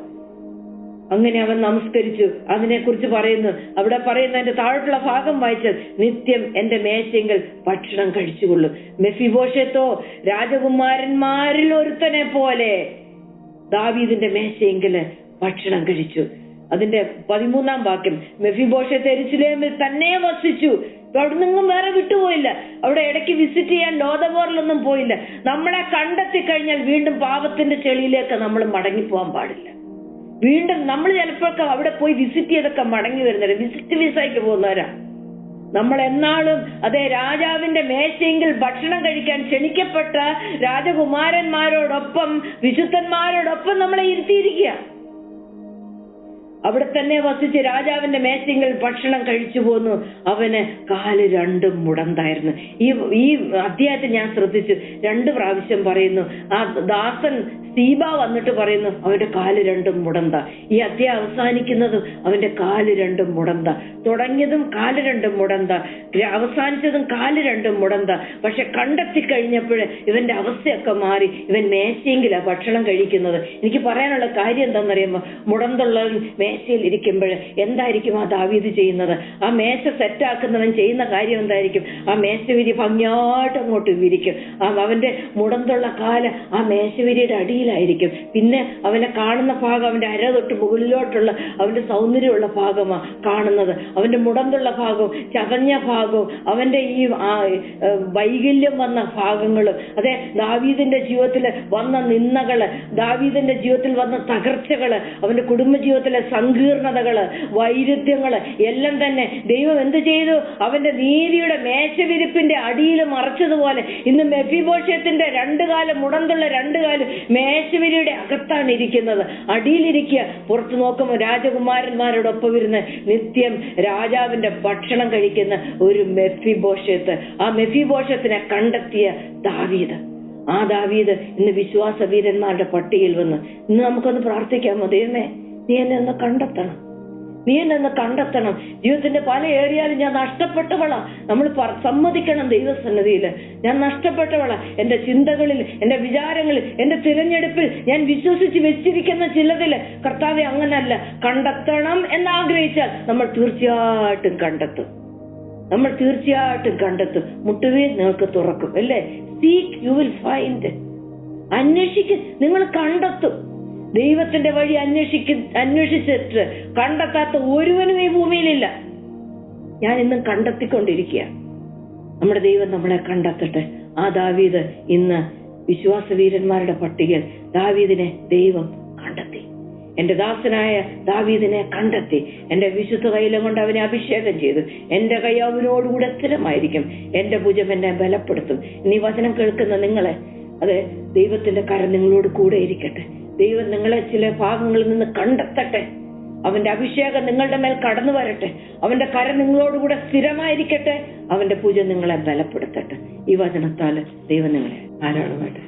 അങ്ങനെ അവൻ നമസ്കരിച്ചു. അതിനെ കുറിച്ച് പറയുന്നു, അവിടെ പറയുന്ന അതിന്റെ താഴോട്ടുള്ള ഭാഗം വായിച്ചാൽ, നിത്യം എന്റെ മേശയെങ്കിൽ ഭക്ഷണം കഴിച്ചുകൊള്ളും. മെഫിബോശെത്തോ രാജകുമാരന്മാരിൽ ഒരുത്തനെ പോലെ ദാവീദിന്റെ മേശയെങ്കിൽ ഭക്ഷണം കഴിച്ചു. അതിന്റെ 13-ാം വാക്യം, മെഫിബോശെത്ത് യെരുശലേമിൽ തന്നെ വസിച്ചു. അവിടെ നിന്നും വേറെ വിട്ടുപോയില്ല. അവിടെ ഇടയ്ക്ക് വിസിറ്റ് ചെയ്യാൻ ലോദബോറിലൊന്നും പോയില്ല. നമ്മളെ കണ്ടെത്തി കഴിഞ്ഞാൽ വീണ്ടും പാപത്തിന്റെ ചെളിയിലേക്ക് നമ്മൾ മടങ്ങിപ്പോവാൻ പാടില്ല. വീണ്ടും നമ്മൾ ചിലപ്പോഴൊക്കെ അവിടെ പോയി വിസിറ്റ് ചെയ്തൊക്കെ മടങ്ങി വരുന്നവരാ, വിസിറ്റ് വിസയ്ക്ക് പോകുന്നവരാ. നമ്മൾ എന്നാളും അതേ രാജാവിന്റെ മേശയെങ്കിൽ ഭക്ഷണം കഴിക്കാൻ ക്ഷണിക്കപ്പെട്ട രാജകുമാരന്മാരോടൊപ്പം വിശുദ്ധന്മാരോടൊപ്പം നമ്മളെ ഇരുത്തിയിരിക്കുക. അവിടെ തന്നെ വസിച്ച് രാജാവിന്റെ മേശയെങ്കിൽ ഭക്ഷണം കഴിച്ചു പോന്നു. അവന് കാല് രണ്ടും മുടന്തായിരുന്നു. ഈ അധ്യായത്തിൽ ഞാൻ ശ്രദ്ധിച്ചു, 2 പ്രാവശ്യം പറയുന്നു. ആ ദാസൻ സീബ വന്നിട്ട് പറയുന്നു അവന്റെ കാല് രണ്ടും മുടന്ത. ഈ അധ്യായം അവസാനിക്കുന്നതും അവന്റെ കാല് രണ്ടും മുടന്ത. തുടങ്ങിയതും കാല് രണ്ടും മുടന്ത, അവസാനിച്ചതും കാല് രണ്ടും മുടന്ത. പക്ഷെ കണ്ടെത്തി കഴിഞ്ഞപ്പോഴേ ഇവന്റെ അവസ്ഥയൊക്കെ മാറി. ഇവൻ മേശയെങ്കിലാ ഭക്ഷണം കഴിക്കുന്നത്. എനിക്ക് പറയാനുള്ള കാര്യം എന്താണെന്നറിയുമ്പോ, മുടന്തുള്ളവൻ മേശയിൽ ഇരിക്കുമ്പോൾ എന്തായിരിക്കും ആ ദാവീദ് ചെയ്യുന്നത്? ആ മേശ സെറ്റാക്കുന്നവൻ ചെയ്യുന്ന കാര്യം എന്തായിരിക്കും? ആ മേശവിരി ഭംഗിയായിട്ട് അങ്ങോട്ട് വിരിക്കും. അവന്റെ മുടന്തുള്ള കാല് ആ മേശവിരിയുടെ അടിയിലായിരിക്കും. പിന്നെ അവനെ കാണുന്ന ഭാഗം അവന്റെ അര തൊട്ട് മുകളിലോട്ടുള്ള അവന്റെ സൗന്ദര്യമുള്ള ഭാഗമാണ് കാണുന്നത്. അവന്റെ മുടന്തുള്ള ഭാഗവും ചതഞ്ഞ ഭാഗവും അവന്റെ ഈ വൈകല്യം വന്ന ഭാഗങ്ങളും, അതെ ദാവീദിന്റെ ജീവിതത്തിൽ വന്ന നിന്ദകള്, ദാവീദിന്റെ ജീവിതത്തിൽ വന്ന തകർച്ചകള്, അവന്റെ കുടുംബജീവിതത്തിലെ സങ്കീർണതകള്, വൈരുദ്ധ്യങ്ങള് എല്ലാം തന്നെ ദൈവം എന്ത് ചെയ്തു? അവന്റെ നീതിയുടെ മേശവിരിപ്പിന്റെ അടിയിൽ മറച്ചതുപോലെ ഇന്ന് മെഫിബോശെത്തിന്റെ 2 കാല് മുടന്തുള്ള 2 കാല് മേശവിരിയുടെ അകത്താണ് ഇരിക്കുന്നത്, അടിയിലിരിക്കുക. പുറത്തു നോക്കുമ്പോൾ രാജകുമാരന്മാരോടൊപ്പം ഇരുന്ന് നിത്യം രാജാവിന്റെ ഭക്ഷണം കഴിക്കുന്ന ഒരു മെഫിബോശെത്ത്. ആ മെഫിബോശത്തിനെ കണ്ടെത്തിയ ദാവീദ്, ആ ദാവീദ് ഇന്ന് വിശ്വാസ വീരന്മാരുടെ പട്ടികയിൽ വന്ന് ഇന്ന് നമുക്കൊന്ന് പ്രാർത്ഥിക്കാമോ? ദൈവമേ, നീ എന്നെ ഒന്ന് കണ്ടെത്തണം, നീ എന്നെ ഒന്ന് കണ്ടെത്തണം. ജീവിതത്തിന്റെ പല ഏരിയയിലും ഞാൻ നഷ്ടപ്പെട്ടവളാ. നമ്മൾ സമ്മതിക്കണം ദൈവസന്നിധിയിൽ, ഞാൻ നഷ്ടപ്പെട്ടവളാ. എന്റെ ചിന്തകളിൽ, എന്റെ വിചാരങ്ങളിൽ, എന്റെ തിരഞ്ഞെടുപ്പിൽ ഞാൻ വിശ്വസിച്ച് വെച്ചിരിക്കുന്ന ചിലതില് കർത്താവെ അങ്ങനല്ല. കണ്ടെത്തണം എന്നാഗ്രഹിച്ചാൽ നമ്മൾ തീർച്ചയായിട്ടും കണ്ടെത്തും. നമ്മൾ തീർച്ചയായിട്ടും കണ്ടെത്തും. മുട്ടുവീൻ നിങ്ങൾക്ക് തുറക്കും, അല്ലേ? Seek you will find. അന്വേഷിക്കും, നിങ്ങൾ കണ്ടെത്തും. ദൈവത്തിന്റെ വഴി അന്വേഷിച്ചിട്ട് കണ്ടെത്താത്ത ഒരുവനും ഈ ഭൂമിയിലില്ല. ഞാൻ ഇന്നും കണ്ടെത്തിക്കൊണ്ടിരിക്കുക. നമ്മുടെ ദൈവം നമ്മളെ കണ്ടെത്തട്ടെ. ആ ദാവീദ് ഇന്ന് വിശ്വാസ വീരന്മാരുടെ പട്ടികയിൽ ദാവീദിനെ ദൈവം കണ്ടെത്തി. എന്റെ ദാസനായ ദാവീദിനെ കണ്ടെത്തി. എന്റെ വിശുദ്ധ തൈലം കൊണ്ട് അവനെ അഭിഷേകം ചെയ്തു. എന്റെ കൈ അവനോടുകൂടെ സ്ഥിരമായിരിക്കും. എന്റെ ഭുജം എന്നെ ബലപ്പെടുത്തും. ഇനി വചനം കേൾക്കുന്ന നിങ്ങളെ, അതെ ദൈവത്തിന്റെ കരം നിങ്ങളോട് കൂടെ ഇരിക്കട്ടെ. ദൈവം നിങ്ങളെ ചില ഭാഗങ്ങളിൽ നിന്ന് കണ്ടെത്തട്ടെ. അവന്റെ അഭിഷേകം നിങ്ങളുടെ മേൽ കടന്നു വരട്ടെ. അവന്റെ കരം നിങ്ങളോടുകൂടെ സ്ഥിരമായിരിക്കട്ടെ. അവന്റെ ഭുജം നിങ്ങളെ ബലപ്പെടുത്തട്ടെ. ഈ വചനത്താല് ദൈവം നിങ്ങളെ ധാരാളമായിട്ട്